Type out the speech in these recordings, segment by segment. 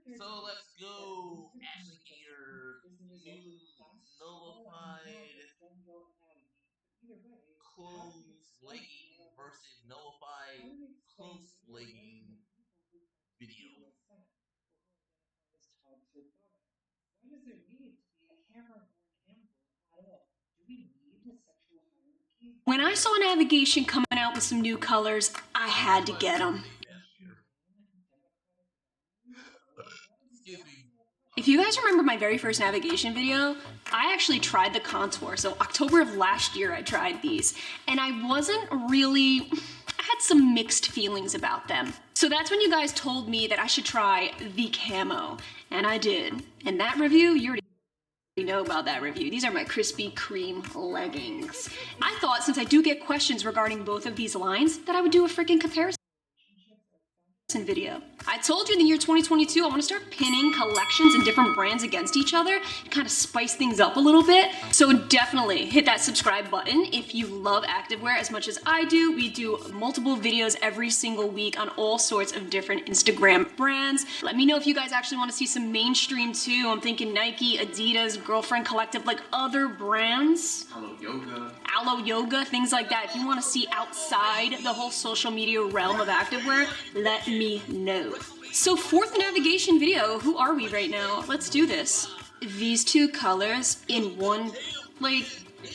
So let's go. Alligator, new nullified clothes legging versus nullified close legging video. When I saw Navigation coming out with some new colors, I had to get them. Excuse me. If you guys remember my very first Navigation video, I actually tried the contour. So October of last year, I tried these. And I wasn't really, I had some mixed feelings about them. So that's when you guys told me that I should try the camo. And I did. And that review, you already know about that review. These are my Krispy Kreme leggings. I thought, since I do get questions regarding both of these lines, that I would do a freaking comparison video. I told you in the year 2022 I want to start pinning collections and different brands against each other to kind of spice things up a little bit. So definitely hit that subscribe button if you love activewear as much as I do. We do multiple videos every single week on all sorts of different Instagram brands. Let me know if you guys actually want to see some mainstream too. I'm thinking Nike, Adidas, Girlfriend Collective, like other brands. Alo Yoga, things like that. If you want to see outside the whole social media realm of activewear, let me know. So fourth Navigation video, who are we right now? Let's do this. These two colors in one, like,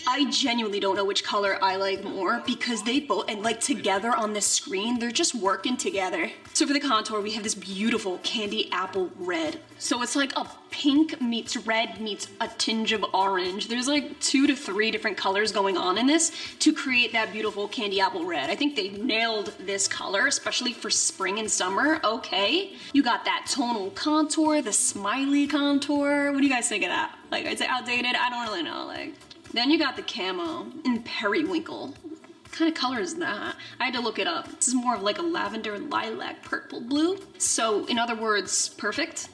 I genuinely don't know which color I like more because they both, and like together on this screen, they're just working together. So for the contour, we have this beautiful candy apple red. So it's like a pink meets red meets a tinge of orange. There's like 2 to 3 different colors going on in this to create that beautiful candy apple red. I think they nailed this color, especially for spring and summer. Okay. You got that tonal contour, the smiley contour. What do you guys think of that? Like, I'd say outdated, I don't really know, like. Then you got the camo in periwinkle. What kind of color is that? I had to look it up. This is more of like a lavender, lilac, purple blue. So in other words, perfect.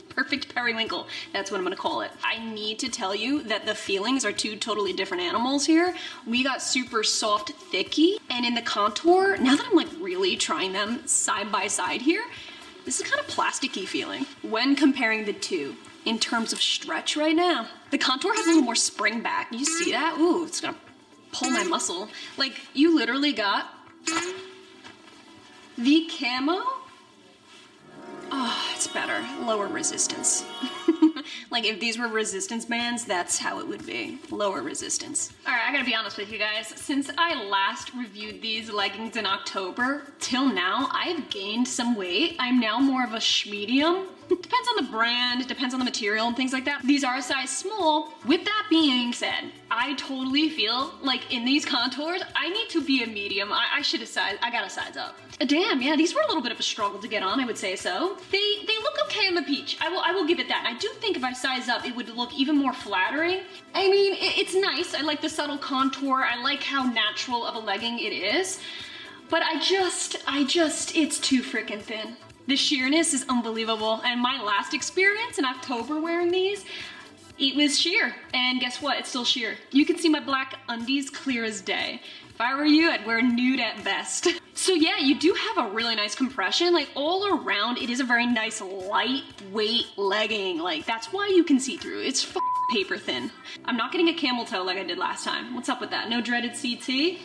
Perfect periwinkle. That's what I'm gonna call it. I need to tell you that the feelings are 2 totally different animals here. We got super soft, thicky, and in the contour, now that I'm like really trying them side by side here, this is kind of plasticky feeling when comparing the two. In terms of stretch right now, the contour has a little more spring back. You see that? Ooh, it's gonna pull my muscle. Like, you literally got the camo. Oh, it's better. Lower resistance. Like, if these were resistance bands, that's how it would be. Lower resistance. All right, I gotta be honest with you guys. Since I last reviewed these leggings in October, till now, I've gained some weight. I'm now more of a medium. Depends on the brand, depends on the material and things like that. These are a size small. With that being said, I totally feel like in these contours, I need to be a medium. I should have sized, I gotta size up. Damn, yeah, these were a little bit of a struggle to get on, I would say so. They look okay on the peach. I will give it that. And I do think if I size up, it would look even more flattering. I mean, it's nice. I like the subtle contour. I like how natural of a legging it is. But I just, it's too freaking thin. The sheerness is unbelievable, and my last experience in October wearing these, it was sheer, and guess what? It's still sheer. You can see my black undies clear as day. If I were you, I'd wear nude at best. So yeah, you do have a really nice compression. Like, all around, it is a very nice lightweight legging. Like, that's why you can see through. It's paper thin. I'm not getting a camel toe like I did last time. What's up with that? No dreaded CT?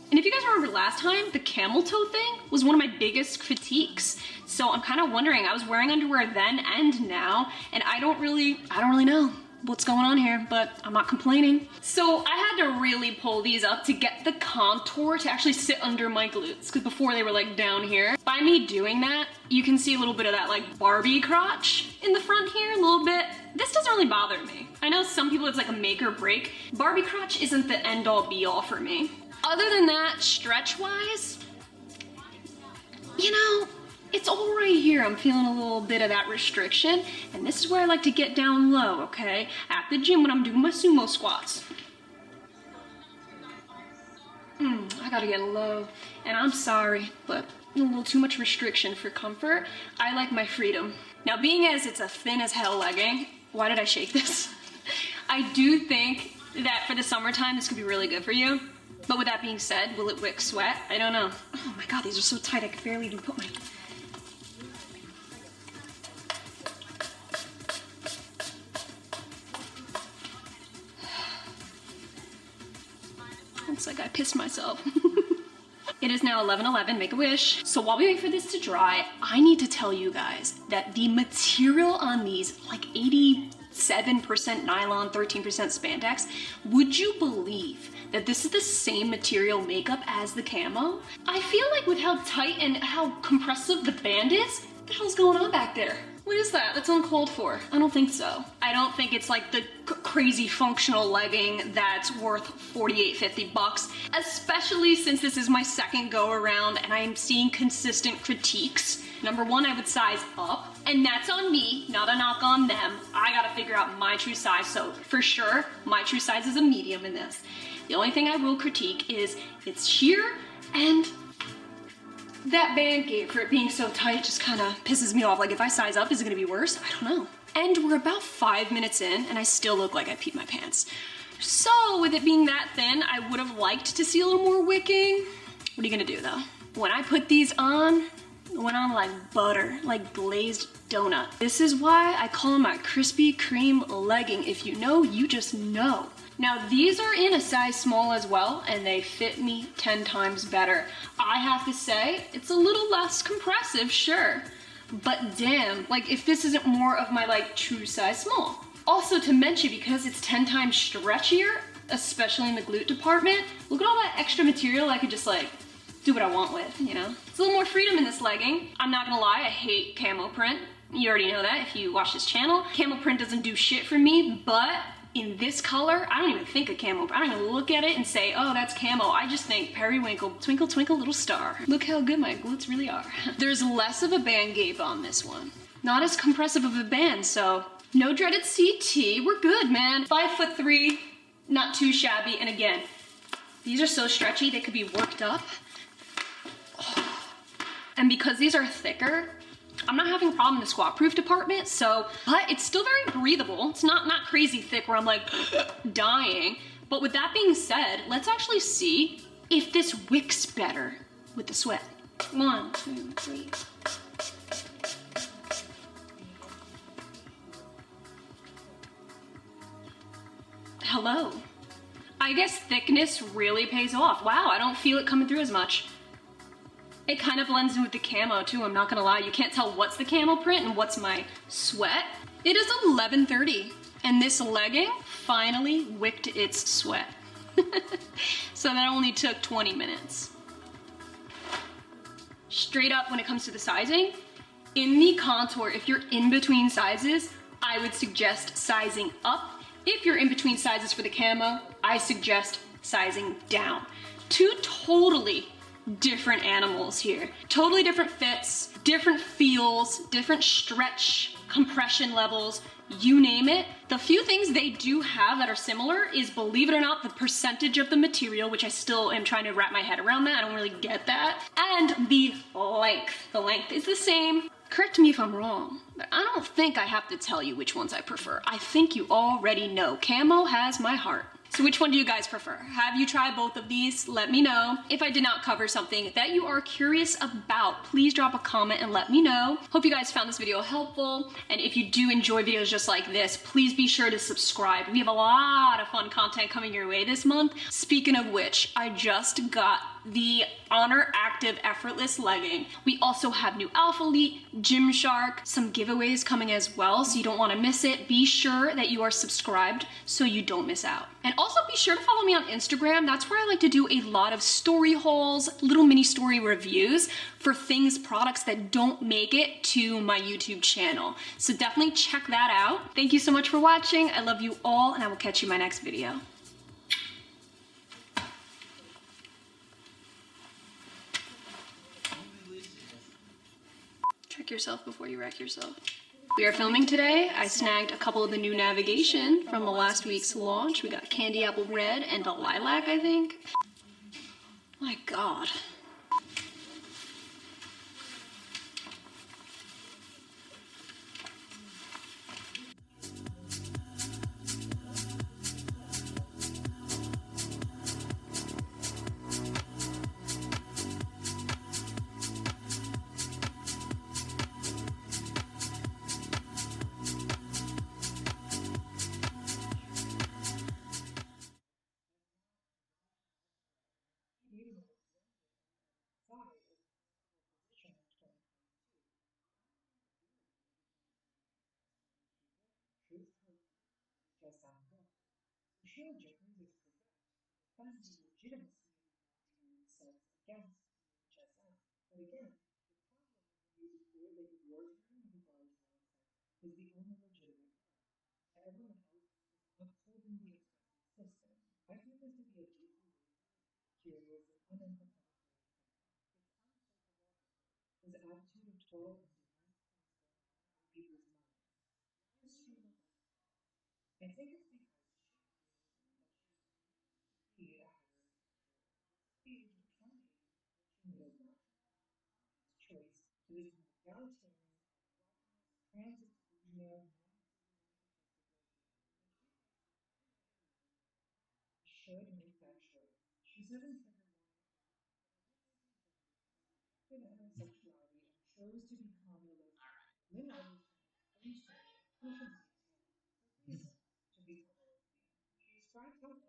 And if you guys remember last time, the camel toe thing was one of my biggest critiques. So I'm kind of wondering, I was wearing underwear then and now, and I don't really know what's going on here, but I'm not complaining. So I had to really pull these up to get the contour to actually sit under my glutes, because before they were like down here. By me doing that, you can see a little bit of that like Barbie crotch in the front here, a little bit. This doesn't really bother me. I know some people it's like a make or break. Barbie crotch isn't the end all be all for me. Other than that, stretch-wise, you know, it's all right here. I'm feeling a little bit of that restriction, and this is where I like to get down low, okay? At the gym when I'm doing my sumo squats. I gotta get low, and I'm sorry, but a little too much restriction for comfort. I like my freedom. Now, being as it's a thin as hell legging, why did I shake this? I do think that for the summertime, this could be really good for you. But with that being said, will it wick sweat? I don't know. Oh my God, these are so tight, I could barely even put my... Looks like I pissed myself. It is now 11:11, make a wish. So while we wait for this to dry, I need to tell you guys that the material on these, like 87% nylon, 13% spandex, would you believe that this is the same material makeup as the camo? I feel like with how tight and how compressive the band is, what the hell's going on back there? What is that? That's uncalled for. I don't think so. I don't think it's like the crazy functional legging that's worth $48.50, especially since this is my second go around and I'm seeing consistent critiques. Number one, I would size up, and that's on me, not a knock on them. I gotta figure out my true size, so for sure, my true size is a medium in this. The only thing I will critique is its sheer, and that band gate for it being so tight just kind of pisses me off. Like, if I size up, is it gonna be worse? I don't know. And we're about 5 minutes in and I still look like I peed my pants. So with it being that thin, I would have liked to see a little more wicking. What are you gonna do though? When I put these on, it went on like butter, like glazed donut. This is why I call them my Krispy Kreme legging. If you know, you just know. Now these are in a size small as well, and they fit me 10 times better. I have to say, it's a little less compressive, sure, but damn, like if this isn't more of my like true size small. Also to mention, because it's 10 times stretchier, especially in the glute department, look at all that extra material I could just like do what I want with, you know? It's a little more freedom in this legging. I'm not gonna lie, I hate camo print. You already know that if you watch this channel. Camo print doesn't do shit for me, but in this color, I don't even think of camo. I don't even look at it and say, oh, that's camo. I just think periwinkle, twinkle, twinkle, little star. Look how good my glutes really are. There's less of a band gape on this one. Not as compressive of a band, so no dreaded CT. We're good, man. 5'3", not too shabby. And again, these are so stretchy, they could be worked up. And because these are thicker, I'm not having a problem in the squat proof department, so, but it's still very breathable. It's not crazy thick where I'm like dying. But with that being said, let's actually see if this wicks better with the sweat. 1, 2, 3. Hello. I guess thickness really pays off. Wow, I don't feel it coming through as much. It kind of blends in with the camo too, I'm not gonna lie. You can't tell what's the camo print and what's my sweat. It is 11:30 and this legging finally wicked its sweat. So that only took 20 minutes. Straight up when it comes to the sizing, in the contour, if you're in between sizes, I would suggest sizing up. If you're in between sizes for the camo, I suggest sizing down. Two totally different animals here. Totally different fits, different feels, different stretch, compression levels, you name it. The few things they do have that are similar is, believe it or not, the percentage of the material, which I still am trying to wrap my head around that. I don't really get that. And the length. The length is the same. Correct me if I'm wrong, but I don't think I have to tell you which ones I prefer. I think you already know. Camo has my heart. So which one do you guys prefer? Have you tried both of these? Let me know. If I did not cover something that you are curious about, please drop a comment and let me know. Hope you guys found this video helpful. And if you do enjoy videos just like this, please be sure to subscribe. We have a lot of fun content coming your way this month. Speaking of which, I just got the Honor Active Effortless legging. We also have new Alpha Elite, Gymshark, some giveaways coming as well, so you don't want to miss it. Be sure that you are subscribed so you don't miss out. And also be sure to follow me on Instagram. That's where I like to do a lot of story hauls, little mini story reviews for things, products that don't make it to my YouTube channel. So definitely check that out. Thank you so much for watching. I love you all, and I will catch you in my next video. Check yourself before you wreck yourself. We are filming today. I snagged a couple of the new navigation from the last week's launch. We got Candy Apple Red and a Lilac, I think. My God.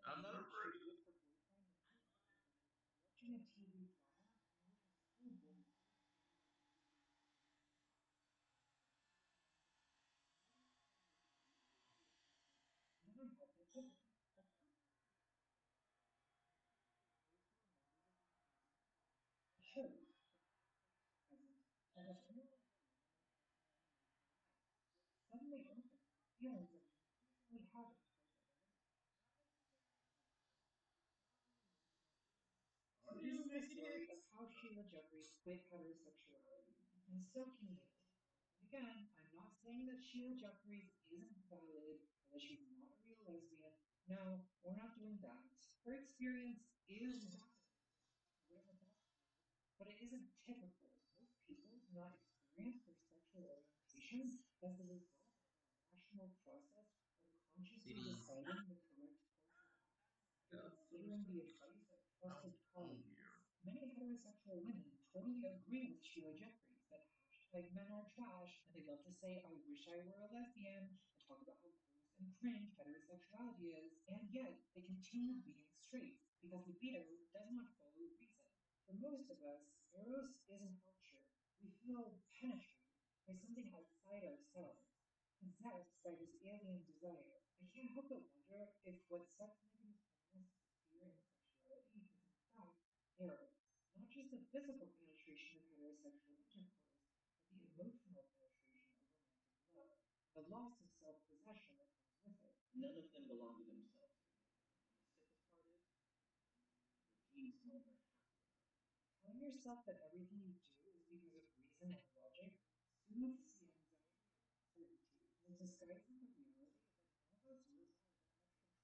I'm not afraid. Are you idiot? City.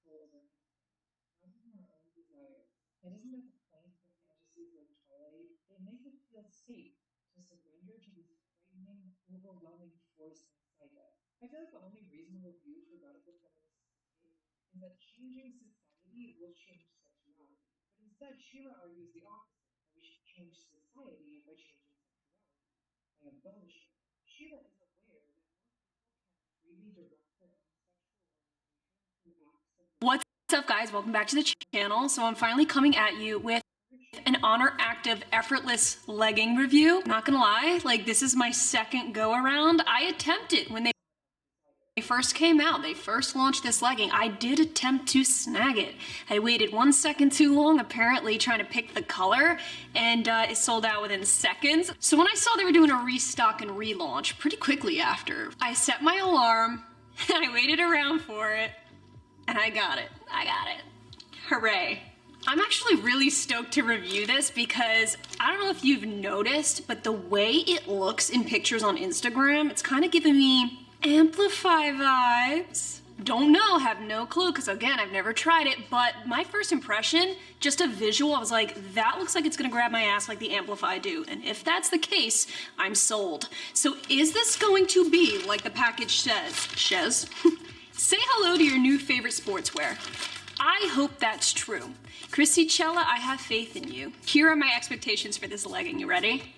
Oh, yeah. What's up, guys? Welcome back to the channel. So I'm finally coming at you with an Honor Active Effortless legging review. Not gonna lie, like, this is my second go around. I attempted when they first came out, they first launched this legging. I did attempt to snag it. I waited 1 second too long, apparently trying to pick the color, and it sold out within seconds. So when I saw they were doing a restock and relaunch pretty quickly after, I set my alarm and I waited around for it, and I got it. I got it. Hooray. I'm actually really stoked to review this because I don't know if you've noticed, but the way it looks in pictures on Instagram, it's kind of giving me Amplify vibes. Don't know, have no clue, because again, I've never tried it, but my first impression, just a visual, I was like, that looks like it's gonna grab my ass like the Amplify do, and if that's the case, I'm sold. So is this going to be like the package says? Say hello to your new favorite sportswear. I hope that's true. Chrissy Cella, I have faith in you. Here are my expectations for this legging. You ready?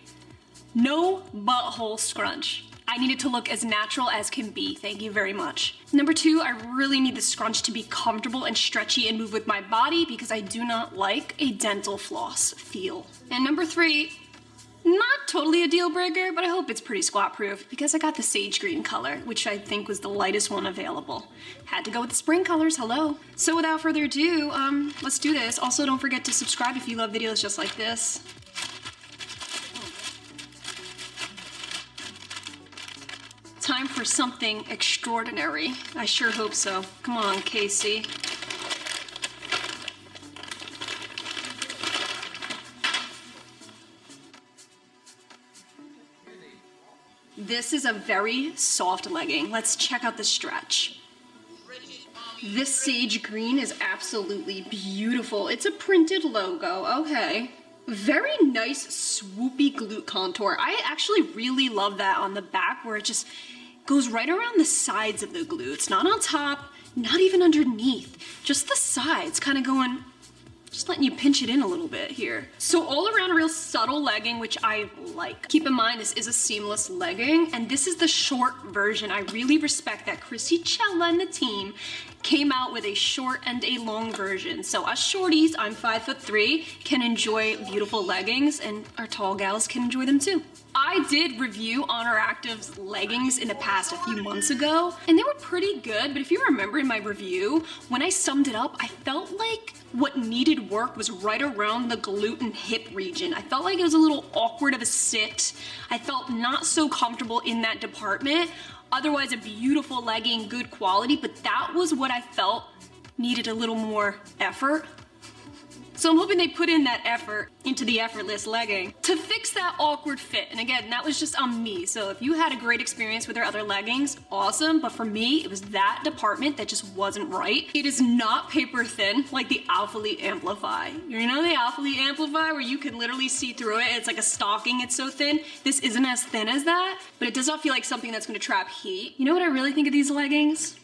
No butthole scrunch. I need it to look as natural as can be. Thank you very much. Number 2, I really need the scrunch to be comfortable and stretchy and move with my body because I do not like a dental floss feel. And number 3, no Not totally a deal breaker, but I hope it's pretty squat proof because I got the sage green color, which I think was the lightest one available. Had to go with the spring colors, hello. So without further ado, let's do this. Also, don't forget to subscribe if you love videos just like this. Time for something extraordinary. I sure hope so. Come on, Casey. This is a very soft legging. Let's check out the stretch. This sage green is absolutely beautiful. It's a printed logo, okay. Very nice swoopy glute contour. I actually really love that on the back where it just goes right around the sides of the glutes. Not on top, not even underneath. Just the sides, kind of going, just letting you pinch it in a little bit here. So all around a real subtle legging, which I like. Keep in mind, this is a seamless legging, and this is the short version. I really respect that Chrissy Chella and the team came out with a short and a long version. So us shorties, I'm 5'3", can enjoy beautiful leggings, and our tall gals can enjoy them too. I did review Honor Active's leggings in the past a few months ago, and they were pretty good, but if you remember in my review, when I summed it up, I felt like what needed work was right around the glute and hip region. I felt like it was a little awkward of a sit. I felt not so comfortable in that department. Otherwise, a beautiful legging, good quality, but that was what I felt needed a little more effort. So I'm hoping they put in that effort into the effortless legging to fix that awkward fit. And again, that was just on me. So if you had a great experience with their other leggings, awesome. But for me, it was that department that just wasn't right. It is not paper thin like the Alpha Elite Amplify. You know the Alpha Elite Amplify where you can literally see through it? It's like a stocking, it's so thin. This isn't as thin as that, but it does not feel like something that's gonna trap heat. You know what I really think of these leggings?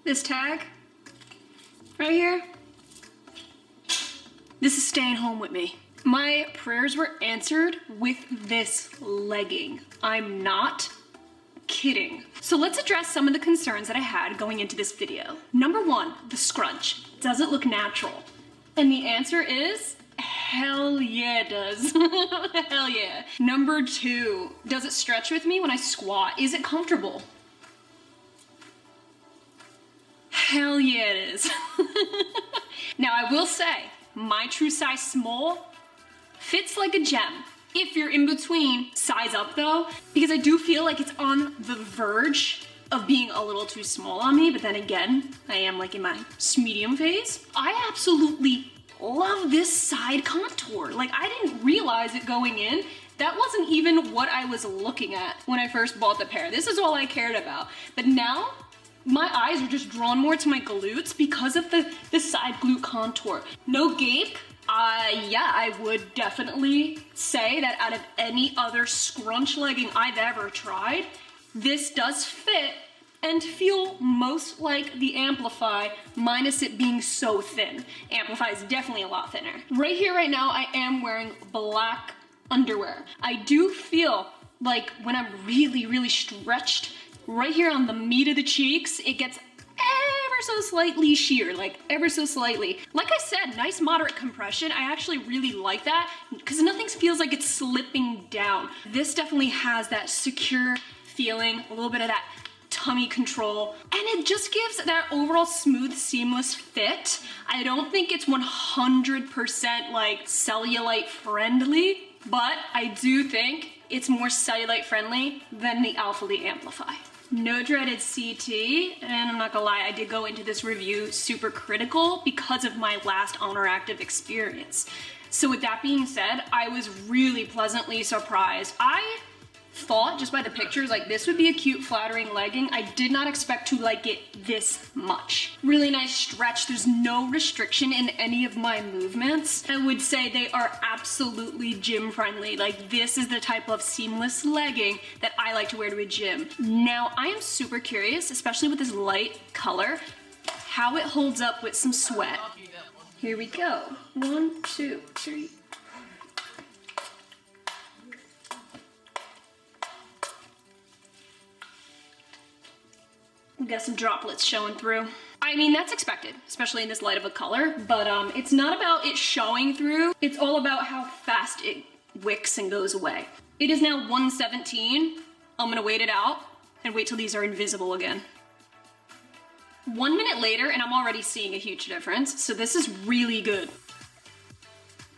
This tag. Right here. This is staying home with me. My prayers were answered with this legging. I'm not kidding. So let's address some of the concerns that I had going into this video. Number one, the scrunch. Does it look natural? And the answer is, hell yeah it does. Hell yeah. Number two, does it stretch with me when I squat? Is it comfortable? Hell yeah it is. Now I will say, my true size small fits like a gem. If you're in between, size up though, because I do feel like it's on the verge of being a little too small on me, but then again, I am like in my medium phase. I absolutely love this side contour. Like I didn't realize it going in. That wasn't even what I was looking at when I first bought the pair. This is all I cared about. But now, my eyes are just drawn more to my glutes because of the side glute contour. No gape. Yeah, I would definitely say that out of any other scrunch legging I've ever tried, this does fit and feel most like the Amplify, minus it being so thin. Amplify is definitely a lot thinner. Right here, right now, I am wearing black underwear. I do feel like when I'm really, really stretched, right here on the meat of the cheeks, it gets ever so slightly sheer, like ever so slightly. Like I said, nice moderate compression. I actually really like that because nothing feels like it's slipping down. This definitely has that secure feeling, a little bit of that tummy control, and it just gives that overall smooth, seamless fit. I don't think it's 100% like cellulite friendly, but I do think it's more cellulite friendly than the Alpha Elite Amplify. No dreaded CT, and I'm not gonna lie, I did go into this review super critical because of my last Honor Active experience. So with that being said, I was really pleasantly surprised. I thought just by the pictures like this would be a cute flattering legging. I did not expect to like it this much. Really nice stretch. There's no restriction in any of my movements. I would say they are absolutely gym friendly. Like this is the type of seamless legging that I like to wear to a gym. Now I am super curious, especially with this light color, how it holds up with some sweat. Here we go. 1, 2, 3. We got some droplets showing through. I mean, that's expected, especially in this light of a color, but it's not about it showing through. It's all about how fast it wicks and goes away. It is now 1:17. I'm gonna wait it out and wait till these are invisible again. 1 minute later, and I'm already seeing a huge difference, so this is really good.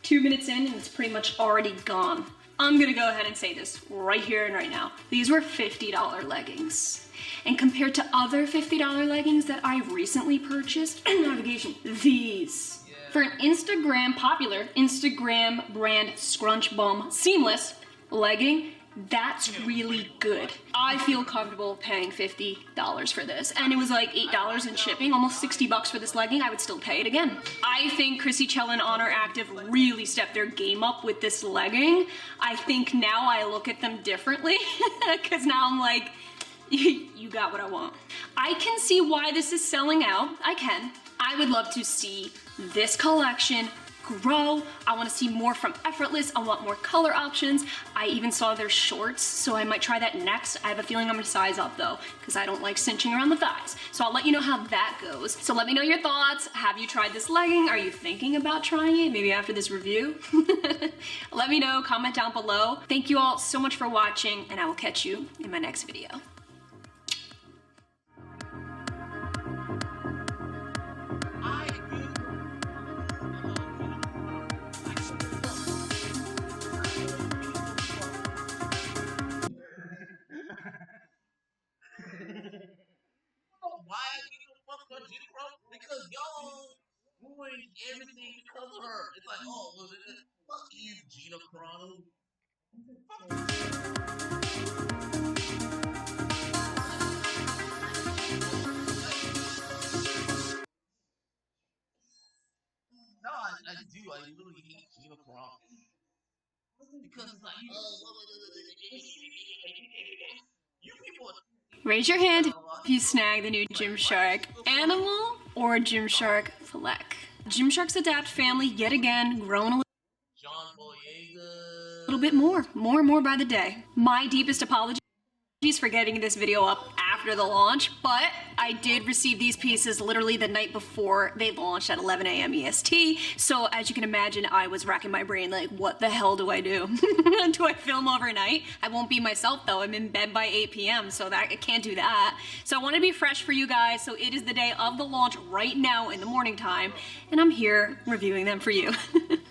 2 minutes in, and it's pretty much already gone. I'm gonna go ahead and say this right here and right now. These were $50 leggings. And compared to other $50 leggings that I recently purchased, navigation, these. For an popular Instagram brand scrunch bum seamless legging, that's really good. I feel comfortable paying $50 for this. And it was like $8 in shipping, almost 60 bucks for this legging. I would still pay it again. I think Chrissy Chell and Honor Active really stepped their game up with this legging. I think now I look at them differently because now I'm like, you got what I want. I can see why this is selling out. I can. I would love to see this collection grow. I want to see more from Effortless. I want more color options. I even saw their shorts, so I might try that next. I have a feeling I'm gonna size up though, because I don't like cinching around the thighs. So I'll let you know how that goes. So let me know your thoughts. Have you tried this legging? Are you thinking about trying it? Maybe after this review? Let me know, comment down below. Thank you all so much for watching, and I will catch you in my next video. Why people fuck with Gina Pro? Because y'all ruined everything because of her. It's like, oh, well, fuck you, Gina Pro. No, I do. I literally hate Gina Pro. Because it's like, you people. Raise your hand if you snag the new Gymshark Animal or Gymshark Fleck. Gymshark's Adapt family, yet again, growing a little bit more and more by the day. My deepest apologies for getting this video up after the launch, but I did receive these pieces literally the night before they launched at 11 a.m. EST. So as you can imagine, I was racking my brain like, what the hell do I do? Do I film overnight? I won't be myself though. I'm in bed by 8 p.m. so that I can't do that. So I want to be fresh for you guys. So it is the day of the launch right now in the morning time, and I'm here reviewing them for you.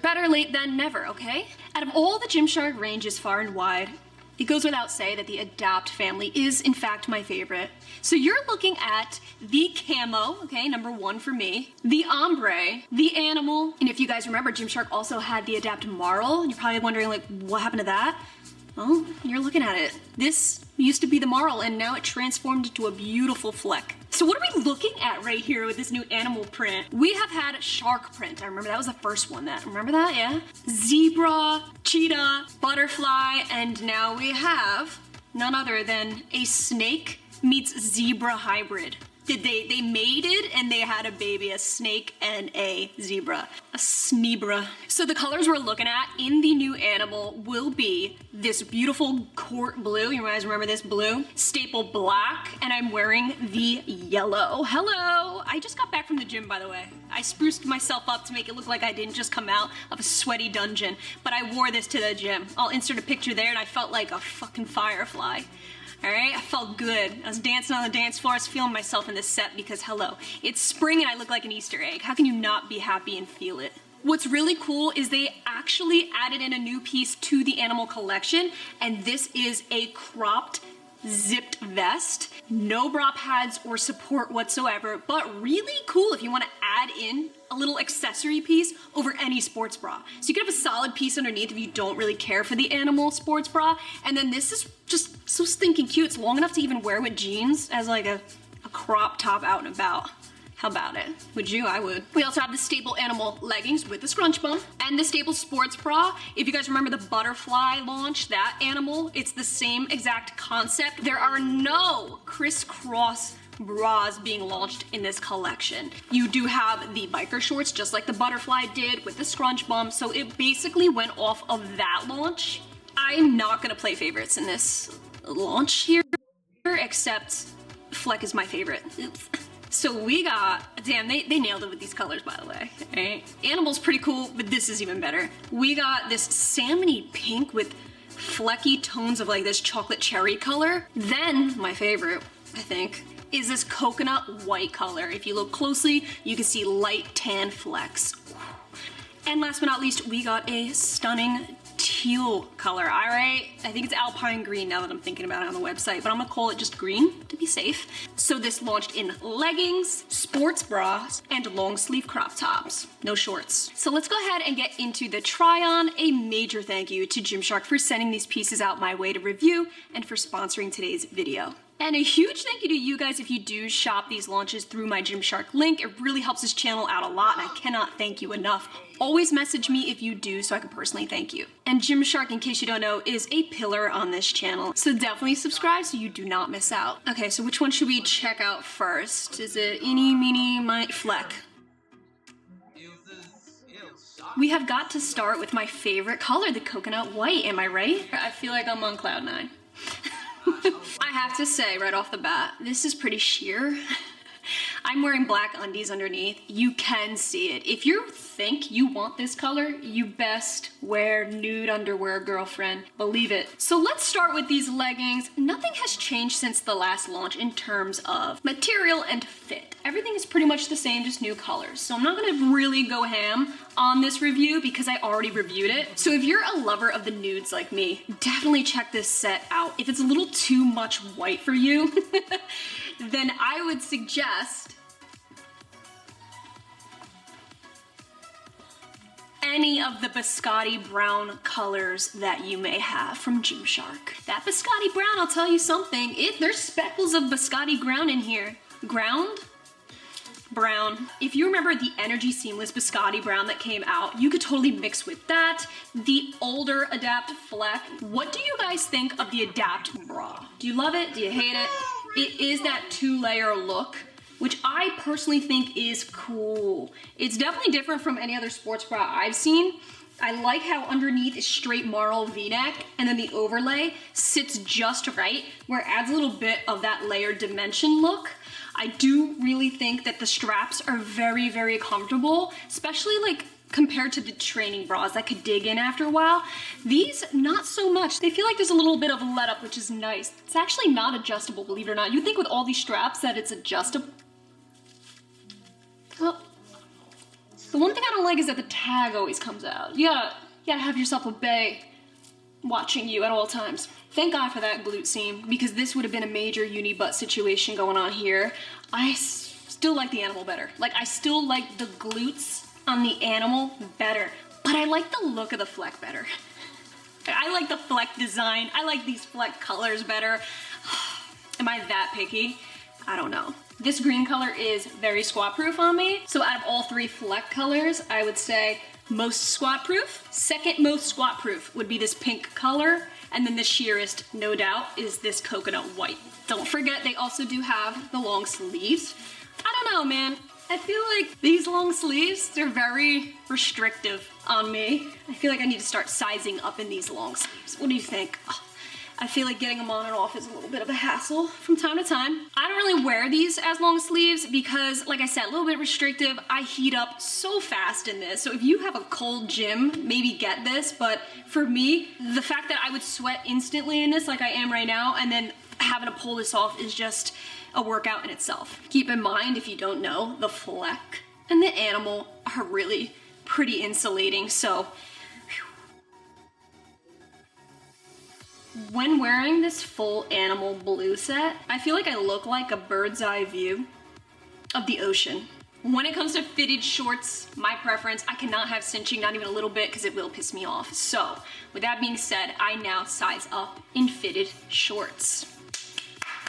Better late than never, okay? Out of all the Gymshark ranges far and wide, it goes without saying that the Adapt family is, in fact, my favorite. So you're looking at the Camo, okay, #1 for me, the Ombre, the Animal, and if you guys remember, Gymshark also had the Adapt Marl, and you're probably wondering, like, what happened to that? Well, you're looking at it. This used to be the Marl, and now it transformed into a beautiful Fleck. So what are we looking at right here with this new animal print? We have had shark print. I remember that was the first one. Remember that? Yeah? Zebra, cheetah, butterfly, and now we have none other than a snake meets zebra hybrid. They mated and they had a baby, a snake and a zebra, a snebra. So the colors we're looking at in the new Animal will be this beautiful court blue. You guys remember this blue? Staple black, and I'm wearing the yellow. Hello! I just got back from the gym, by the way. I spruced myself up to make it look like I didn't just come out of a sweaty dungeon, but I wore this to the gym. I'll insert a picture there, and I felt like a fucking firefly. Alright, I felt good. I was dancing on the dance floor, I was feeling myself in this set because hello, it's spring and I look like an Easter egg. How can you not be happy and feel it? What's really cool is they actually added in a new piece to the Animal collection, and this is a cropped zipped vest. No bra pads or support whatsoever, but really cool if you want to add in a little accessory piece over any sports bra. So you can have a solid piece underneath if you don't really care for the Animal sports bra, and then this is just so stinking cute. It's long enough to even wear with jeans as like a crop top out and about. How about it? Would you? I would. We also have the staple Animal leggings with the scrunch bump and the staple sports bra. If you guys remember the butterfly launch, that Animal, it's the same exact concept. There are no crisscross bras being launched in this collection. You do have the biker shorts just like the butterfly did with the scrunch bump, so it basically went off of that launch. I'm not gonna play favorites in this launch here, except Fleck is my favorite. Oops. So we got, damn, they nailed it with these colors, by the way. Right? Animal's pretty cool, but this is even better. We got this salmony pink with flecky tones of like this chocolate cherry color. Then, my favorite, I think, is this coconut white color. If you look closely, you can see light tan flecks. And last but not least, we got a stunning teal color. All right, I think it's alpine green now that I'm thinking about it on the website, but I'm gonna call it just green to be safe. So this launched in leggings, sports bras, and long sleeve crop tops. No shorts. So let's go ahead and get into the try on. A major thank you to Gymshark for sending these pieces out my way to review and for sponsoring today's video. And a huge thank you to you guys if you do shop these launches through my Gymshark link. It really helps this channel out a lot, and I cannot thank you enough. Always message me if you do so I can personally thank you. And Gymshark, in case you don't know, is a pillar on this channel, so definitely subscribe so you do not miss out. Okay, so which one should we check out first? Is it eeny, meeny, miny, fleck? We have got to start with my favorite color, the coconut white, am I right? I feel like I'm on cloud 9. I have to say right off the bat, this is pretty sheer. I'm wearing black undies underneath. You can see it. If you think you want this color, you best wear nude underwear, girlfriend. Believe it. So let's start with these leggings. Nothing has changed since the last launch in terms of material and fit. Everything is pretty much the same, just new colors. So I'm not gonna really go ham on this review because I already reviewed it. So if you're a lover of the nudes like me, definitely check this set out. If it's a little too much white for you, then I would suggest any of the biscotti brown colors that you may have from Gymshark. That biscotti brown, I'll tell you something, there's speckles of biscotti brown in here. Brown. If you remember the Energy Seamless biscotti brown that came out, you could totally mix with that. The older Adapt Fleck. What do you guys think of the Adapt bra? Do you love it? Do you hate it? It is that 2-layer look, which I personally think is cool. It's definitely different from any other sports bra I've seen. I like how underneath is straight marl V-neck and then the overlay sits just right where it adds a little bit of that layered dimension look. I do really think that the straps are very, very comfortable, especially like compared to the training bras that could dig in after a while. These, not so much. They feel like there's a little bit of a let up, which is nice. It's actually not adjustable, believe it or not. You'd think with all these straps that it's adjustable. Oh. The one thing I don't like is that the tag always comes out. You gotta have yourself a bae watching you at all times. Thank God for that glute seam, because this would have been a major uni butt situation going on here. I still like the animal better. Like, I still like the glutes on the animal better, but I like the look of the Fleck better. I like the Fleck design. I like these Fleck colors better. Am I that picky? I don't know. This green color is very squat proof on me. So out of all 3 Fleck colors, I would say most squat proof. Second most squat proof would be this pink color. And then the sheerest, no doubt, is this coconut white. Don't forget, they also do have the long sleeves. I don't know, man. I feel like these long sleeves, they're very restrictive on me. I feel like I need to start sizing up in these long sleeves. What do you think? Oh, I feel like getting them on and off is a little bit of a hassle from time to time. I don't really wear these as long sleeves because, like I said, a little bit restrictive. I heat up so fast in this. So if you have a cold gym, maybe get this. But for me, the fact that I would sweat instantly in this like I am right now and then having to pull this off is just a workout in itself. Keep in mind, if you don't know, the Fleck and the animal are really pretty insulating. So when wearing this full animal blue set, I feel like I look like a bird's eye view of the ocean. When it comes to fitted shorts, my preference, I cannot have cinching, not even a little bit, because it will piss me off. So with that being said, I now size up in fitted shorts.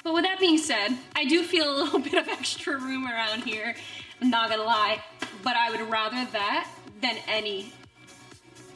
But with that being said, I do feel a little bit of extra room around here, I'm not gonna lie, but I would rather that than a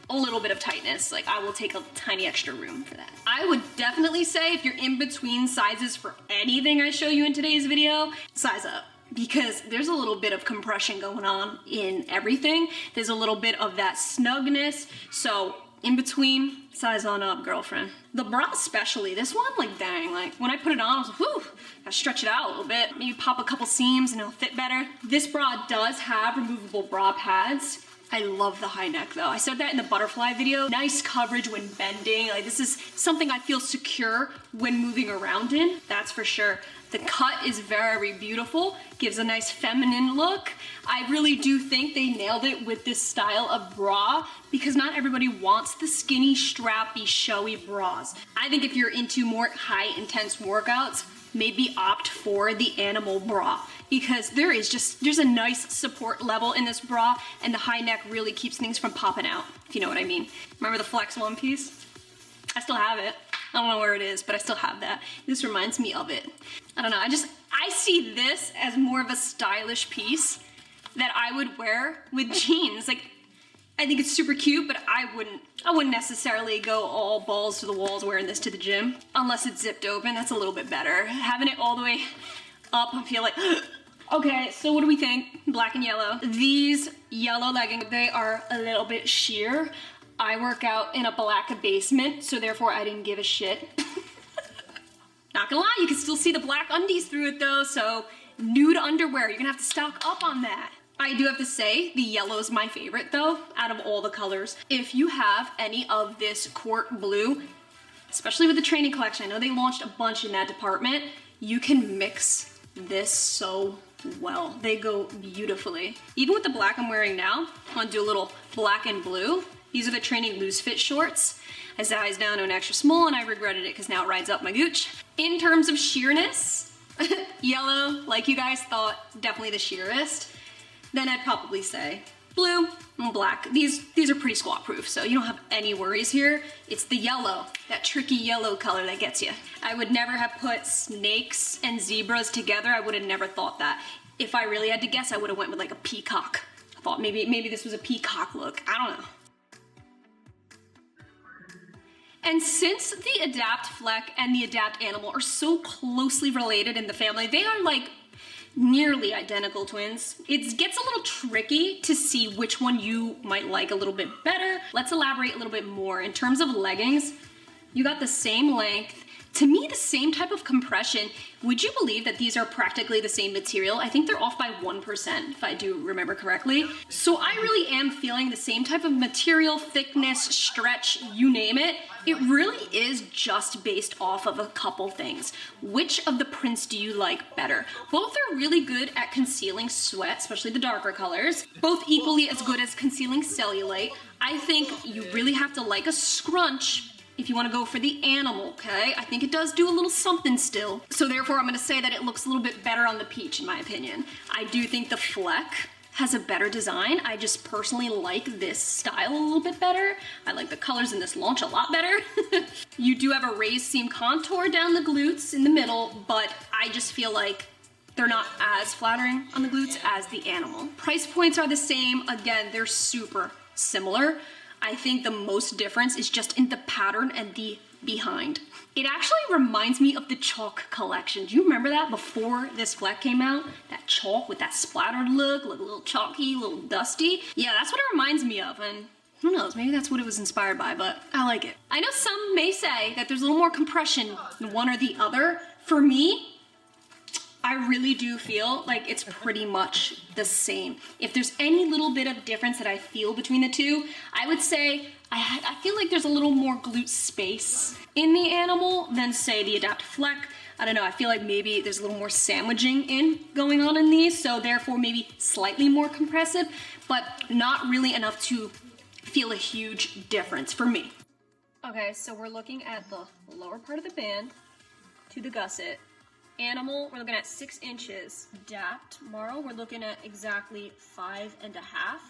little bit of tightness. Like, I will take a tiny extra room for that. I would definitely say if you're in between sizes for anything I show you in today's video, size up. Because there's a little bit of compression going on in everything. There's a little bit of that snugness. So In between, size on up, girlfriend. The bra especially, this one, like dang, like when I put it on, I was like, whew, gotta stretch it out a little bit. Maybe pop a couple seams and it'll fit better. This bra does have removable bra pads. I love the high neck though. I said that in the butterfly video. Nice coverage when bending. Like this is something I feel secure when moving around in, that's for sure. The cut is very beautiful, gives a nice feminine look. I really do think they nailed it with this style of bra because not everybody wants the skinny, strappy, showy bras. I think if you're into more high intense workouts, maybe opt for the animal bra because there's a nice support level in this bra and the high neck really keeps things from popping out, if you know what I mean. Remember the flex one piece? I still have it. I don't know where it is, but I still have that. This reminds me of it. I don't know, I see this as more of a stylish piece that I would wear with jeans. Like, I think it's super cute, but I wouldn't necessarily go all balls to the walls wearing this to the gym. Unless it's zipped open, that's a little bit better. Having it all the way up, I feel like, okay, so what do we think? Black and yellow. These yellow leggings, they are a little bit sheer. I work out in a black basement, so therefore I didn't give a shit. Not gonna lie, you can still see the black undies through it though, so nude underwear, you're gonna have to stock up on that. I do have to say, the yellow is my favorite though, out of all the colors. If you have any of this Court Blue, especially with the training collection, I know they launched a bunch in that department, you can mix this so well. They go beautifully. Even with the black I'm wearing now, I'm gonna do a little black and blue. These are the training loose fit shorts. I sized down to an extra small and I regretted it because now it rides up my gooch. In terms of sheerness, yellow, like you guys thought, definitely the sheerest. Then I'd probably say blue and black. These are pretty squat proof, so you don't have any worries here. It's the yellow, that tricky yellow color that gets you. I would never have put snakes and zebras together. I would have never thought that. If I really had to guess, I would have went with like a peacock. I thought maybe this was a peacock look. I don't know. And since the Adapt Fleck and the Adapt Animal are so closely related in the family, they are like nearly identical twins. It gets a little tricky to see which one you might like a little bit better. Let's elaborate a little bit more. In terms of leggings, you got the same length. To me, the same type of compression. Would you believe that these are practically the same material? I think they're off by 1%, if I do remember correctly. So I really am feeling the same type of material, thickness, stretch, you name it. It really is just based off of a couple things. Which of the prints do you like better? Both are really good at concealing sweat, especially the darker colors. Both equally as good as concealing cellulite. I think you really have to like a scrunch if you want to go for the animal, okay? I think it does do a little something still. So therefore, I'm going to say that it looks a little bit better on the peach, in my opinion. I do think the Fleck has a better design. I just personally like this style a little bit better. I like the colors in this launch a lot better. You do have a raised seam contour down the glutes in the middle, but I just feel like they're not as flattering on the glutes as the animal. Price points are the same. Again, they're super similar. I think the most difference is just in the pattern and the behind. It actually reminds me of the chalk collection. Do you remember that before this Fleck came out? That chalk with that splattered look a little chalky, a little dusty. Yeah, that's what it reminds me of, and who knows, maybe that's what it was inspired by, but I like it. I know some may say that there's a little more compression in one or the other. For me, I really do feel like it's pretty much the same. If there's any little bit of difference that I feel between the two, I would say I feel like there's a little more glute space in the animal than say the Adapt Fleck. I don't know, I feel like maybe there's a little more sandwiching going on in these, so therefore maybe slightly more compressive, but not really enough to feel a huge difference for me. Okay, so we're looking at the lower part of the band to the gusset. Animal, we're looking at 6 inches. Adapt, Marl, we're looking at exactly 5.5.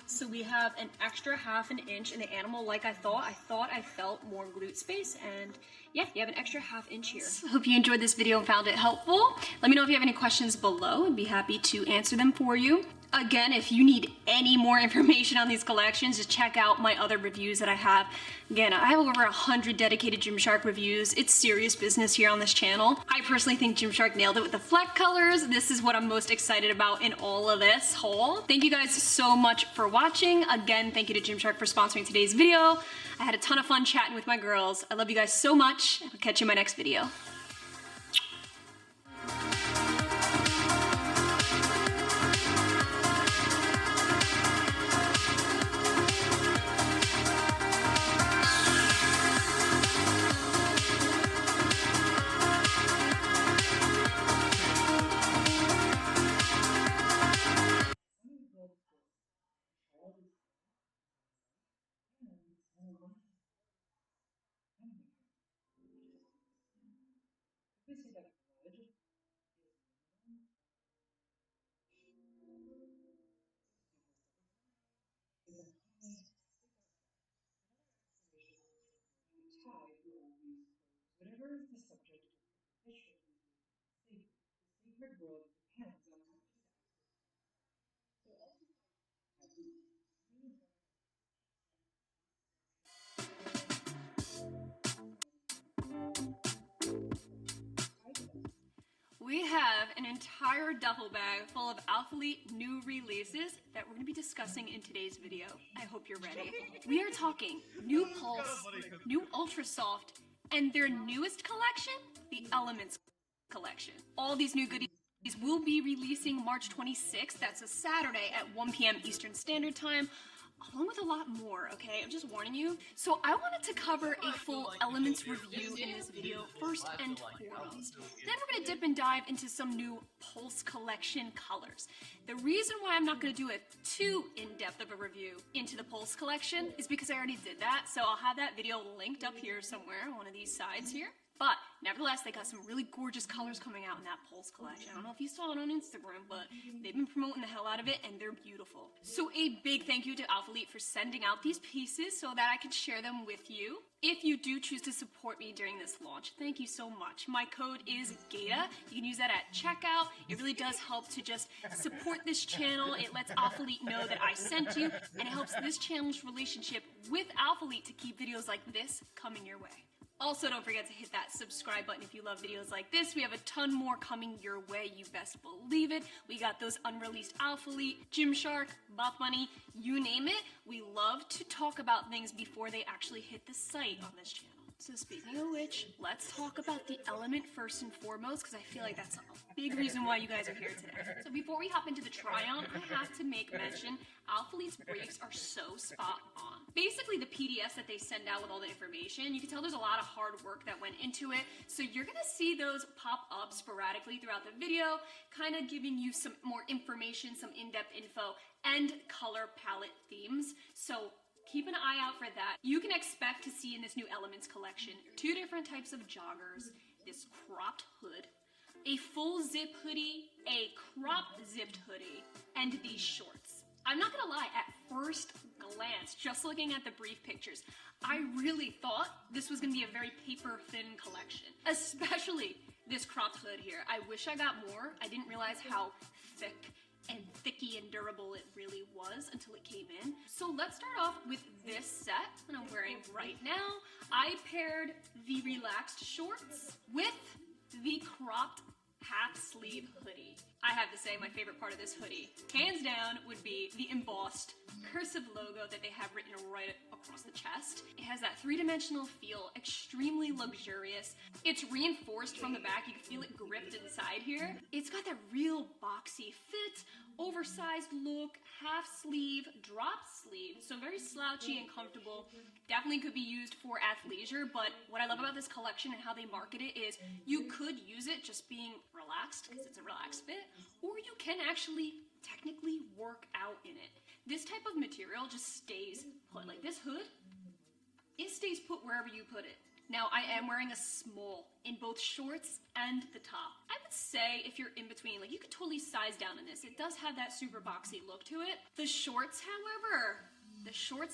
So we have an extra 1/2 inch in the animal like I thought. I felt more glute space, and yeah, you have an extra 1/2 inch here. I hope you enjoyed this video and found it helpful. Let me know if you have any questions below. I'd be happy to answer them for you. Again, if you need any more information on these collections, just check out my other reviews that I have. Again, I have over 100 dedicated Gymshark reviews. It's serious business here on this channel. I personally think Gymshark nailed it with the fleck colors. This is what I'm most excited about in all of this haul. Thank you guys so much for watching. Again, thank you to Gymshark for sponsoring today's video. I had a ton of fun chatting with my girls. I love you guys so much. I'll catch you in my next video. We have an entire duffel bag full of ALPHALIT new releases that we're going to be discussing in today's video. I hope you're ready. We are talking new Pulse, new Ultra Soft, and their newest collection, the Elements collection. All these new goodies will be releasing March 26th. That's a Saturday at 1 p.m. Eastern Standard Time. Along with a lot more, okay? I'm just warning you. So I wanted to cover a full Elements review in this video, first and foremost. Then we're gonna dip and dive into some new Pulse collection colors. The reason why I'm not gonna do a too in-depth of a review into the Pulse collection is because I already did that, so I'll have that video linked up here somewhere on one of these sides here. But nevertheless, they got some really gorgeous colors coming out in that Pulse collection. I don't know if you saw it on Instagram, but they've been promoting the hell out of it, and they're beautiful. So a big thank you to ALPHALIT for sending out these pieces so that I can share them with you. If you do choose to support me during this launch, thank you so much. My code is Gaita. You can use that at checkout. It really does help to just support this channel. It lets ALPHALIT know that I sent you, and it helps this channel's relationship with ALPHALIT to keep videos like this coming your way. Also, don't forget to hit that subscribe button if you love videos like this. We have a ton more coming your way, you best believe it. We got those unreleased ALPHALIT, Gymshark, Buff Bunny, you name it. We love to talk about things before they actually hit the site on this channel. So speaking of which, let's talk about the Element first and foremost, because I feel like that's a big reason why you guys are here today. So before we hop into the try-on, I have to make mention, ALPHALIT's briefs are so spot on. Basically, the PDFs that they send out with all the information, you can tell there's a lot of hard work that went into it. So you're gonna see those pop up sporadically throughout the video, kind of giving you some more information, some in-depth info, and color palette themes. So keep an eye out for that. You can expect to see in this new Elements collection 2 different types of joggers, this cropped hood, a full zip hoodie, a cropped zipped hoodie, and these shorts. I'm not gonna lie, at first glance, just looking at the brief pictures, I really thought this was gonna be a very paper thin collection, especially this cropped hood here. I wish I got more. I didn't realize how thick and thicky and durable it really was until it came in. So let's start off with this set that I'm wearing right now. I paired the relaxed shorts with the cropped half sleeve hoodie. I have to say my favorite part of this hoodie, hands down, would be the embossed cursive logo that they have written right across the chest. It has that three-dimensional feel, extremely luxurious. It's reinforced from the back. You can feel it gripped inside here. It's got that real boxy fit, oversized look, half sleeve, drop sleeve, so very slouchy and comfortable. Definitely could be used for athleisure, but what I love about this collection and how they market it is you could use it just being relaxed because it's a relaxed fit, or you can actually technically work out in it. This type of material just stays put. Like this hood, it stays put wherever you put it. Now, I am wearing a small in both shorts and the top. I would say if you're in between, like you could totally size down in this. It does have that super boxy look to it. The shorts, however,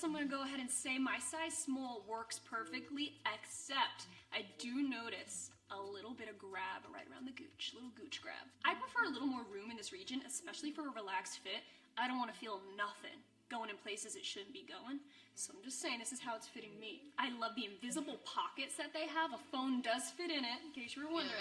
I'm gonna go ahead and say my size small works perfectly, except I do notice a little bit of grab right around the gooch, little gooch grab. I prefer a little more room in this region, especially for a relaxed fit. I don't want to feel nothing going in places it shouldn't be going. So I'm just saying this is how it's fitting me. I love the invisible pockets that they have. A phone does fit in it, in case you were wondering.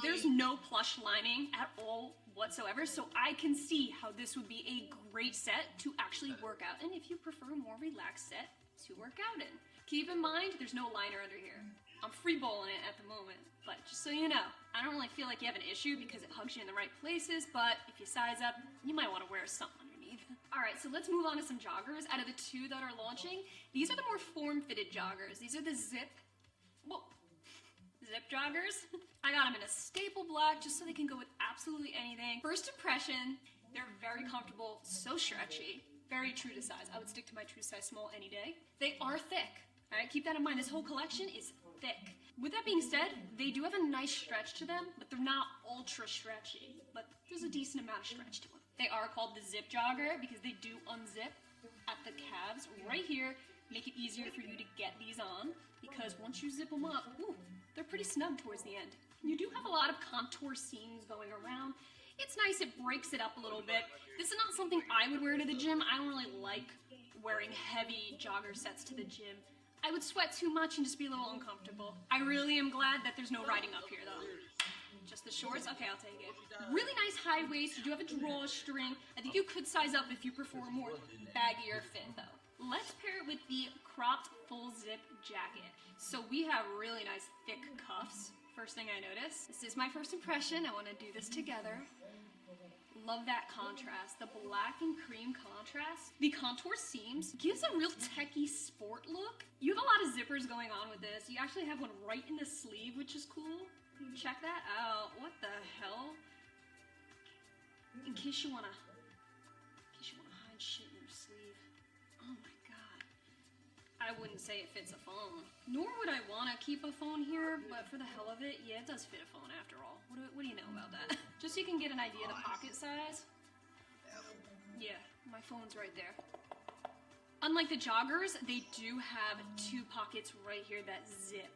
There's no plush lining at all whatsoever, so I can see how this would be a great set to actually work out, and if you prefer a more relaxed set to work out in. Keep in mind, there's no liner under here. I'm freeballing it at the moment, but just so you know, I don't really feel like you have an issue because it hugs you in the right places, but if you size up, you might want to wear something underneath. Alright, so let's move on to some joggers. Out of the two that are launching, these are the more form-fitted joggers. These are the zip joggers. I got them in a staple black just so they can go with absolutely anything. First impression, they're very comfortable, so stretchy, very true to size. I would stick to my true size small any day. They are thick. Alright, keep that in mind. This whole collection is thick. With that being said, they do have a nice stretch to them, but they're not ultra stretchy. But there's a decent amount of stretch to them. They are called the zip jogger because they do unzip at the calves right here. Make it easier for you to get these on because once you zip them up, ooh, they're pretty snug towards the end. You do have a lot of contour seams going around. It's nice, it breaks it up a little bit. This is not something I would wear to the gym. I don't really like wearing heavy jogger sets to the gym. I would sweat too much and just be a little uncomfortable. I really am glad that there's no riding up here though. Just the shorts? Okay, I'll take it. Really nice high waist. You do have a drawstring. I think you could size up if you prefer a more baggier fit though. Let's pair it with the cropped full zip jacket. So we have really nice thick cuffs. First thing I notice. This is my first impression. I want to do this together. Love that contrast. The black and cream contrast. The contour seams gives a real techie sport look. You have a lot of zippers going on with this. You actually have one right in the sleeve, which is cool. Check that out. What the hell? In case you wanna hide shit in your sleeve. Oh my god. I wouldn't say it fits a phone. Nor would I want to keep a phone here, but for the hell of it, yeah, it does fit a phone after all. What do you know about that? Just so you can get an idea of the pocket size. Yeah, my phone's right there. Unlike the joggers, they do have two pockets right here that zip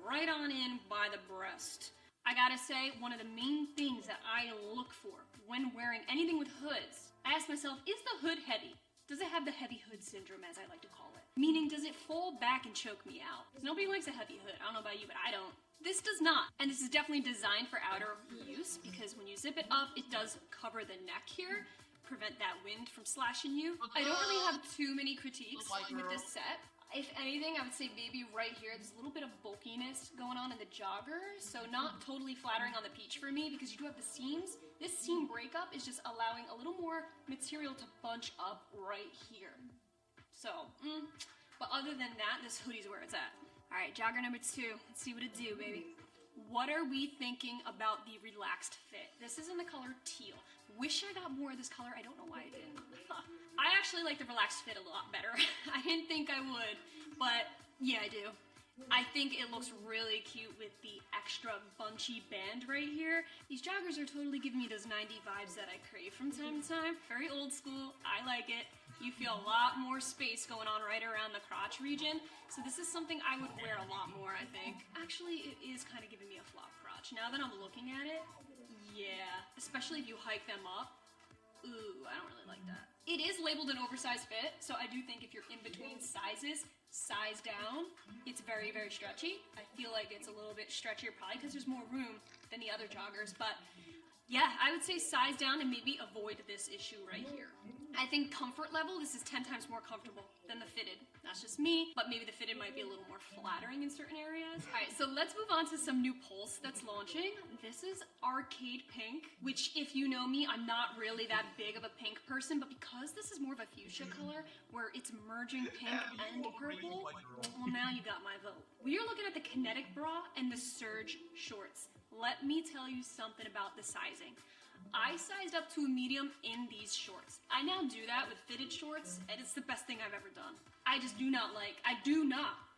right on in by the breast. I gotta say, one of the main things that I look for when wearing anything with hoods, I ask myself, is the hood heavy? Does it have the heavy hood syndrome, as I like to call it? Meaning, does it fall back and choke me out? Because nobody likes a heavy hood. I don't know about you, but I don't. This does not. And this is definitely designed for outer use, because when you zip it up, it does cover the neck here, prevent that wind from slashing you. I don't really have too many critiques with this set. If anything, I would say maybe right here, there's a little bit of bulkiness going on in the jogger, so not totally flattering on the peach for me because you do have the seams. This seam breakup is just allowing a little more material to bunch up right here. So, but other than that, this hoodie's where it's at. All right, jogger number 2. Let's see what it do, baby. What are we thinking about the relaxed fit? This is in the color teal. Wish I got more of this color. I don't know why I didn't. I actually like the relaxed fit a lot better. I didn't think I would, but yeah, I do. I think it looks really cute with the extra bunchy band right here. These joggers are totally giving me those 90s vibes that I crave from time to time. Very old school. I like it. You feel a lot more space going on right around the crotch region. So this is something I would wear a lot more, I think. Actually, it is kind of giving me a flop crotch. Now that I'm looking at it, yeah. Especially if you hike them up. Ooh, I don't really like that. It is labeled an oversized fit, so I do think if you're in between sizes, size down, it's very, very stretchy. I feel like it's a little bit stretchier, probably because there's more room than the other joggers, but yeah, I would say size down and maybe avoid this issue right here. I think comfort level, this is 10 times more comfortable than the fitted. That's just me, but maybe the fitted might be a little more flattering in certain areas. All right, so let's move on to some new Pulse that's launching. This is Arcade Pink, which if you know me, I'm not really that big of a pink person, but because this is more of a fuchsia color, where it's merging pink and purple, well now you got my vote. We are looking at the Kinetic Bra and the Surge Shorts. Let me tell you something about the sizing. I sized up to a medium in these shorts. I now do that with fitted shorts, and it's the best thing I've ever done. I do not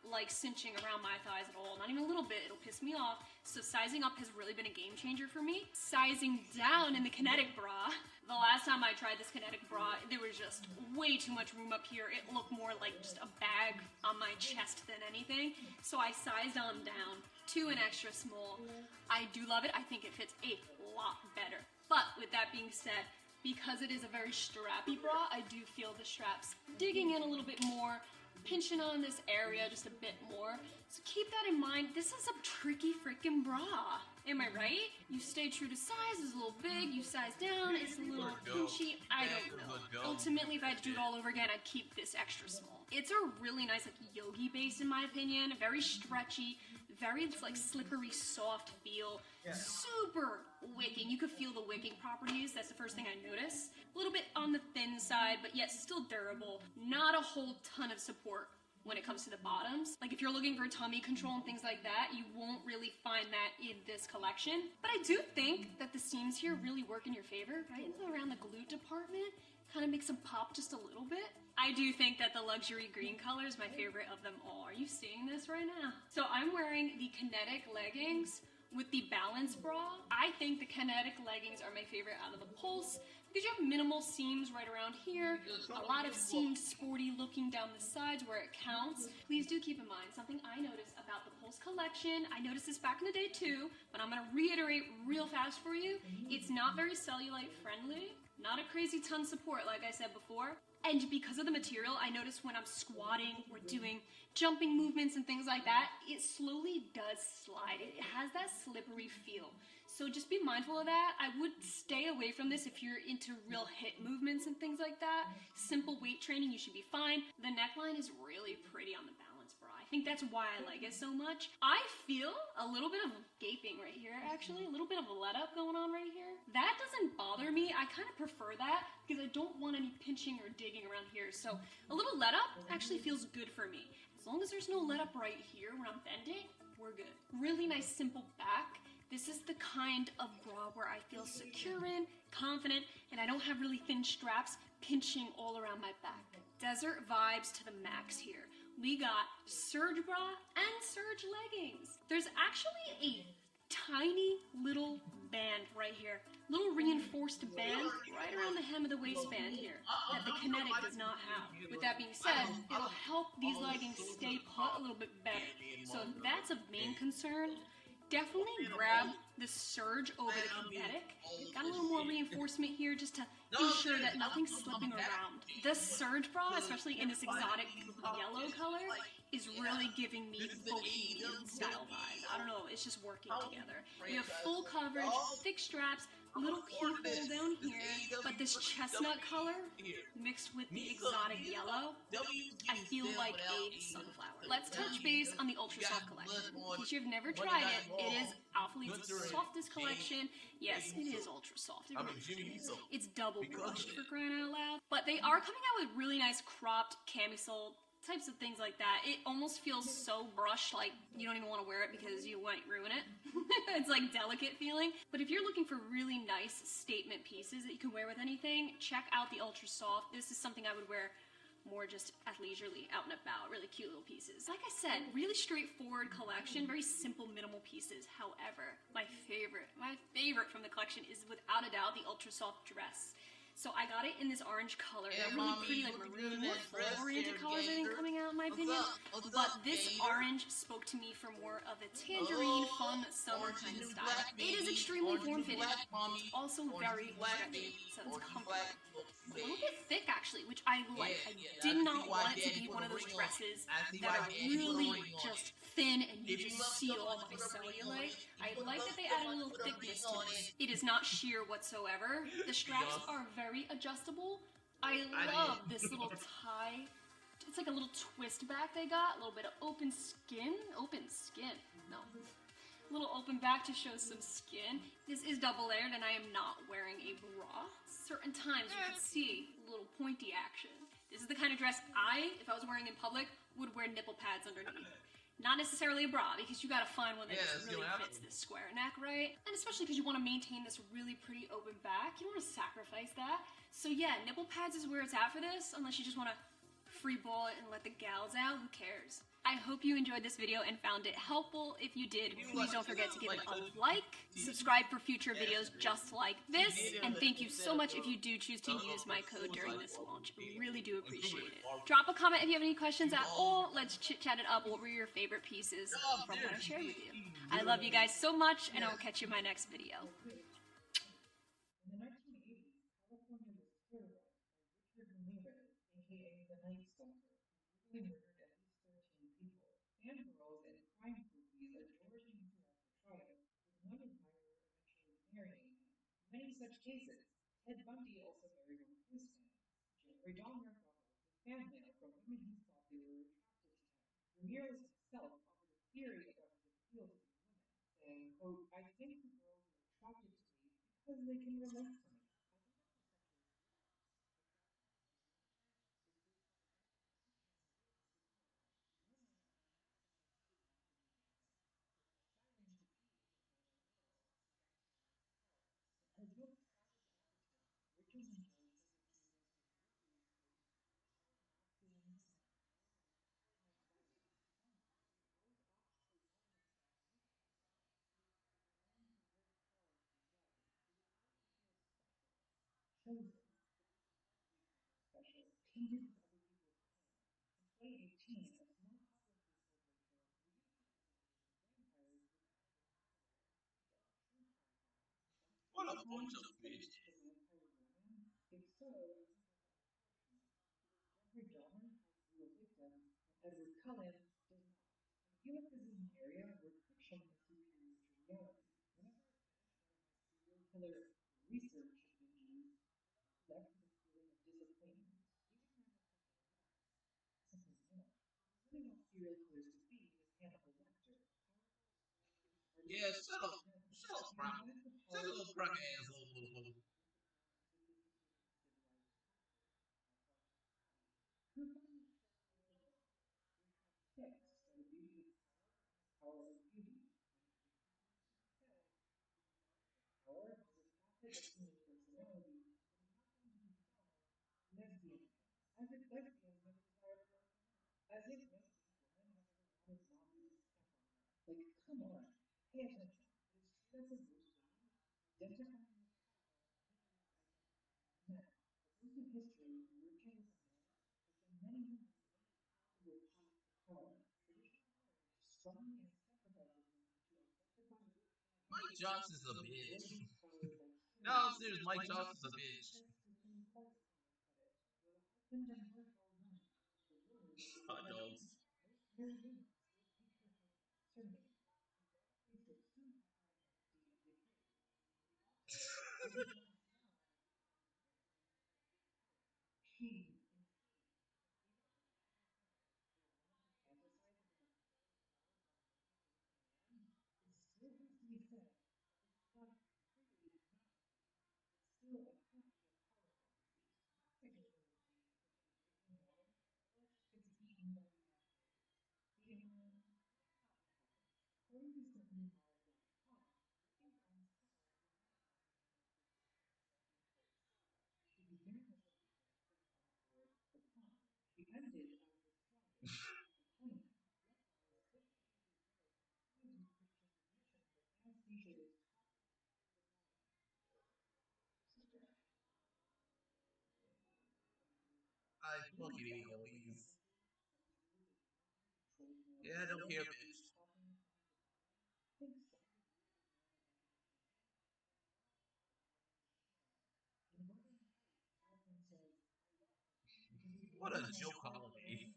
like cinching around my thighs at all, not even a little bit, it'll piss me off. So sizing up has really been a game changer for me. Sizing down in the Kinetic Bra, the last time I tried this Kinetic Bra, there was just way too much room up here. It looked more like just a bag on my chest than anything. So I sized on down to an extra small. I do love it. I think it fits a lot better. But with that being said, Because it is a very strappy bra, I do feel the straps digging in a little bit more, pinching on this area just a bit more. So keep that in mind. This is a tricky freaking bra. Am I right? You stay true to size, it's a little big, you size down, it's a little pinchy, I don't know. Ultimately, if I had to do it all over again, I'd keep this extra small. It's a really nice like yogi base in my opinion, very stretchy, very like slippery, soft feel, super wicking. You could feel the wicking properties, that's the first thing I noticed. A little bit on the thin side, but yet still durable. Not a whole ton of support when it comes to the bottoms. Like if you're looking for tummy control and things like that, you won't really find that in this collection. But I do think that the seams here really work in your favor, right? Around the glute department, kind of makes them pop just a little bit. I do think that the luxury green color is my favorite of them all. Are you seeing this right now? So I'm wearing the Kinetic leggings with the balance bra. I think the Kinetic leggings are my favorite out of the Pulse because you have minimal seams right around here, a lot of seamed sporty looking down the sides where it counts. Please do keep in mind something I noticed about the Pulse collection. I noticed this back in the day too, but I'm gonna reiterate real fast for you. It's not very cellulite friendly, not a crazy ton support like I said before. And because of the material, I notice when I'm squatting or doing jumping movements and things like that, it slowly does slide. It has that slippery feel. So just be mindful of that. I would stay away from this if you're into real hip movements and things like that. Simple weight training, you should be fine. The neckline is really pretty on the balance bra. I think that's why I like it so much. I feel a little bit of gaping right here, actually. A little bit of a let up going on right here. That doesn't bother me. I kind of prefer that because I don't want any pinching or digging around here. So a little let up actually feels good for me. As long as there's no let up right here when I'm bending, we're good. Really nice simple back. This is the kind of bra where I feel secure in, confident, and I don't have really thin straps pinching all around my back. Desert vibes to the max here. We got serge bra and serge leggings. There's actually a tiny little band right here, little reinforced band right around the hem of the waistband here that the Kinetic does not have. With that being said, it'll help these leggings stay put a little bit better. So if that's of main concern, definitely grab the serge over the Kinetic. Got a little more reinforcement here just to ensure that nothing's slipping around. The serge bra, especially in this exotic yellow color, is really giving me bohemian style vibes. I don't know, it's just working together. You have full coverage, thick straps, little keyhole down here, but this chestnut color mixed with the exotic yellow, I feel like a sunflower. Let's touch base on the Ultra Soft collection. In case you've never tried it, it is Alpha Elite's softest collection. Yes, it is ultra soft. It really is. It's double brushed for crying out loud. But they are coming out with really nice cropped camisole types of things like that. It almost feels so brushed, like you don't even want to wear it because you might ruin it. It's like delicate feeling. But if you're looking for really nice statement pieces that you can wear with anything, check out the Ultra Soft. This is something I would wear more just leisurely out and about, really cute little pieces. Like I said, really straightforward collection, very simple, minimal pieces. However, my favorite from the collection is without a doubt the Ultra Soft dress. So I got it in this orange color. They're really pretty, like maroon, more fall-oriented colors, I think, coming out in my opinion. But this orange spoke to me for more of a tangerine, fun, summer kind of style. It is extremely form-fitting. It's also very stretchy, so it's comfortable. A little bit thick, actually, which I like. I did not want it to be one of those dresses that are really just thin and you just see all my cellulite. I like that they added a little thickness to this. It is not sheer whatsoever. The straps are very adjustable. I love this little tie. It's like a little twist back they got. A little bit of open skin. No. A little open back to show some skin. This is double layered and I am not wearing a bra. Certain times you can see a little pointy action. This is the kind of dress if I was wearing in public, would wear nipple pads underneath. Not necessarily a bra, because you gotta find one that just really fits this square neck, right? And especially because you want to maintain this really pretty open back. You don't want to sacrifice that. So yeah, nipple pads is where it's at for this, unless you just want to free ball it and let the gals out. Who cares? I hope you enjoyed this video and found it helpful. If you did, please don't forget to give it a like, subscribe for future videos just like this, and thank you so much if you do choose to use my code during this launch. I really do appreciate it. Drop a comment if you have any questions at all. Let's chit-chat it up. What were your favorite pieces from what I shared with you? I love you guys so much, and I will catch you in my next video. What a bunch of bitches. Yeah, shut up, crack. Shut a little crack asshole, motherfucker. Mike Johnson's a bitch. No, I'm serious. Mike Johnson's a bitch. Hot dogs. I fucking hate Elise. Yeah, I don't care, bitch. What a joke holiday.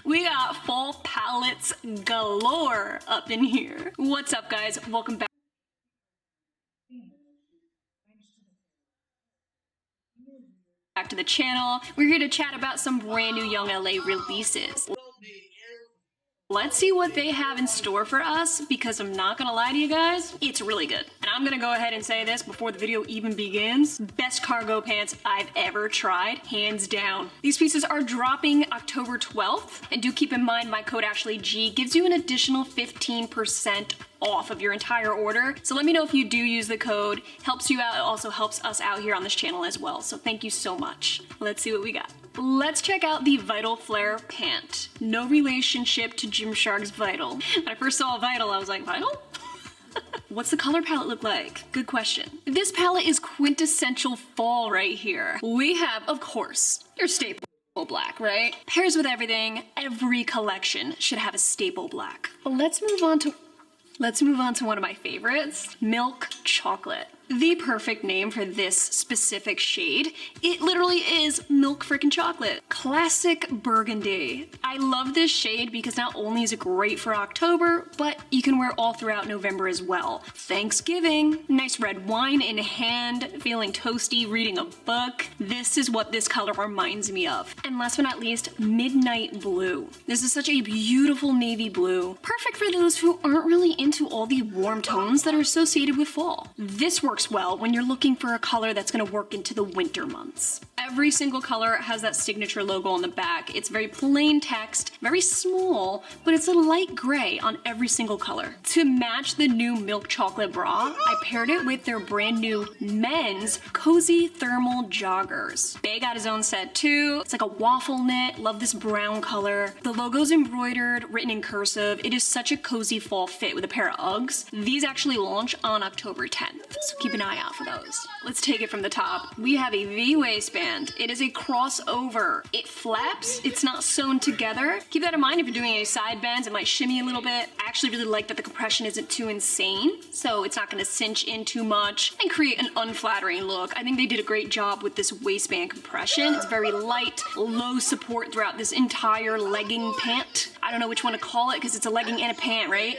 We got fall palettes galore up in here. What's up, guys? Welcome back to the channel. We're here to chat about some brand new Young LA releases. Let's see what they have in store for us, because I'm not gonna lie to you guys, it's really good. And I'm gonna go ahead and say this before the video even begins. Best cargo pants I've ever tried, hands down. These pieces are dropping October 12th, and do keep in mind my code ASHLEYG gives you an additional 15% off of your entire order. So let me know if you do use the code. Helps you out, it also helps us out here on this channel as well. So thank you so much. Let's see what we got. Let's check out the Vital Flare pant. No relationship to Gymshark's Vital. When I first saw Vital, I was like, Vital? What's the color palette look like? Good question. This palette is quintessential fall right here. We have, of course, your staple black, right? Pairs with everything. Every collection should have a staple black. Let's move on to one of my favorites, Milk Chocolate. The perfect name for this specific shade. It literally is milk freaking chocolate. Classic burgundy. I love this shade because not only is it great for October, but you can wear all throughout November as well. Thanksgiving, nice red wine in hand, feeling toasty, reading a book. This is what this color reminds me of. And last but not least, Midnight Blue. This is such a beautiful navy blue. Perfect for those who aren't really into all the warm tones that are associated with fall. This works well when you're looking for a color that's going to work into the winter months. Every single color has that signature logo on the back. It's very plain text, very small, but it's a light gray on every single color. To match the new Milk Chocolate bra, I paired it with their brand new men's cozy thermal joggers. Bay got his own set too. It's like a waffle knit. Love this brown color. The logo's embroidered, written in cursive. It is such a cozy fall fit with a pair of Uggs. These actually launch on October 10th, so keep an eye out for those. Let's take it from the top. We have a V waistband. It is a crossover. It flaps, it's not sewn together. Keep that in mind if you're doing any side bends, it might shimmy a little bit. I actually really like that the compression isn't too insane, so it's not gonna cinch in too much and create an unflattering look. I think they did a great job with this waistband compression. It's very light, low support throughout this entire legging pant. I don't know which one to call it because it's a legging and a pant, right?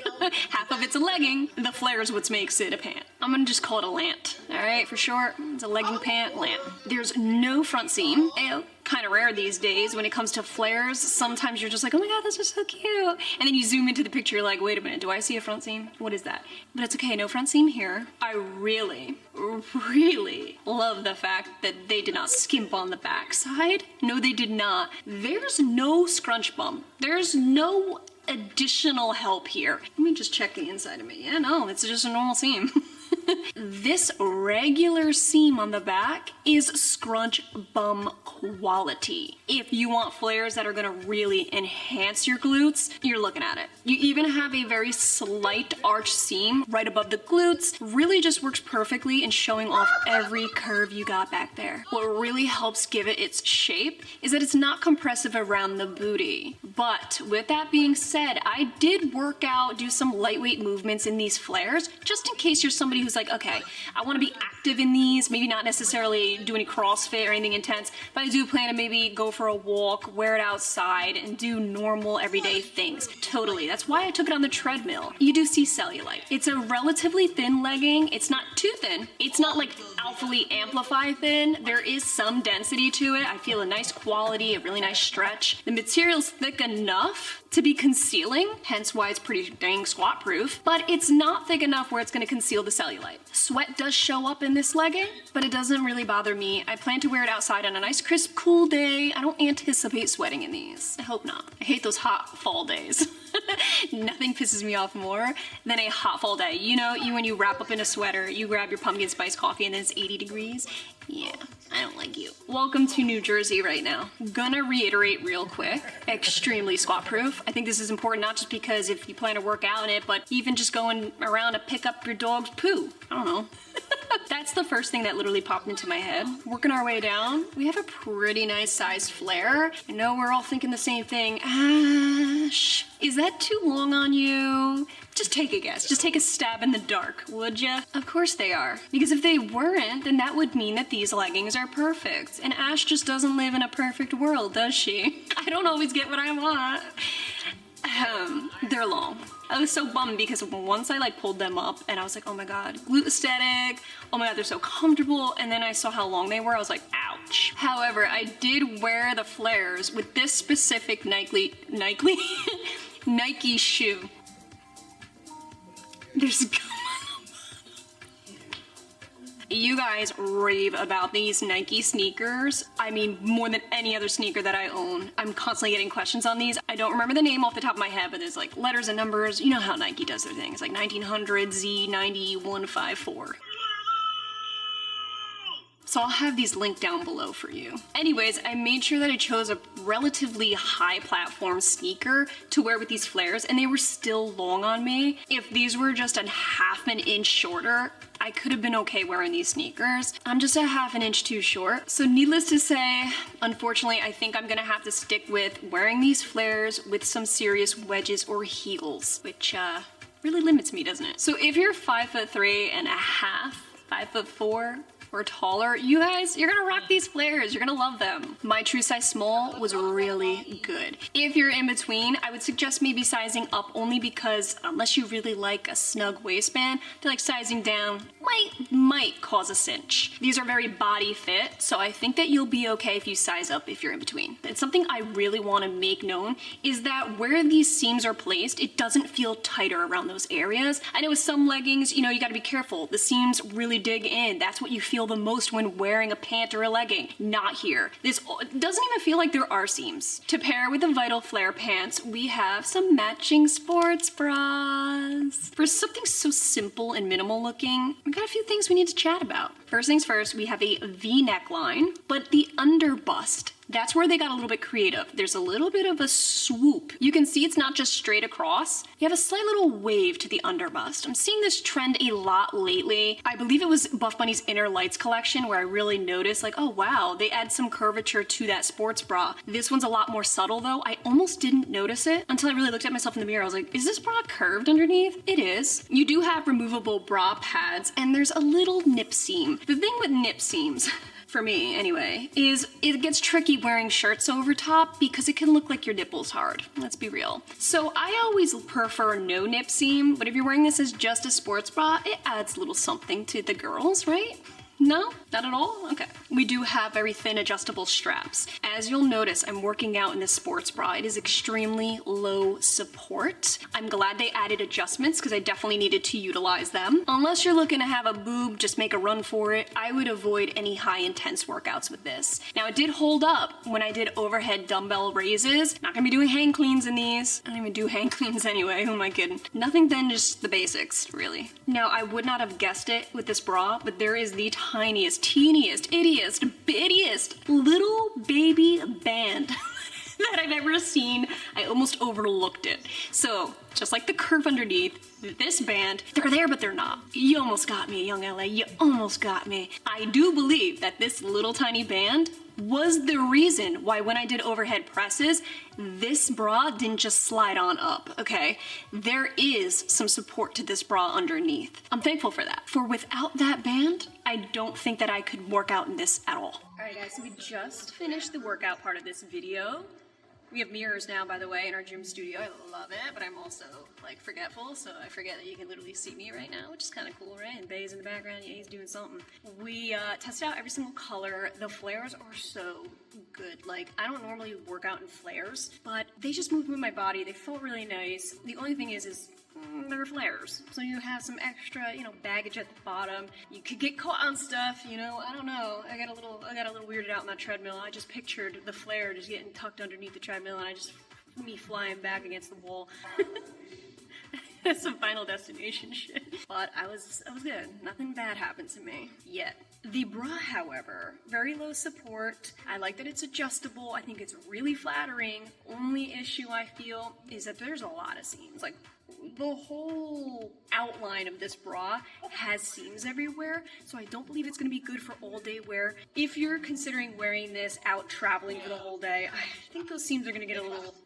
Half of it's a legging, the flare is what makes it a pant. I'm gonna just call it a lant, all right, for short. It's a legging pant lant. There's no front seam. Kind of rare these days when it comes to flares. Sometimes you're just like, oh my god, this is so cute. And then you zoom into the picture, you're like, wait a minute, do I see a front seam? What is that? But it's okay, no front seam here. I really love the fact that they did not skimp on the backside. No, they did not. There's no scrunch bump. There's no additional help here. Let me just check the inside of it. Yeah, no, it's just a normal seam. This regular seam on the back is scrunch bum quality. If you want flares that are gonna really enhance your glutes, you're looking at it. You even have a very slight arch seam right above the glutes. Really just works perfectly in showing off every curve you got back there. What really helps give it its shape is that it's not compressive around the booty. But with that being said, I did work out, do some lightweight movements in these flares, just in case you're somebody who's like, okay, I want to be active in these, maybe not necessarily do any CrossFit or anything intense, but I do plan to maybe go for a walk, wear it outside, and do normal everyday things. Totally. That's why I took it on the treadmill. You do see cellulite. It's a relatively thin legging. It's not too thin. It's not like alphally amplify thin. There is some density to it. I feel a nice quality, a really nice stretch. The material's thick enough to be concealing, hence why it's pretty dang squat proof, but it's not thick enough where it's gonna conceal the cellulite. Sweat does show up in this legging, but it doesn't really bother me. I plan to wear it outside on a nice crisp, cool day. I don't anticipate sweating in these. I hope not. I hate those hot fall days. Nothing pisses me off more than a hot fall day. You when you wrap up in a sweater, you grab your pumpkin spice coffee and then it's 80 degrees. Yeah, I don't like you. Welcome to New Jersey right now. Gonna reiterate real quick, extremely squat proof. I think this is important not just because if you plan to work out in it, but even just going around to pick up your dog's poo. I don't know. That's the first thing that literally popped into my head. Working our way down, we have a pretty nice sized flare. I know we're all thinking the same thing. Ash, is that too long on you? Just take a guess. Just take a stab in the dark, would ya? Of course they are. Because if they weren't, then that would mean that these leggings are perfect. And Ash just doesn't live in a perfect world, does she? I don't always get what I want. They're long. I was so bummed because once I like pulled them up and I was like, oh my god, glute aesthetic, oh my god, they're so comfortable, and then I saw how long they were, I was like, ouch. However, I did wear the flares with this specific Nike shoe. There's You guys rave about these Nike sneakers. I mean, more than any other sneaker that I own. I'm constantly getting questions on these. I don't remember the name off the top of my head, but there's like letters and numbers. You know how Nike does their things, like 1900 Z9154. So I'll have these linked down below for you. Anyways, I made sure that I chose a relatively high platform sneaker to wear with these flares, and they were still long on me. If these were just a half an inch shorter, I could have been okay wearing these sneakers. I'm just a half an inch too short. So needless to say, unfortunately, I think I'm gonna have to stick with wearing these flares with some serious wedges or heels, which really limits me, doesn't it? So if you're 5'3.5", 5'4", or taller, you guys, you're gonna rock these flares. You're gonna love them. My true size small was really good. If you're in between, I would suggest maybe sizing up only because unless you really like a snug waistband, I feel like sizing down might cause a cinch. These are very body fit, so I think that you'll be okay if you size up if you're in between. And something I really want to make known is that where these seams are placed, it doesn't feel tighter around those areas. I know with some leggings, you know, you gotta be careful. The seams really dig in. That's what you feel the most when wearing a pant or a legging. Not here. This doesn't even feel like there are seams. To pair with the Vital Flare pants, we have some matching sports bras. For something so simple and minimal looking, we got a few things we need to chat about. First things first, we have a V neckline, but the under bust, that's where they got a little bit creative. There's a little bit of a swoop. You can see it's not just straight across. You have a slight little wave to the under bust. I'm seeing this trend a lot lately. I believe it was Buff Bunny's Inner Lights collection where I really noticed like, oh wow, they add some curvature to that sports bra. This one's a lot more subtle though. I almost didn't notice it until I really looked at myself in the mirror. I was like, is this bra curved underneath? It is. You do have removable bra pads and there's a little nip seam. The thing with nip seams, for me anyway, is it gets tricky wearing shirts over top because it can look like your nipple's hard. Let's be real. So I always prefer no nip seam, but if you're wearing this as just a sports bra, it adds a little something to the girls, right? No? Not at all? Okay. We do have very thin adjustable straps. As you'll notice, I'm working out in this sports bra. It is extremely low support. I'm glad they added adjustments because I definitely needed to utilize them. Unless you're looking to have a boob, just make a run for it, I would avoid any high intense workouts with this. Now it did hold up when I did overhead dumbbell raises. Not gonna be doing hang cleans in these. I don't even do hang cleans anyway, who am I kidding? Nothing than just the basics, really. Now I would not have guessed it with this bra, but there is the tiniest, teeniest, ittiest, bittiest little baby band that I've ever seen. I almost overlooked it. So just like the curve underneath, this band, they're there but they're not. You almost got me, young LA, you almost got me. I do believe that this little tiny band was the reason why when I did overhead presses, this bra didn't just slide on up, okay? There is some support to this bra underneath. I'm thankful for that. For without that band, I don't think that I could work out in this at all. All right guys, so we just finished the workout part of this video. We have mirrors now, by the way, in our gym studio. I love it, but I'm also, like, forgetful, so I forget that you can literally see me right now, which is kind of cool, right? And Bay's in the background, yeah, he's doing something. We tested out every single color. The flares are so good. Like, I don't normally work out in flares, but they just moved with my body. They felt really nice. The only thing is they're flares. So you have some extra, you know, baggage at the bottom. You could get caught on stuff, you know, I don't know. I got a little weirded out on that treadmill. I just pictured the flare just getting tucked underneath the treadmill and me flying back against the wall. That's some Final Destination shit. But I was good. Nothing bad happened to me. Yet. The bra, however, very low support. I like that it's adjustable. I think it's really flattering. Only issue I feel is that there's a lot of seams. Like, the whole outline of this bra has seams everywhere, so I don't believe it's going to be good for all day wear. If you're considering wearing this out traveling for the whole day, I think those seams are going to get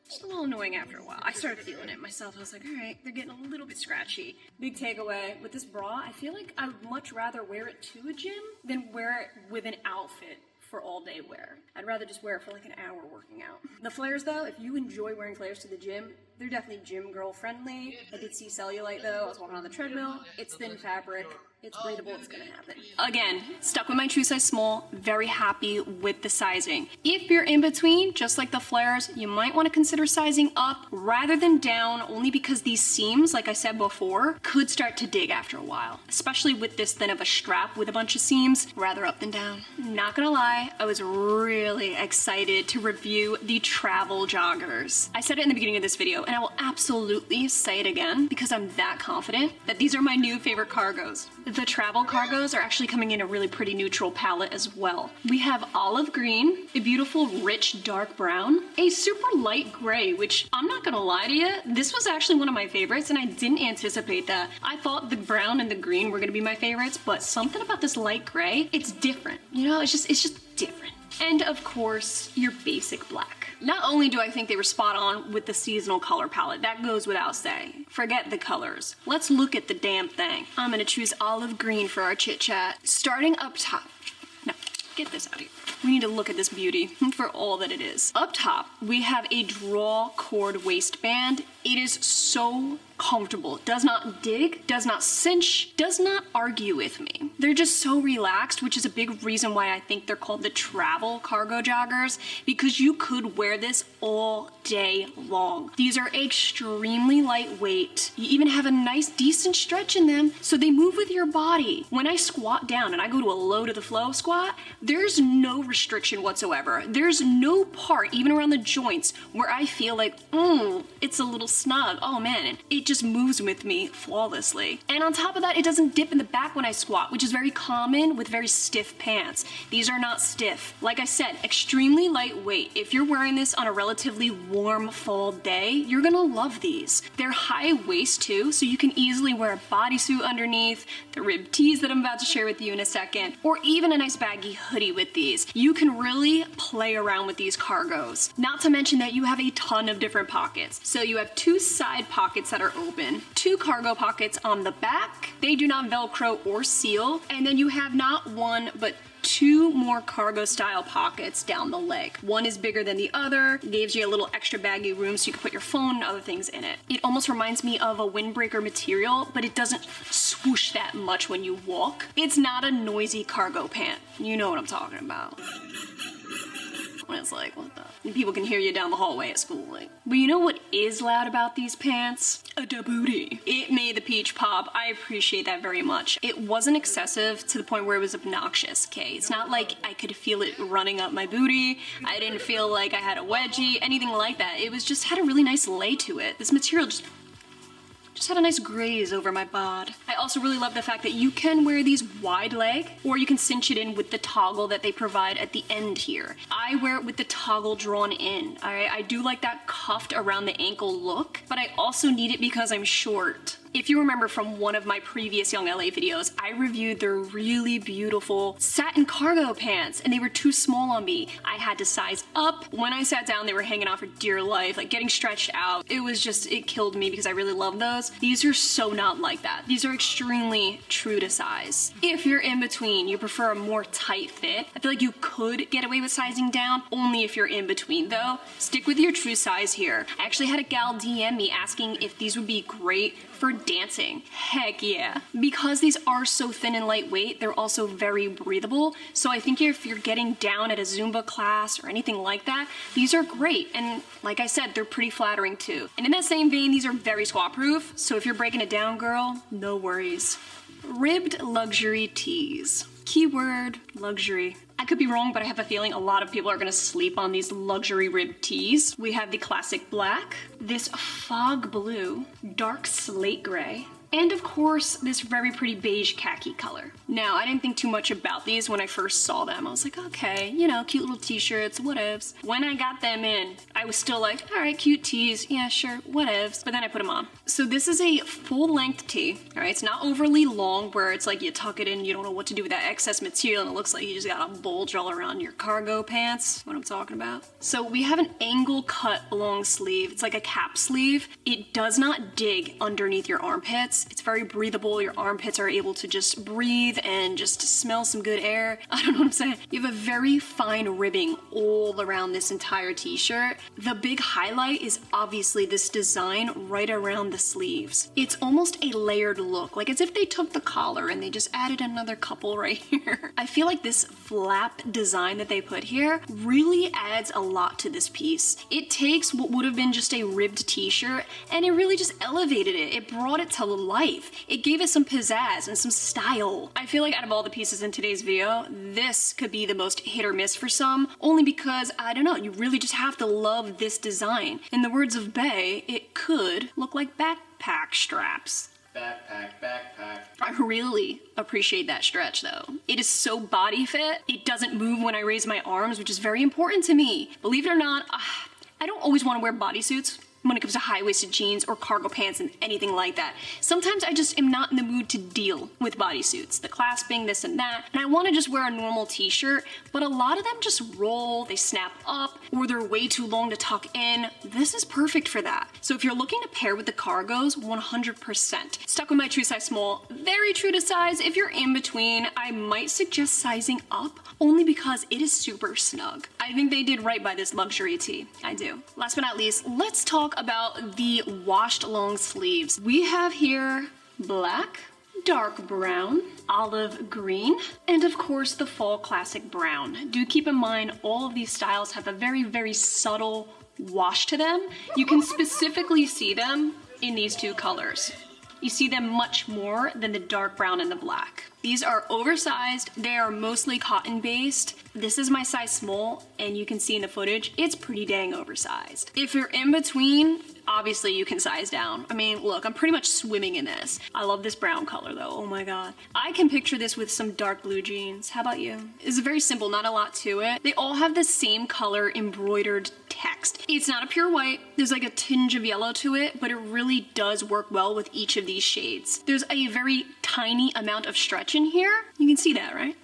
just a little annoying after a while. I started feeling it myself. I was like, all right, they're getting a little bit scratchy. Big takeaway with this bra, I feel like I would much rather wear it to a gym than wear it with an outfit for all day wear. I'd rather just wear it for like an hour working out. The flares though, if you enjoy wearing flares to the gym, they're definitely gym girl friendly. I did see cellulite though. I was walking on the treadmill. It's thin fabric. It's breathable. It's gonna happen. Again, stuck with my true size small. Very happy with the sizing. If you're in between, just like the flares, you might want to consider sizing up rather than down, only because these seams, like I said before, could start to dig after a while. Especially with this thin of a strap with a bunch of seams, rather up than down. Not gonna lie, I was really excited to review the travel joggers. I said it in the beginning of this video, and I will absolutely say it again because I'm that confident that these are my new favorite cargos. The travel cargos are actually coming in a really pretty neutral palette as well. We have olive green, a beautiful rich dark brown, a super light gray, which I'm not gonna lie to you, this was actually one of my favorites and I didn't anticipate that. I thought the brown and the green were gonna be my favorites, but something about this light gray, it's different. You know, it's just different. And of course, your basic black. Not only do I think they were spot on with the seasonal color palette, that goes without saying. Forget the colors. Let's look at the damn thing. I'm gonna choose olive green for our chit chat. Starting up top. No, get this out of here. We need to look at this beauty for all that it is. Up top, we have a draw cord waistband. It is so comfortable. Does not dig, does not cinch, does not argue with me. They're just so relaxed, which is a big reason why I think they're called the travel cargo joggers, because you could wear this all day long. These are extremely lightweight. You even have a nice decent stretch in them, so they move with your body. When I squat down and I go to a low to the flow squat, there's no restriction whatsoever. There's no part, even around the joints, where I feel like, it's a little snug. Oh man, it just moves with me flawlessly. And on top of that, it doesn't dip in the back when I squat, which is very common with very stiff pants. These are not stiff. Like I said, extremely lightweight. If you're wearing this on a relatively warm fall day, you're gonna love these. They're high waist too, so you can easily wear a bodysuit underneath, the rib tees that I'm about to share with you in a second, or even a nice baggy hoodie with these. You can really play around with these cargos. Not to mention that you have a ton of different pockets. So you have two side pockets that are open, two cargo pockets on the back. They do not Velcro or seal. And then you have not one, but two more cargo style pockets down the leg. One is bigger than the other, gives you a little extra baggy room so you can put your phone and other things in it. It almost reminds me of a windbreaker material, but it doesn't swoosh that much when you walk. It's not a noisy cargo pant. You know what I'm talking about. When it's like, what the? And people can hear you down the hallway at school. Like. But you know what is loud about these pants? A da booty. It made the peach pop. I appreciate that very much. It wasn't excessive to the point where it was obnoxious, okay? It's not like I could feel it running up my booty. I didn't feel like I had a wedgie, anything like that. It was just had a really nice lay to it. This material just had a nice graze over my bod. I also really love the fact that you can wear these wide leg, or you can cinch it in with the toggle that they provide at the end here. I wear it with the toggle drawn in. I do like that cuffed around the ankle look, but I also need it because I'm short. If you remember from one of my previous Young LA videos, I reviewed their really beautiful satin cargo pants, and they were too small on me. I had to size up. When I sat down, they were hanging off for dear life, like getting stretched out. It was just, it killed me because I really love those. These are so not like that. These are extremely true to size. If you're in between, you prefer a more tight fit, I feel like you could get away with sizing down, only if you're in between though. Stick with your true size here. I actually had a gal DM me asking if these would be great for dancing. Heck yeah. Because these are so thin and lightweight, they're also very breathable. So I think if you're getting down at a Zumba class or anything like that, these are great. And like I said, they're pretty flattering too. And in that same vein, these are very squat proof. So if you're breaking it down, girl, no worries. Ribbed luxury tees. Keyword luxury. I could be wrong, but I have a feeling a lot of people are gonna sleep on these luxury ribbed tees. We have the classic black, this fog blue, dark slate gray, And of course, this very pretty beige khaki color. Now, I didn't think too much about these when I first saw them. I was like, okay, you know, cute little t-shirts, whatevs. When I got them in, I was still like, all right, cute tees, yeah, sure, whatevs. But then I put them on. So this is a full-length tee, all right? It's not overly long where it's like you tuck it in, you don't know what to do with that excess material, and it looks like you just got a bulge all around your cargo pants, what I'm talking about. So we have an angle cut long sleeve. It's like a cap sleeve. It does not dig underneath your armpits. It's very breathable. Your armpits are able to just breathe and just smell some good air. I don't know what I'm saying. You have a very fine ribbing all around this entire t-shirt. The big highlight is obviously this design right around the sleeves. It's almost a layered look, like as if they took the collar and they just added another couple right here. I feel like this flap design that they put here really adds a lot to this piece. It takes what would have been just a ribbed t-shirt and it really just elevated it. It brought it to life. It gave it some pizzazz and some style. I feel like out of all the pieces in today's video, this could be the most hit or miss for some, only because, I don't know, you really just have to love this design. In the words of Bay, it could look like backpack straps. Backpack. I really appreciate that stretch though. It is so body fit. It doesn't move when I raise my arms, which is very important to me. Believe it or not, I don't always want to wear bodysuits when it comes to high-waisted jeans or cargo pants and anything like that. Sometimes I just am not in the mood to deal with bodysuits, the clasping, this and that, and I want to just wear a normal t-shirt, but a lot of them just roll, they snap up, or they're way too long to tuck in. This is perfect for that. So if you're looking to pair with the cargos, 100%. Stuck with my true size small, very true to size. If you're in between, I might suggest sizing up, only because it is super snug. I think they did right by this luxury tee. I do. Last but not least, let's talk about the washed long sleeves. We have here black, dark brown, olive green, and of course the fall classic brown. Do keep in mind all of these styles have a very, very subtle wash to them. You can specifically see them in these two colors. You see them much more than the dark brown and the black. These are oversized, they are mostly cotton based. This is my size small, and you can see in the footage, it's pretty dang oversized. If you're in between, obviously you can size down. I mean, look, I'm pretty much swimming in this. I love this brown color though, oh my god. I can picture this with some dark blue jeans. How about you? It's very simple, not a lot to it. They all have the same color embroidered text. It's not a pure white, there's like a tinge of yellow to it, but it really does work well with each of these shades. There's a very tiny amount of stretch in here. You can see that, right?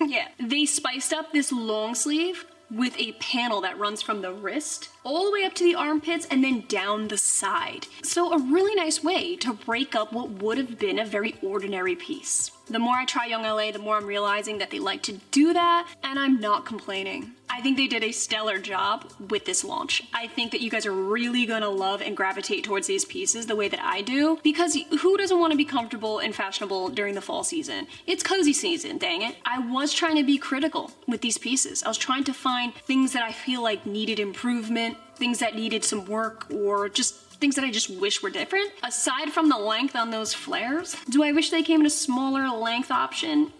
Yeah. They spiced up this long sleeve with a panel that runs from the wrist all the way up to the armpits and then down the side. So a really nice way to break up what would have been a very ordinary piece. The more I try Young LA, the more I'm realizing that they like to do that, and I'm not complaining. I think they did a stellar job with this launch. I think that you guys are really gonna love and gravitate towards these pieces the way that I do, because who doesn't want to be comfortable and fashionable during the fall season? It's cozy season, dang it. I was trying to be critical with these pieces. I was trying to find things that I feel like needed improvement, things that needed some work, or just things that I just wish were different. Aside from the length on those flares, do I wish they came in a smaller length option?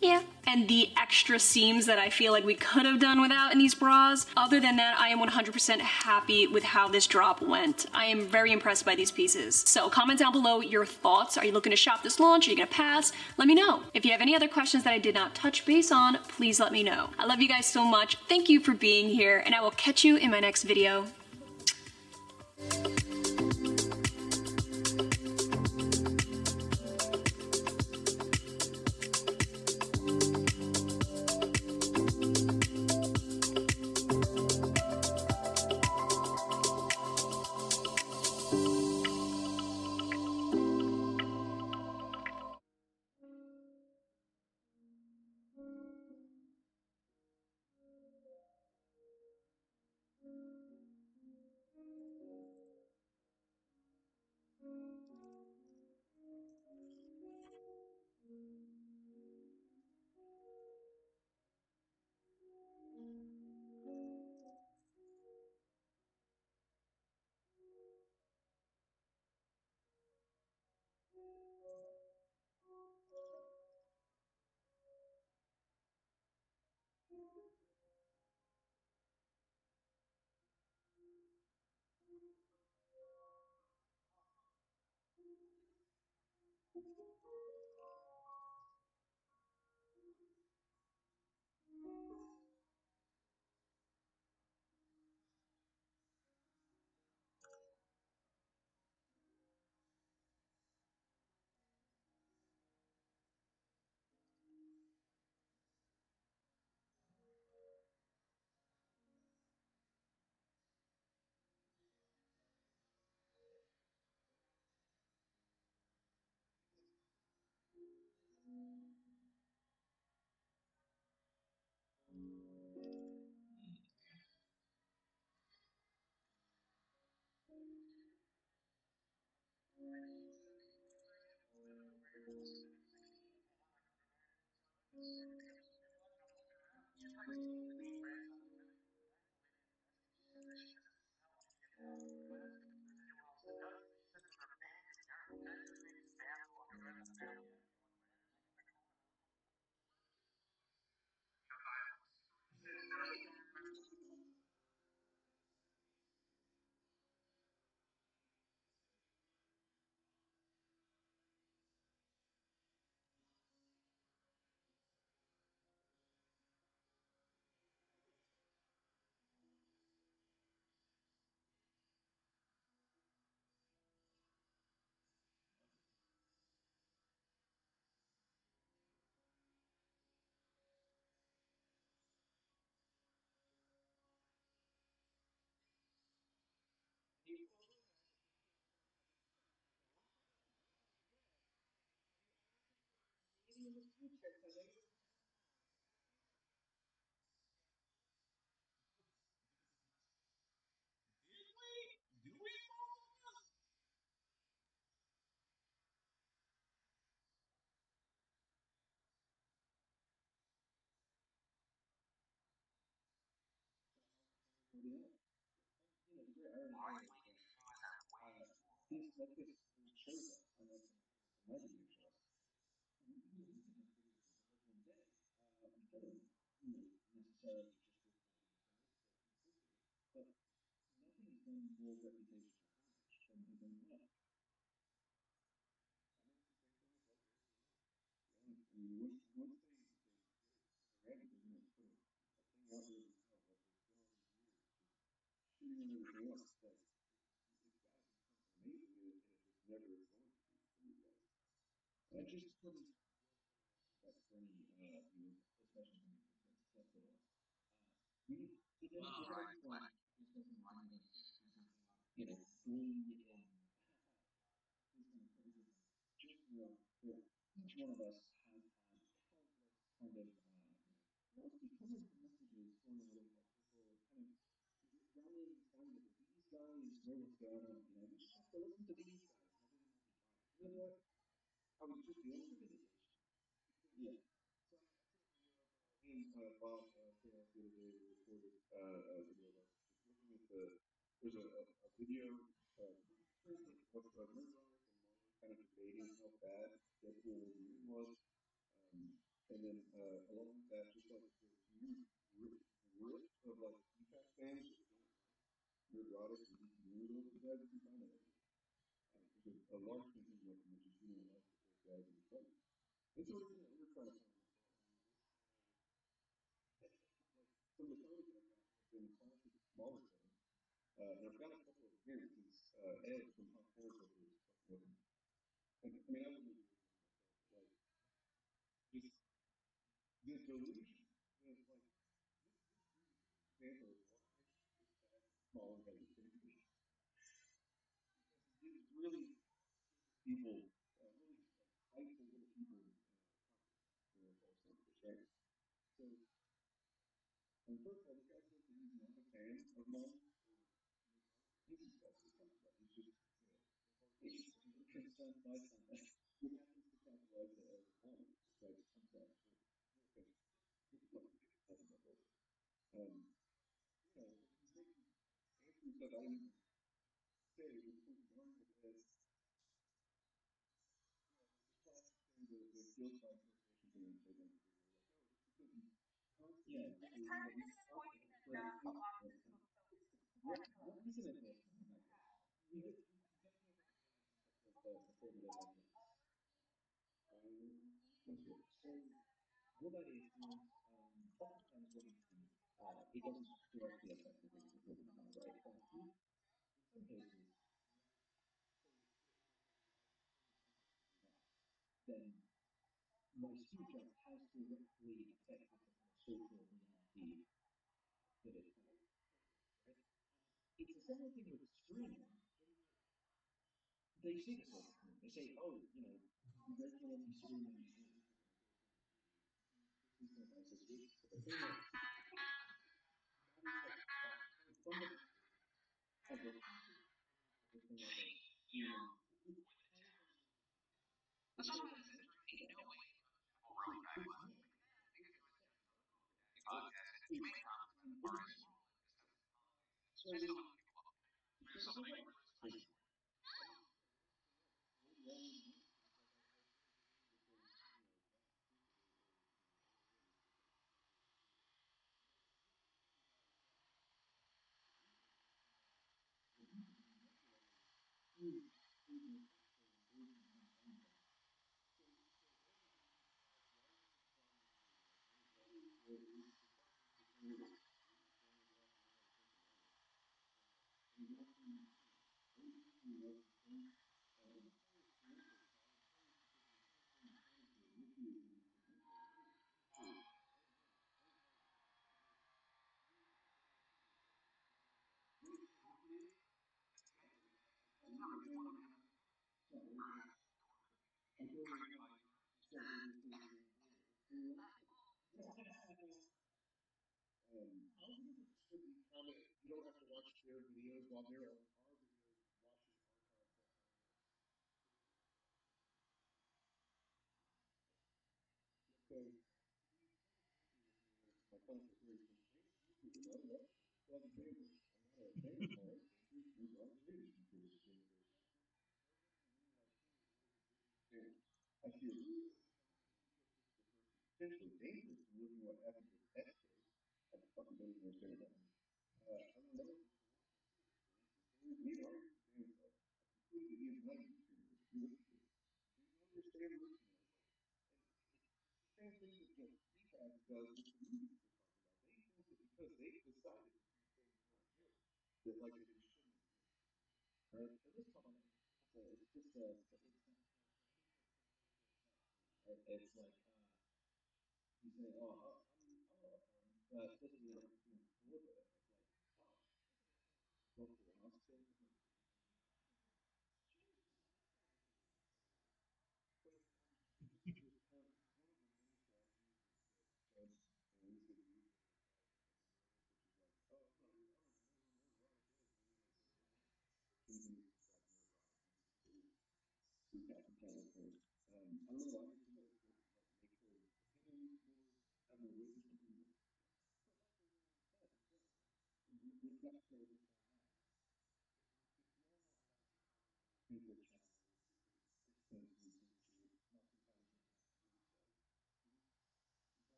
Yeah. And the extra seams that I feel like we could have done without in these bras. Other than that, I am 100% happy with how this drop went. I am very impressed by these pieces. So comment down below your thoughts. Are you looking to shop this launch? Are you gonna pass? Let me know. If you have any other questions that I did not touch base on, please let me know. I love you guys so much. Thank you for being here, and I will catch you in my next video. Do we?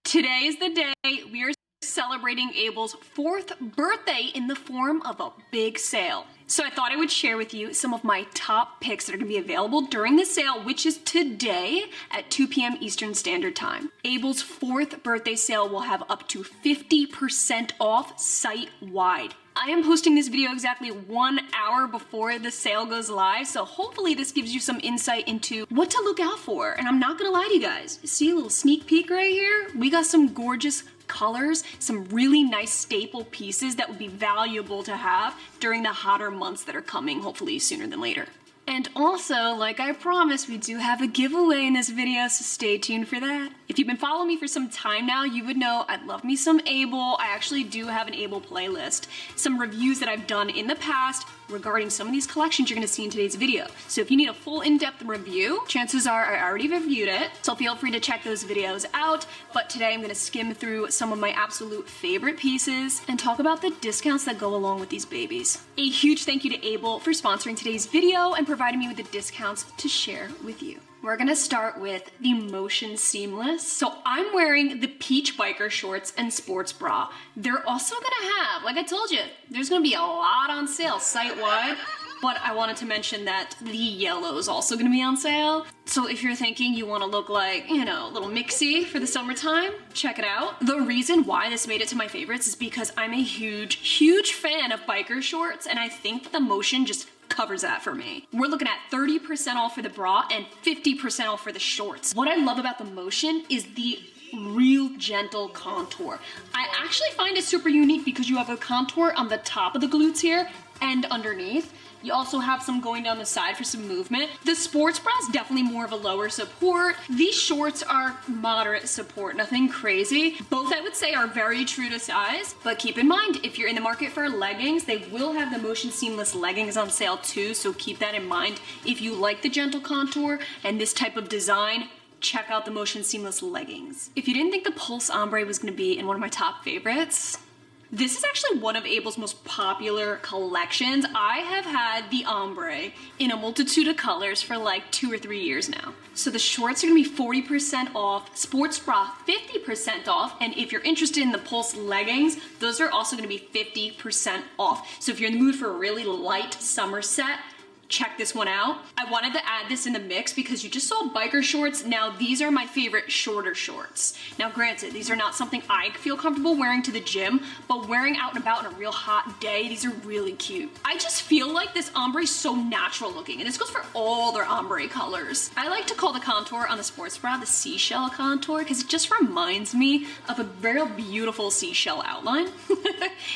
Today is the day we are celebrating Abel's 4th birthday in the form of a big sale. So I thought I would share with you some of my top picks that are going to be available during the sale, which is today at 2 p.m. Eastern Standard Time. Abel's 4th birthday sale will have up to 50% off site-wide. I am posting this video exactly 1 hour before the sale goes live, so hopefully this gives you some insight into what to look out for. And I'm not gonna lie to you guys, see a little sneak peek right here? We got some gorgeous colors, some really nice staple pieces that would be valuable to have during the hotter months that are coming, hopefully sooner than later. And also, like I promised, we do have a giveaway in this video, so stay tuned for that. If you've been following me for some time now, you would know I love me some Abel. I actually do have an Abel playlist. Some reviews that I've done in the past, regarding some of these collections you're gonna see in today's video. So if you need a full in-depth review, chances are I already reviewed it, so feel free to check those videos out. But today I'm gonna skim through some of my absolute favorite pieces and talk about the discounts that go along with these babies. A huge thank you to Able for sponsoring today's video and providing me with the discounts to share with you. We're gonna start with the Motion Seamless. So I'm wearing the peach biker shorts and sports bra. They're also gonna have, like I told you, there's gonna be a lot on sale site-wide, but I wanted to mention that the yellow is also gonna be on sale. So if you're thinking you wanna look like, you know, a little mixy for the summertime, check it out. The reason why this made it to my favorites is because I'm a huge fan of biker shorts, and I think that the Motion just covers that for me. We're looking at 30% off for the bra and 50% off for the shorts. What I love about the Motion is the real gentle contour. I actually find it super unique because you have a contour on the top of the glutes here and underneath. You also have some going down the side for some movement. The sports bra is definitely more of a lower support. These shorts are moderate support, nothing crazy. Both I would say are very true to size, but keep in mind, if you're in the market for leggings, they will have the Motion Seamless leggings on sale too, so keep that in mind. If you like the gentle contour and this type of design, check out the Motion Seamless leggings. If you didn't think the Pulse Ombre was gonna be in one of my top favorites, this is actually one of Able's most popular collections. I have had the ombre in a multitude of colors for like 2 or 3 years now. So the shorts are gonna be 40% off, sports bra 50% off, and if you're interested in the Pulse leggings, those are also gonna be 50% off. So if you're in the mood for a really light summer set, check this one out. I wanted to add this in the mix because you just saw biker shorts. Now these are my favorite shorter shorts. Now granted, these are not something I feel comfortable wearing to the gym, but wearing out and about on a real hot day, these are really cute. I just feel like this ombre is so natural looking, and this goes for all their ombre colors. I like to call the contour on the sports bra the seashell contour because it just reminds me of a very beautiful seashell outline.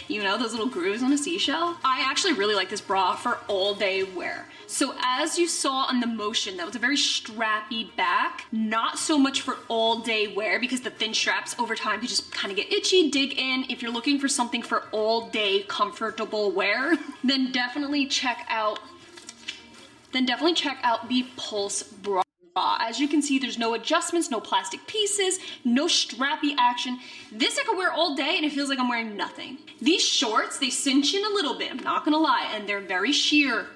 You know, those little grooves on a seashell. I actually really like this bra for all day wear. So as you saw on the Motion, that was a very strappy back, not so much for all day wear because the thin straps over time you just kind of get itchy, dig in. If you're looking for something for all day comfortable wear, then definitely check out the Pulse bra. As you can see, there's no adjustments, no plastic pieces, no strappy action. This I could wear all day and it feels like I'm wearing nothing. These shorts, they cinch in a little bit, I'm not gonna lie, and they're very sheer.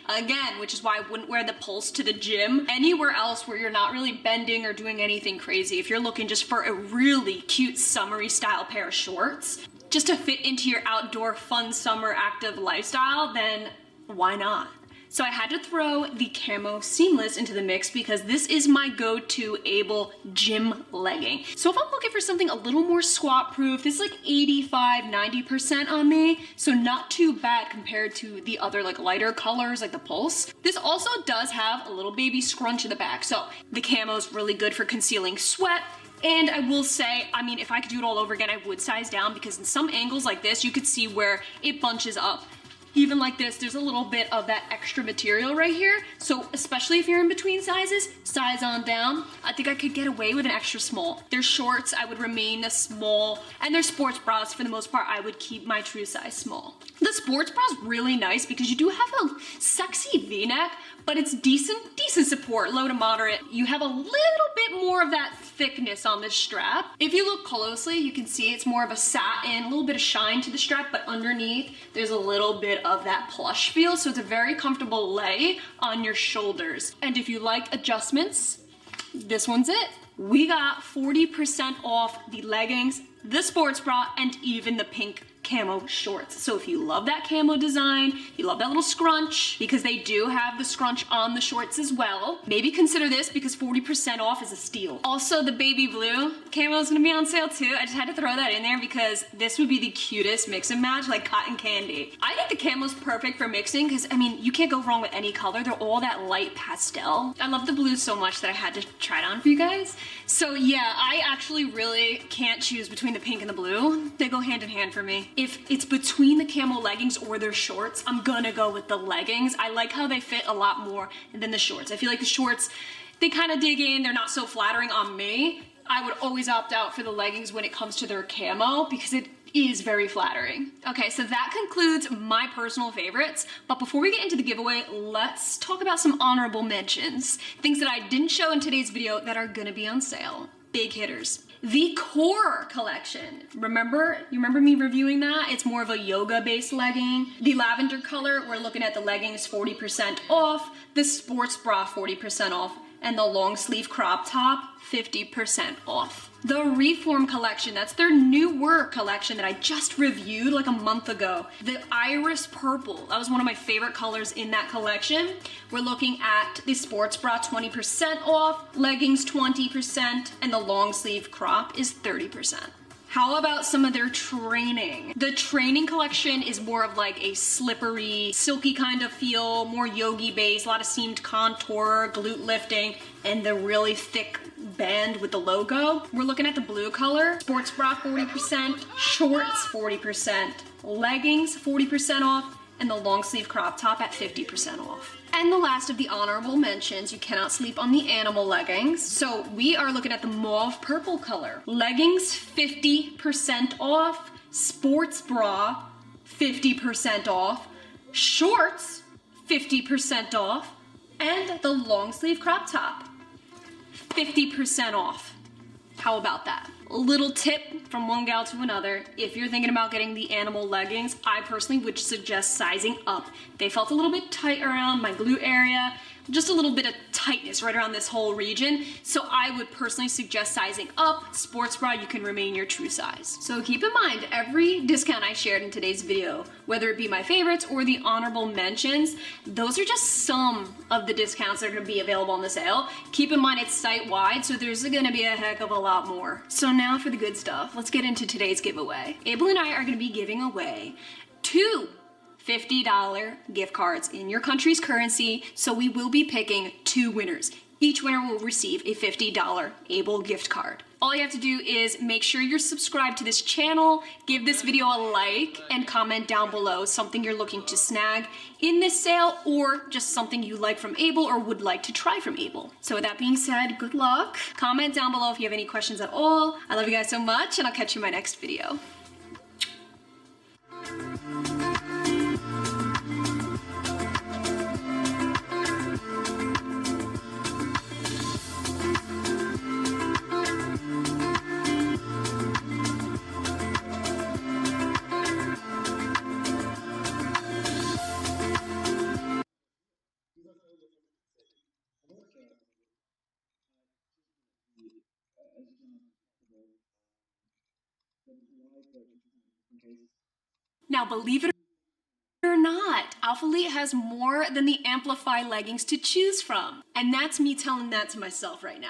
Again, which is why I wouldn't wear the Pulse to the gym. Anywhere else where you're not really bending or doing anything crazy, if you're looking just for a really cute summery style pair of shorts, just to fit into your outdoor fun summer active lifestyle, then why not? So I had to throw the Camo Seamless into the mix because this is my go-to Able gym legging. So if I'm looking for something a little more squat proof, this is like 85–90% on me, so not too bad compared to the other like lighter colors like the Pulse. This also does have a little baby scrunch in the back, so the camo is really good for concealing sweat. And I will say, I mean, if I could do it all over again, I would size down because in some angles like this, you could see where it bunches up. Even like this, there's a little bit of that extra material right here. So especially if you're in between sizes, size on down. I think I could get away with an extra small. Their shorts, I would remain a small, and their sports bras, for the most part, I would keep my true size small. The sports bra is really nice because you do have a sexy V-neck, but it's decent support, low to moderate. You have a little bit more of that thickness on this strap. If you look closely, you can see it's more of a satin, a little bit of shine to the strap, but underneath, there's a little bit of that plush feel, so it's a very comfortable lay on your shoulders. And if you like adjustments, this one's it. We got 40% off the leggings, the sports bra, and even the pink camo shorts. So if you love that camo design, you love that little scrunch, because they do have the scrunch on the shorts as well, maybe consider this because 40% off is a steal. Also, the baby blue camo is gonna be on sale too. I just had to throw that in there because this would be the cutest mix and match, like cotton candy. I think the camo is perfect for mixing because, I mean, you can't go wrong with any color. They're all that light pastel. I love the blue so much that I had to try it on for you guys. So yeah, I actually really can't choose between the pink and the blue. They go hand in hand for me. If it's between the camo leggings or their shorts, I'm gonna go with the leggings. I like how they fit a lot more than the shorts. I feel like the shorts, they kind of dig in, they're not so flattering on me. I would always opt out for the leggings when it comes to their camo because it is very flattering. Okay, so that concludes my personal favorites, but before we get into the giveaway, let's talk about some honorable mentions. Things that I didn't show in today's video that are gonna be on sale. Big hitters. The Core collection. You remember me reviewing that? It's more of a yoga-based legging. The lavender color, we're looking at the leggings 40% off, the sports bra 40% off, and the long sleeve crop top 50% off. The Reform collection, that's their newer collection that I just reviewed like a month ago. The Iris Purple, that was one of my favorite colors in that collection. We're looking at the sports bra 20% off, leggings 20%, and the long sleeve crop is 30%. How about some of their training? The training collection is more of like a slippery, silky kind of feel, more yogi based, a lot of seamed contour, glute lifting, and the really thick band with the logo. We're looking at the blue color, sports bra 40%, shorts 40%, leggings 40% off, and the long sleeve crop top at 50% off. And the last of the honorable mentions, you cannot sleep on the animal leggings. So we are looking at the mauve purple color. Leggings 50% off, sports bra 50% off, shorts 50% off, and the long sleeve crop top 50% off. How about that? A little tip from one gal to another. If you're thinking about getting the animal leggings, I personally would suggest sizing up. They felt a little bit tight around my glute area, just a little bit of tightness right around this whole region. So I would personally suggest sizing up. Sports bra, you can remain your true size. So keep in mind, every discount I shared in today's video, whether it be my favorites or the honorable mentions, those are just some of the discounts that are gonna be available on the sale. Keep in mind it's site-wide, so there's gonna be a heck of a lot more. So now for the good stuff, let's get into today's giveaway. Abel and I are gonna be giving away 2 $50 gift cards in your country's currency, so we will be picking 2 winners. Each winner will receive a $50 Able gift card. All you have to do is make sure you're subscribed to this channel, give this video a like, and comment down below something you're looking to snag in this sale or just something you like from Able or would like to try from Able. So with that being said, good luck. Comment down below if you have any questions at all. I love you guys so much, and I'll catch you in my next video. Now, believe it or not, ALPHALITE has more than the Amplify leggings to choose from. And that's me telling that to myself right now.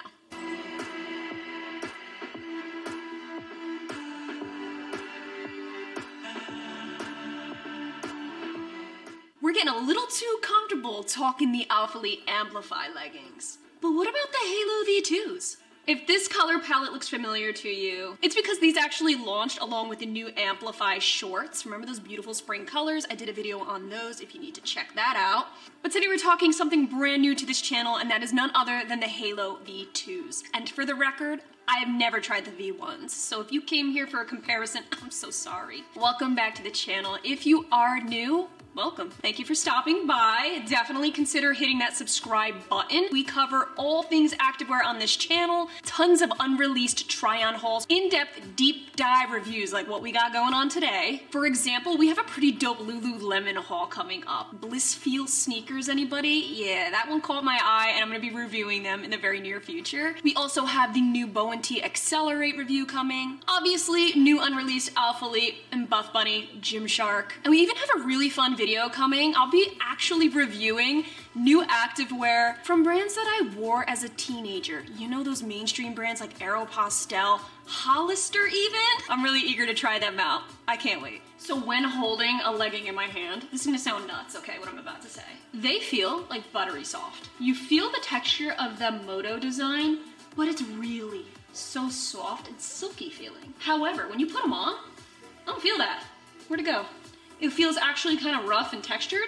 We're getting a little too comfortable talking the ALPHALITE Amplify leggings. But what about the Halo V2s? If this color palette looks familiar to you, it's because these actually launched along with the new Amplify shorts. Remember those beautiful spring colors? I did a video on those if you need to check that out. But today we're talking something brand new to this channel, and that is none other than the Halo V2s. And for the record, I have never tried the V1s, so if you came here for a comparison, I'm so sorry. Welcome back to the channel. If you are new, welcome. Thank you for stopping by. Definitely consider hitting that subscribe button. We cover all things activewear on this channel, tons of unreleased try-on hauls, in-depth deep dive reviews like what we got going on today. For example, we have a pretty dope Lululemon haul coming up. Blissfeel sneakers, anybody? Yeah, that one caught my eye, and I'm gonna be reviewing them in the very near future. We also have the new Bow & T Accelerate review coming. Obviously, new unreleased ALPHALITE and Buff Bunny Gymshark. And we even have a really fun video coming. I'll be actually reviewing new activewear from brands that I wore as a teenager. You know those mainstream brands like Aeropostale, Hollister even? I'm really eager to try them out. I can't wait. So when holding a legging in my hand, this is gonna sound nuts, okay, what I'm about to say. They feel like buttery soft. You feel the texture of the Moto design, but it's really so soft and silky feeling. However, when you put them on, I don't feel that. Where'd it go? It feels actually kind of rough and textured.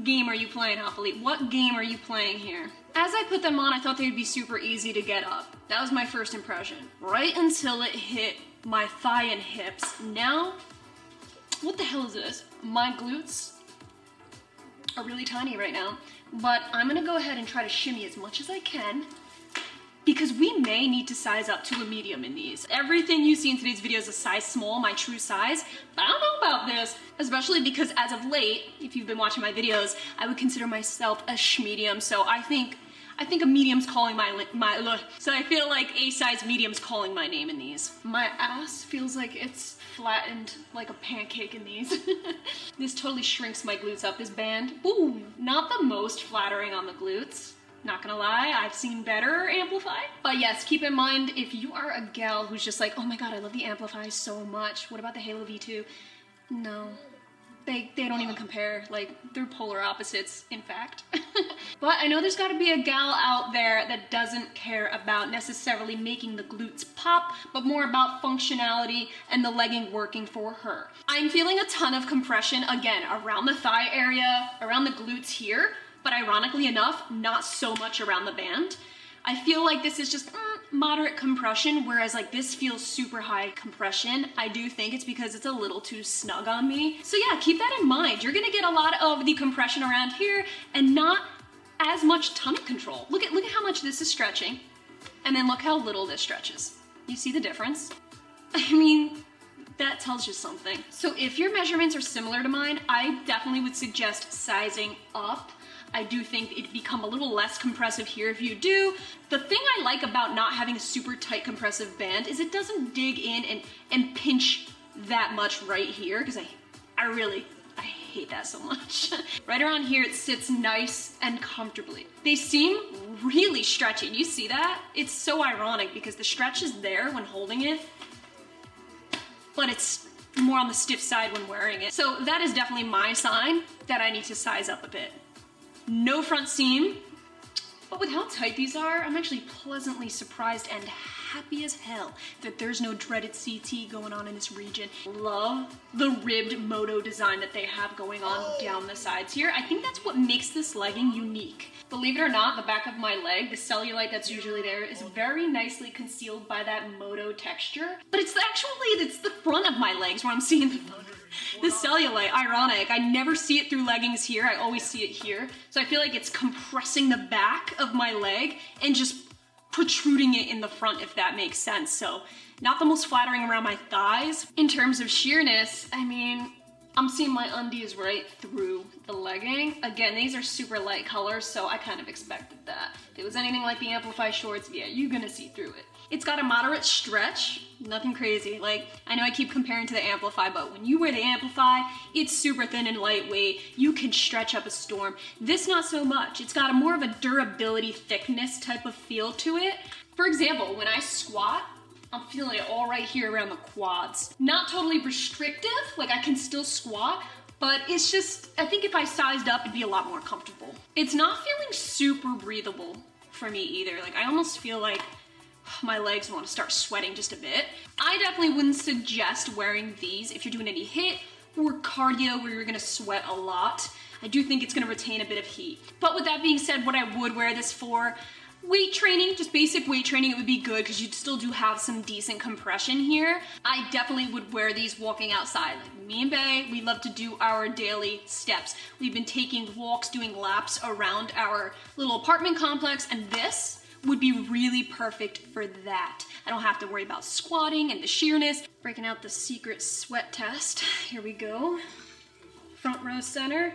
Game are you playing, ALPHALITE? What game are you playing here? As I put them on, I thought they'd be super easy to get up. That was my first impression. Right until it hit my thigh and hips. Now, what the hell is this? My glutes are really tiny right now, but I'm gonna go ahead and try to shimmy as much as I can because we may need to size up to a medium in these. Everything you see in today's video is a size small, my true size, but I don't know about this, especially because as of late, if you've been watching my videos, I would consider myself a schmedium, so I think a medium's calling my look. So I feel like a size medium's calling my name in these. My ass feels like it's flattened like a pancake in these. This totally shrinks my glutes up, this band. Ooh, not the most flattering on the glutes. Not gonna lie, I've seen better Amplify. But yes, keep in mind, if you are a gal who's just like, oh my god, I love the Amplify so much, what about the Halo V2? No, they don't even compare. Like, they're polar opposites, in fact. But I know there's gotta be a gal out there that doesn't care about necessarily making the glutes pop, but more about functionality and the legging working for her. I'm feeling a ton of compression, again, around the thigh area, around the glutes here, but ironically enough, not so much around the band. I feel like this is just moderate compression, whereas like this feels super high compression. I do think it's because it's a little too snug on me. So yeah, keep that in mind. You're gonna get a lot of the compression around here and not as much tummy control. Look at how much this is stretching, and then look how little this stretches. You see the difference? I mean, that tells you something. So if your measurements are similar to mine, I definitely would suggest sizing up. I do think it'd become a little less compressive here if you do. The thing I like about not having a super tight compressive band is it doesn't dig in and pinch that much right here, because I hate that so much. Right around here it sits nice and comfortably. They seem really stretchy. You see that? It's so ironic because the stretch is there when holding it, but it's more on the stiff side when wearing it. So that is definitely my sign that I need to size up a bit. No front seam, but with how tight these are, I'm actually pleasantly surprised and happy as hell that there's no dreaded CT going on in this region. Love the ribbed moto design that they have going on down the sides here. I think that's what makes this legging unique. Believe it or not, the back of my leg, the cellulite that's usually there, is very nicely concealed by that moto texture. But it's the front of my legs where I'm seeing the cellulite. Ironic. I never see it through leggings here. I always see it here. So I feel like it's compressing the back of my leg and just protruding it in the front, if that makes sense. So not the most flattering around my thighs. In terms of sheerness, I mean, I'm seeing my undies right through the legging. Again, these are super light colors, so I kind of expected that. If it was anything like the Amplify shorts, yeah, you're gonna see through it. It's got a moderate stretch, nothing crazy. Like, I know I keep comparing to the Amplify, but when you wear the Amplify, it's super thin and lightweight. You can stretch up a storm. This, not so much. It's got a more of a durability, thickness type of feel to it. For example, when I squat, I'm feeling it all right here around the quads. Not totally restrictive, like I can still squat, but it's just, I think if I sized up, it'd be a lot more comfortable. It's not feeling super breathable for me either. Like, I almost feel like my legs want to start sweating just a bit. I definitely wouldn't suggest wearing these if you're doing any HIIT or cardio where you're gonna sweat a lot. I do think it's gonna retain a bit of heat. But with that being said, what I would wear this for, weight training, just basic weight training, it would be good because you still do have some decent compression here. I definitely would wear these walking outside. Like me and Bae, we love to do our daily steps. We've been taking walks, doing laps around our little apartment complex, and this would be really perfect for that. I don't have to worry about squatting and the sheerness. Breaking out the secret sweat test. Here we go. Front row center.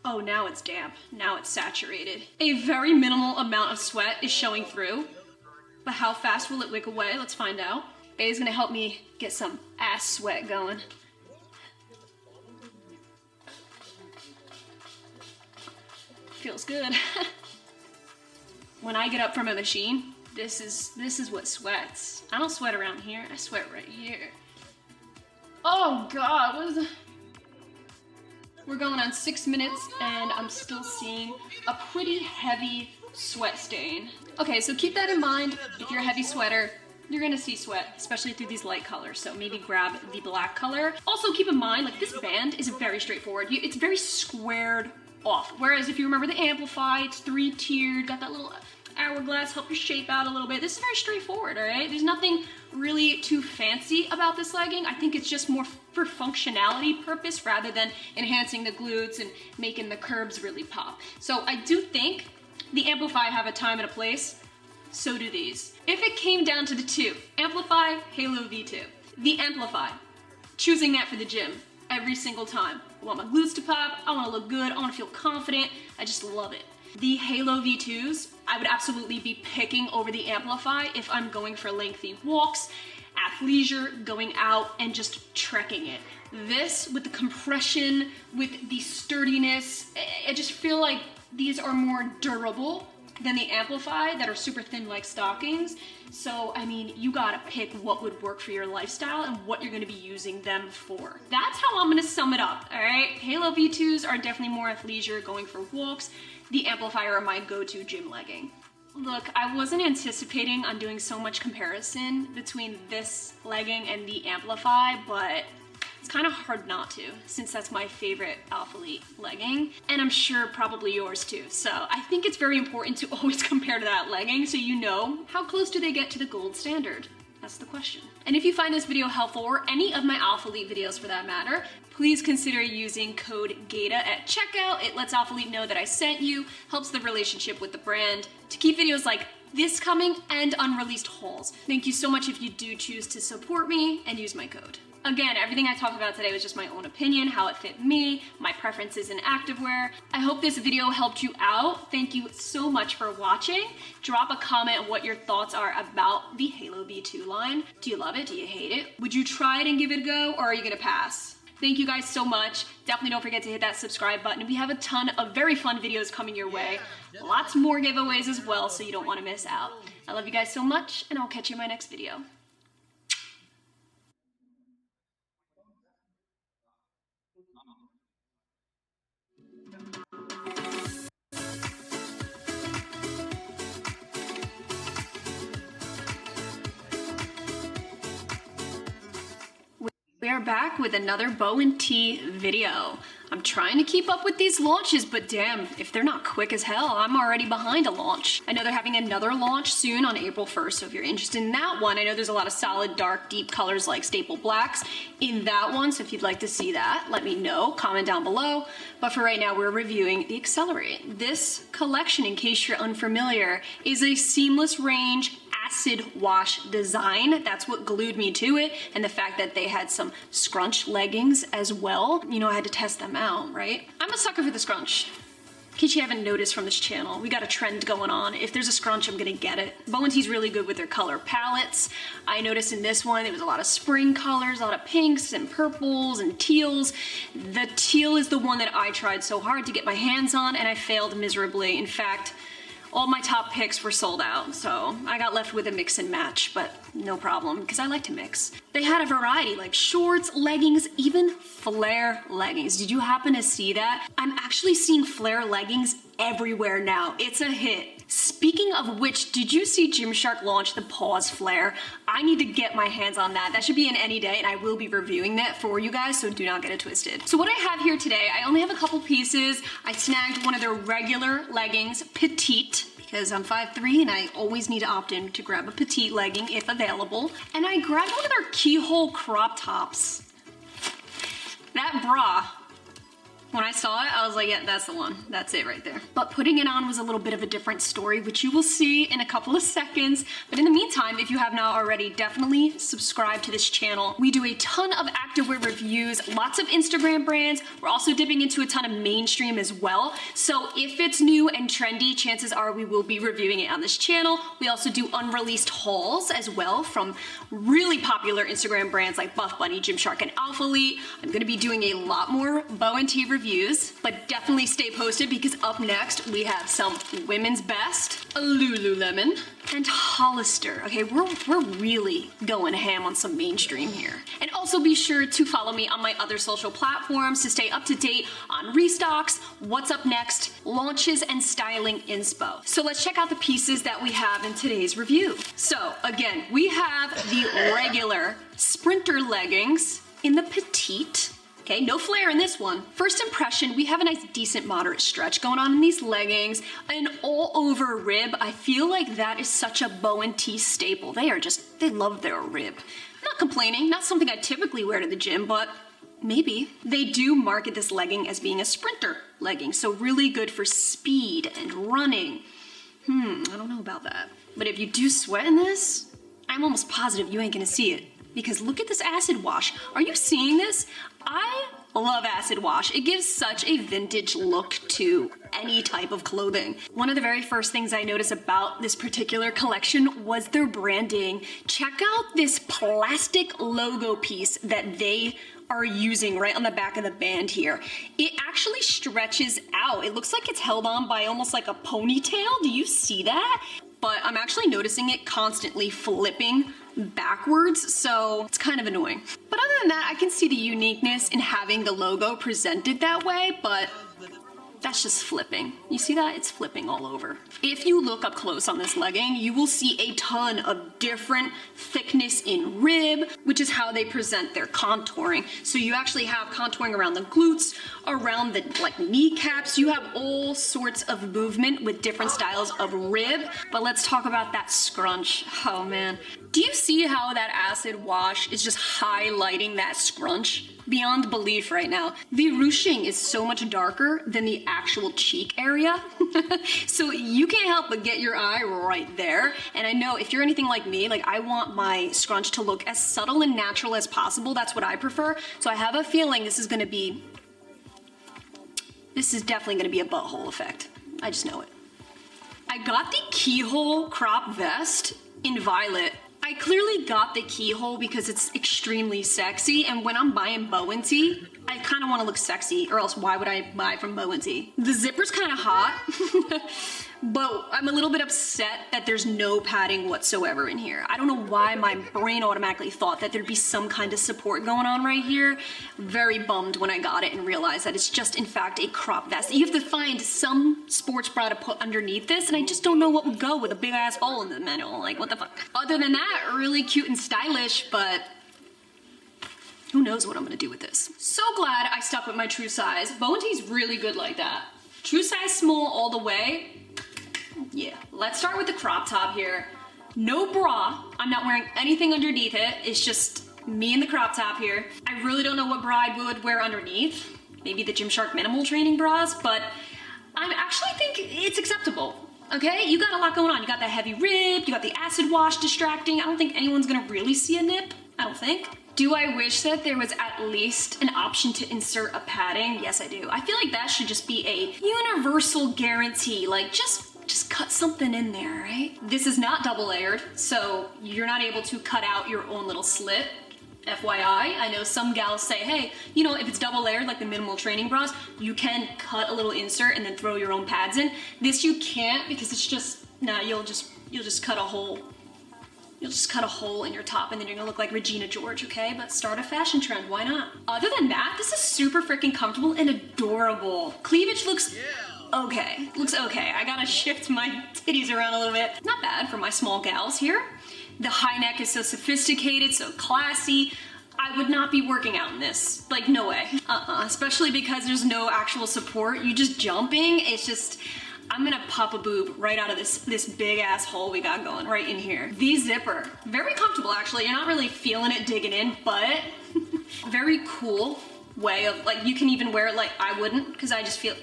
Oh, now it's damp. Now it's saturated. A very minimal amount of sweat is showing through. But how fast will it wick away? Let's find out. Bae's gonna help me get some ass sweat going. Feels good. When I get up from a machine, this is what sweats. I don't sweat around here, I sweat right here. Oh God, what is it? We're going on 6 minutes and I'm still seeing a pretty heavy sweat stain. Okay, so keep that in mind. If you're a heavy sweater, you're gonna see sweat, especially through these light colors, so maybe grab the black color. Also keep in mind, like, this band is very straightforward. It's very squared off. Whereas if you remember the Amplify, it's 3-tiered, got that little hourglass, help your shape out a little bit. This is very straightforward, all right? There's nothing really too fancy about this legging. I think it's just more for functionality purpose rather than enhancing the glutes and making the curves really pop. So I do think the Amplify have a time and a place, so do these. If it came down to the two, Amplify, Halo V2. The Amplify, choosing that for the gym every single time. I want my glutes to pop, I wanna look good, I wanna feel confident, I just love it. The Halo V2s, I would absolutely be picking over the Amplify if I'm going for lengthy walks, athleisure, going out and just trekking it. This, with the compression, with the sturdiness, I just feel like these are more durable than the Amplify that are super thin like stockings. So, I mean, you gotta pick what would work for your lifestyle and what you're gonna be using them for. That's how I'm gonna sum it up, all right? Halo V2s are definitely more athleisure, going for walks. The Amplifier are my go-to gym legging. Look, I wasn't anticipating on doing so much comparison between this legging and the Amplify, but it's kind of hard not to, since that's my favorite Alphalete legging, and I'm sure probably yours too. So I think it's very important to always compare to that legging so you know how close do they get to the gold standard. That's the question. And if you find this video helpful, or any of my Alphalete videos for that matter, please consider using code GAITA at checkout. It lets Alphalete know that I sent you, helps the relationship with the brand to keep videos like this coming and unreleased hauls. Thank you so much if you do choose to support me and use my code. Again, everything I talked about today was just my own opinion, how it fit me, my preferences in activewear. I hope this video helped you out. Thank you so much for watching. Drop a comment on what your thoughts are about the Halo V2 line. Do you love it? Do you hate it? Would you try it and give it a go, or are you gonna pass? Thank you guys so much. Definitely don't forget to hit that subscribe button. We have a ton of very fun videos coming your way. Lots more giveaways as well, so you don't wanna miss out. I love you guys so much, and I'll catch you in my next video. We are back with another bow and tee video. I'm trying to keep up with these launches, but damn, if they're not quick as hell, I'm already behind a launch. I know they're having another launch soon on April 1st, so if you're interested in that one, I know there's a lot of solid, dark, deep colors like staple blacks in that one, so if you'd like to see that, let me know, comment down below. But for right now, we're reviewing the Accelerate. This collection, in case you're unfamiliar, is a seamless range acid wash design. That's what glued me to it, and the fact that they had some scrunch leggings as well. You know, I had to test them out, right? I'm a sucker for the scrunch. In case you haven't noticed from this channel, we got a trend going on. If there's a scrunch, I'm gonna get it. Bow and Tee's really good with their color palettes. I noticed in this one, there was a lot of spring colors, a lot of pinks and purples and teals. The teal is the one that I tried so hard to get my hands on, and I failed miserably. In fact, all my top picks were sold out, so I got left with a mix and match, but no problem, because I like to mix. They had a variety, like shorts, leggings, even flare leggings. Did you happen to see that? I'm actually seeing flare leggings everywhere now. It's a hit. Speaking of which, did you see Gymshark launch the Pause Flare? I need to get my hands on that. That should be in any day, and I will be reviewing that for you guys, so do not get it twisted. So what I have here today, I only have a couple pieces. I snagged one of their regular leggings, petite, because I'm 5'3" and I always need to opt in to grab a petite legging if available. And I grabbed one of their keyhole crop tops. That bra, when I saw it, I was like, yeah, that's the one. That's it right there. But putting it on was a little bit of a different story, which you will see in a couple of seconds. But in the meantime, if you have not already, definitely subscribe to this channel. We do a ton of activewear reviews, lots of Instagram brands. We're also dipping into a ton of mainstream as well. So if it's new and trendy, chances are we will be reviewing it on this channel. We also do unreleased hauls as well from really popular Instagram brands like Buff Bunny, Gymshark, and Alphalete. I'm gonna be doing a lot more bow and tee reviews, but definitely stay posted because up next we have some women's best, Lululemon, and Hollister. Okay, we're really going ham on some mainstream here. And also be sure to follow me on my other social platforms to stay up to date on restocks, what's up next, launches, and styling inspo. So let's check out the pieces that we have in today's review. So again, we have the regular sprinter leggings in the petite, Okay, no flare in this one. First impression, we have a nice, decent, moderate stretch going on in these leggings. An all over rib, I feel like that is such a bow and tee staple. They love their rib. I'm not complaining, not something I typically wear to the gym, but maybe. They do market this legging as being a sprinter legging, so really good for speed and running. I don't know about that. But if you do sweat in this, I'm almost positive you ain't gonna see it. Because look at this acid wash. Are you seeing this? I love acid wash. It gives such a vintage look to any type of clothing. One of the very first things I noticed about this particular collection was their branding. Check out this plastic logo piece that they are using right on the back of the band here. It actually stretches out. It looks like it's held on by almost like a ponytail. Do you see that? But I'm actually noticing it constantly flipping backwards, so it's kind of annoying. But other than that, I can see the uniqueness in having the logo presented that way, but that's just flipping. You see that? It's flipping all over. If you look up close on this legging, you will see a ton of different thickness in rib, which is how they present their contouring. So you actually have contouring around the glutes, around the kneecaps. You have all sorts of movement with different styles of rib. But let's talk about that scrunch. Oh man. Do you see how that acid wash is just highlighting that scrunch? Beyond belief right now. The ruching is so much darker than the actual cheek area. So you can't help but get your eye right there. And I know if you're anything like me, like I want my scrunch to look as subtle and natural as possible. That's what I prefer. So I have a feeling this is definitely gonna be a butthole effect. I just know it. I got the keyhole crop vest in violet. I clearly got the keyhole because it's extremely sexy, and when I'm buying bow and tee, I kind of want to look sexy, or else why would I buy from bow and tee? The zipper's kind of hot, but I'm a little bit upset that there's no padding whatsoever in here. I don't know why my brain automatically thought that there'd be some kind of support going on right here. Very bummed when I got it and realized that it's just in fact a crop vest. You have to find some sports bra to put underneath this, and I just don't know what would go with a big ass hole in the middle. Like, what the fuck? Other than that, really cute and stylish, but who knows what I'm gonna do with this. So glad I stuck with my true size. Bow and tee's really good like that. True size small all the way. Yeah, let's start with the crop top here. No bra, I'm not wearing anything underneath it. It's just me and the crop top here. I really don't know what bra I would wear underneath. Maybe the Gymshark minimal training bras, but I actually think it's acceptable. Okay, you got a lot going on. You got that heavy rib, you got the acid wash distracting. I don't think anyone's gonna really see a nip, I don't think. Do I wish that there was at least an option to insert a padding? Yes, I do. I feel like that should just be a universal guarantee. Like, just cut something in there, right? This is not double layered, so you're not able to cut out your own little slit. FYI, I know some gals say, hey, you know, if it's double layered like the minimal training bras, you can cut a little insert and then throw your own pads in. This you can't because it's just, nah, you'll just cut a hole. You'll just cut a hole in your top and then you're gonna look like Regina George, okay? But start a fashion trend, why not? Other than that, this is super freaking comfortable and adorable. Cleavage looks okay. Looks okay. I gotta shift my titties around a little bit. Not bad for my small gals here. The high neck is so sophisticated, so classy. I would not be working out in this. Like, no way. Especially because there's no actual support. You just jumping, it's just, I'm gonna pop a boob right out of this big ass hole we got going right in here. The zipper, very comfortable actually. You're not really feeling it digging in, but very cool way of, like, you can even wear it like I wouldn't, because I just feel,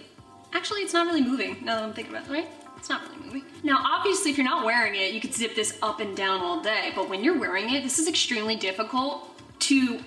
actually it's not really moving now that I'm thinking about it, right? It's not really moving. Now, obviously, if you're not wearing it, you could zip this up and down all day, but when you're wearing it, this is extremely difficult to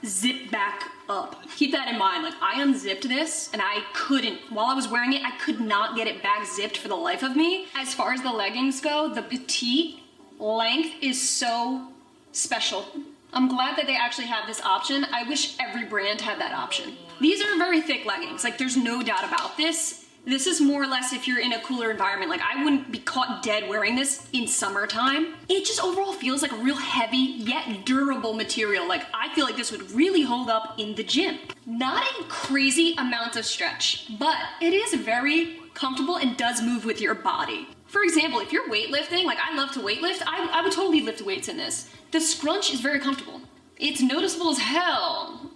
zip back up. Keep that in mind. Like, I unzipped this and I couldn't, while I was wearing it, I could not get it back zipped for the life of me. As far as the leggings go, the petite length is so special. I'm glad that they actually have this option. I wish every brand had that option. These are very thick leggings. Like, there's no doubt about this. This is more or less if you're in a cooler environment. Like, I wouldn't be caught dead wearing this in summertime. It just overall feels like a real heavy yet durable material. Like, I feel like this would really hold up in the gym. Not a crazy amount of stretch, but it is very comfortable and does move with your body. For example, if you're weightlifting, like I love to weightlift, I would totally lift weights in this. The scrunch is very comfortable. It's noticeable as hell.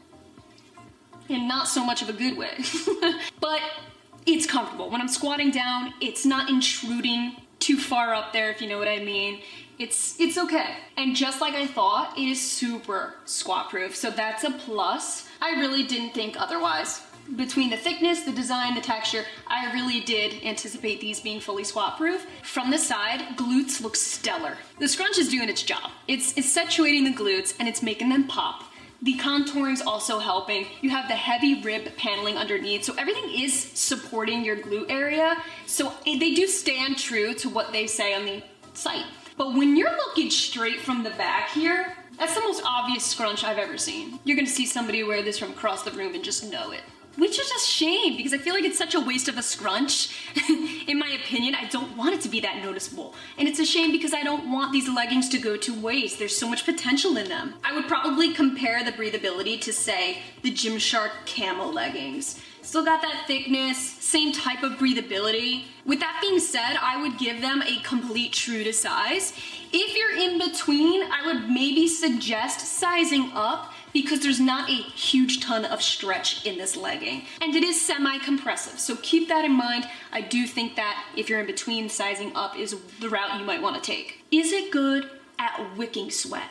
and not so much of a good way. But it's comfortable. When I'm squatting down, it's not intruding too far up there, if you know what I mean. It's okay. And just like I thought, it is super squat proof, so that's a plus. I really didn't think otherwise. Between the thickness, the design, the texture, I really did anticipate these being fully squat proof. From the side, glutes look stellar. The scrunch is doing its job. It's situating the glutes and it's making them pop. The contouring's also helping. You have the heavy rib paneling underneath, so everything is supporting your glute area. So they do stand true to what they say on the site. But when you're looking straight from the back here, that's the most obvious scrunch I've ever seen. You're gonna see somebody wear this from across the room and just know it. Which is just shame, because I feel like it's such a waste of a scrunch. In my opinion, I don't want it to be that noticeable. And it's a shame because I don't want these leggings to go to waste. There's so much potential in them. I would probably compare the breathability to, say, the Gymshark camo leggings. Still got that thickness, same type of breathability. With that being said, I would give them a complete true to size. If you're in between, I would maybe suggest sizing up, because there's not a huge ton of stretch in this legging. And it is semi-compressive, so keep that in mind. I do think that if you're in between, sizing up is the route you might want to take. Is it good at wicking sweat?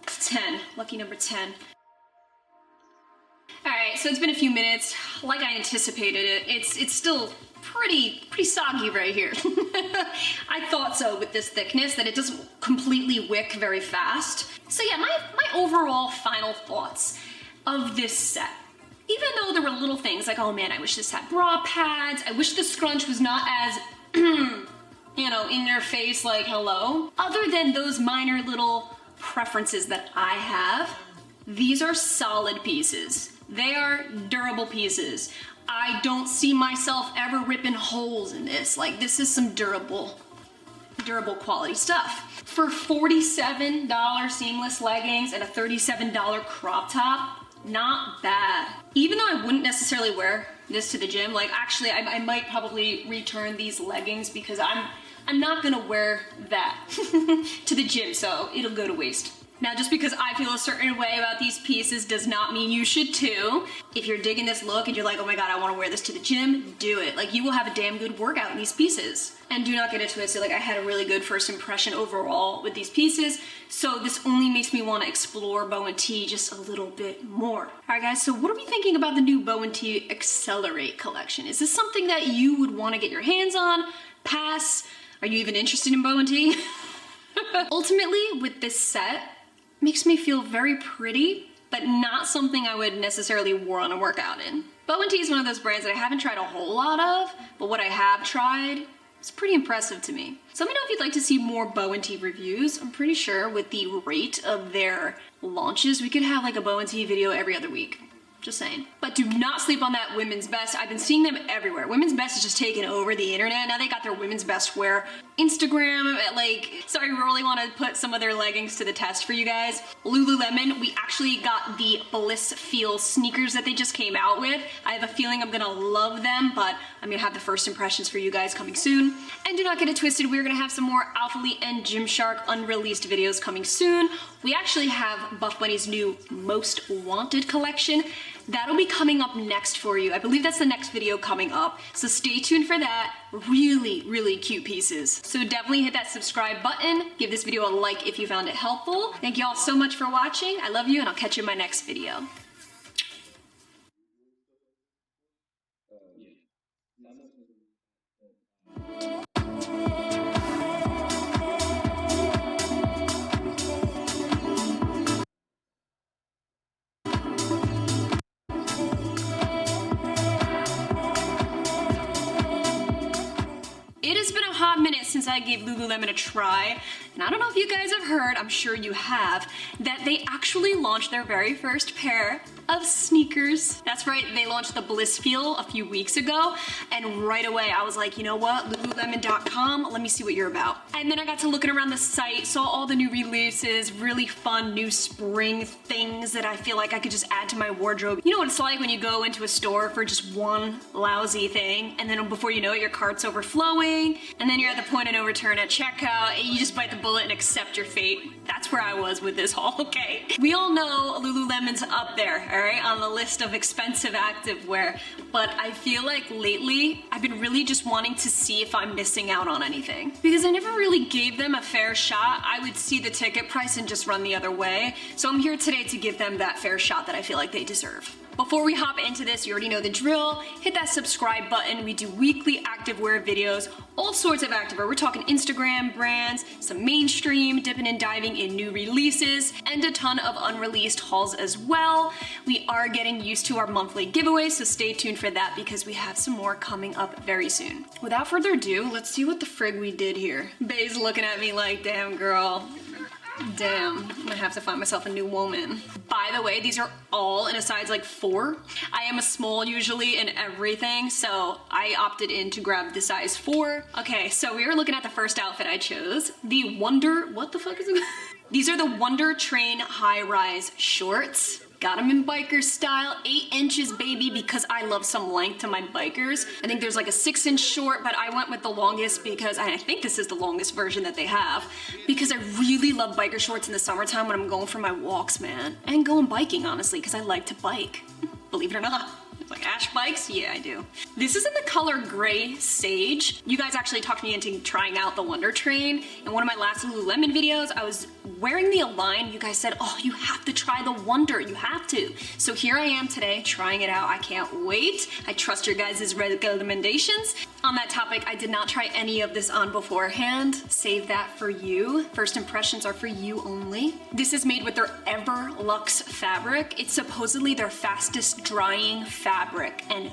10, lucky number 10. All right, so it's been a few minutes. Like I anticipated it, it's still pretty soggy right here. I thought so with this thickness, that it doesn't completely wick very fast. So yeah, my overall final thoughts of this set. Even though there were little things like, oh man, I wish this had bra pads, I wish the scrunch was not as, you know, in your face like hello. Other than those minor little preferences that I have, these are solid pieces. They are durable pieces. I don't see myself ever ripping holes in this. Like, this is some durable quality stuff. For $47 seamless leggings and a $37 crop top, not bad. Even though I wouldn't necessarily wear this to the gym, like actually I might probably return these leggings because I'm not gonna wear that to the gym, so it'll go to waste. Now, just because I feel a certain way about these pieces does not mean you should too. If you're digging this look and you're like, oh my god, I want to wear this to the gym, do it. Like, you will have a damn good workout in these pieces. And do not get it twisted, like I had a really good first impression overall with these pieces, so this only makes me want to explore Bow & T just a little bit more. Alright guys, so what are we thinking about the new Bow & T Accelerate collection? Is this something that you would want to get your hands on? Pass? Are you even interested in Bow & T? Ultimately, with this set, makes me feel very pretty, but not something I would necessarily want to work out in. Bow & T is one of those brands that I haven't tried a whole lot of, but what I have tried is pretty impressive to me. So let me know if you'd like to see more Bow & T reviews. I'm pretty sure with the rate of their launches, we could have like a Bow & T video every other week. Just saying. But do not sleep on that Women's Best. I've been seeing them everywhere. Women's Best is just taking over the internet. Now they got their Women's Best wear. Instagram, like, so I really want to put some of their leggings to the test for you guys. Lululemon, we actually got the Bliss Feel sneakers that they just came out with. I have a feeling I'm gonna love them, but I'm gonna have the first impressions for you guys coming soon. And do not get it twisted, we're gonna have some more Alpha Elite and Gymshark unreleased videos coming soon. We actually have Buff Bunny's new Most Wanted collection. That'll be coming up next for you. I believe that's the next video coming up, so stay tuned for that. Really, really cute pieces. So definitely hit that subscribe button. Give this video a like if you found it helpful. Thank you all so much for watching. I love you, and I'll catch you in my next video. It has been a hot minute since I gave Lululemon a try, and I don't know if you guys have heard, I'm sure you have, that they actually launched their very first pair of sneakers. That's right, they launched the Bliss Feel a few weeks ago, and right away I was like, you know what, Lululemon.com, let me see what you're about. And then I got to looking around the site, saw all the new releases, really fun new spring things that I feel like I could just add to my wardrobe. You know what it's like when you go into a store for just one lousy thing, and then before you know it, your cart's overflowing, and then you're at the point of no no return at checkout. You just bite the bullet and accept your fate. That's where I was with this haul, okay? We all know Lululemon's up there, all right, on the list of expensive activewear, but I feel like lately I've been really just wanting to see if I'm missing out on anything. Because I never really gave them a fair shot. I would see the ticket price and just run the other way. So I'm here today to give them that fair shot that I feel like they deserve. Before we hop into this, you already know the drill. Hit that subscribe button. We do weekly activewear videos, all sorts of activewear. We're talking Instagram brands, some mainstream, dipping and diving in new releases, and a ton of unreleased hauls as well. We are getting used to our monthly giveaway, so stay tuned for that because we have some more coming up very soon. Without further ado, let's see what the frig we did here. Bay's looking at me like, damn girl. Damn, I'm gonna have to find myself a new woman. By the way, these are all in a size like 4. I am a small usually in everything, so I opted in to grab the size 4. Okay, so we were looking at the first outfit I chose. The Wonder, what the fuck is it? These are the Wonder Train high-rise shorts. Got them in biker style, 8 inches baby, because I love some length to my bikers. I think there's like a 6-inch short, but I went with the longest because I think this is the longest version that they have, because I really love biker shorts in the summertime when I'm going for my walks, man. And going biking, honestly, because I like to bike, believe it or not. Like Ash bikes? Yeah, I do. This is in the color Gray Sage. You guys actually talked me into trying out the Wonder Train. In one of my last Lululemon videos, I was wearing the Align. You guys said, oh, you have to try the Wonder, you have to. So here I am today, trying it out. I can't wait. I trust your guys' recommendations. On that topic, I did not try any of this on beforehand. Save that for you. First impressions are for you only. This is made with their Everlux fabric. It's supposedly their fastest drying fabric, and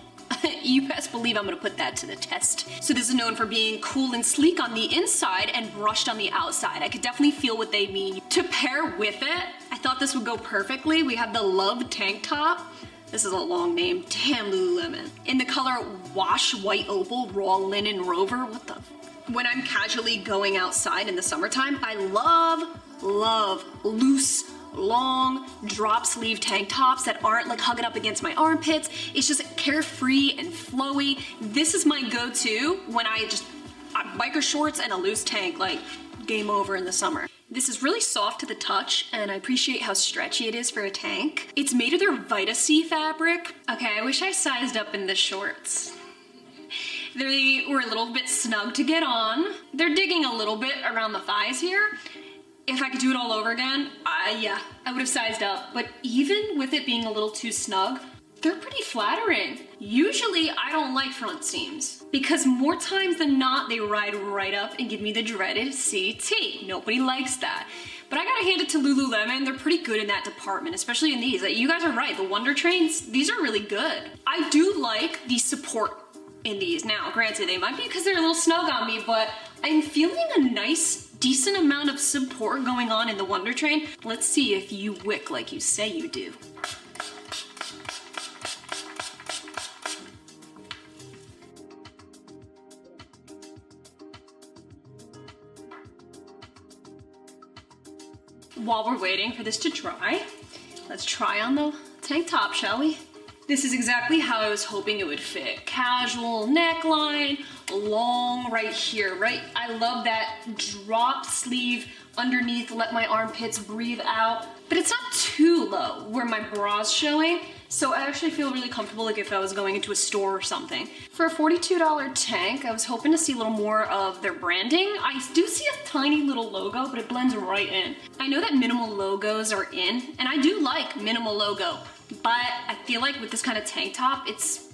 you best believe I'm gonna put that to the test. So this is known for being cool and sleek on the inside and brushed on the outside. I could definitely feel what they mean. To pair with it, I thought this would go perfectly. We have the Love tank top. This is a long name, damn Lululemon. In the color Wash White Opal Raw Linen Rover, what the? When I'm casually going outside in the summertime, I love loose, long drop sleeve tank tops that aren't like hugging up against my armpits. It's just carefree and flowy. This is my go-to when biker shorts and a loose tank, like game over in the summer. This is really soft to the touch, and I appreciate how stretchy it is for a tank. It's made of their VitaC fabric. Okay, I wish I sized up in the shorts. They were a little bit snug to get on. They're digging a little bit around the thighs here. If I could do it all over again, yeah, I would have sized up. But even with it being a little too snug, they're pretty flattering. Usually I don't like front seams because more times than not, they ride right up and give me the dreaded CT. Nobody likes that. But I gotta hand it to Lululemon, they're pretty good in that department, especially in these. Like, you guys are right, the Wonder Trains, these are really good. I do like the support in these. Now, granted, they might be because they're a little snug on me, but I'm feeling a nice, decent amount of support going on in the Wonder Train. Let's see if you wick like you say you do. While we're waiting for this to dry, let's try on the tank top, shall we? This is exactly how I was hoping it would fit. Casual neckline, long right here, right? I love that drop sleeve underneath, let my armpits breathe out, but it's not too low where my bra's showing, so I actually feel really comfortable like if I was going into a store or something. For a $42 tank, I was hoping to see a little more of their branding. I do see a tiny little logo, but it blends right in. I know that minimal logos are in, and I do like minimal logo, but I feel like with this kind of tank top, it's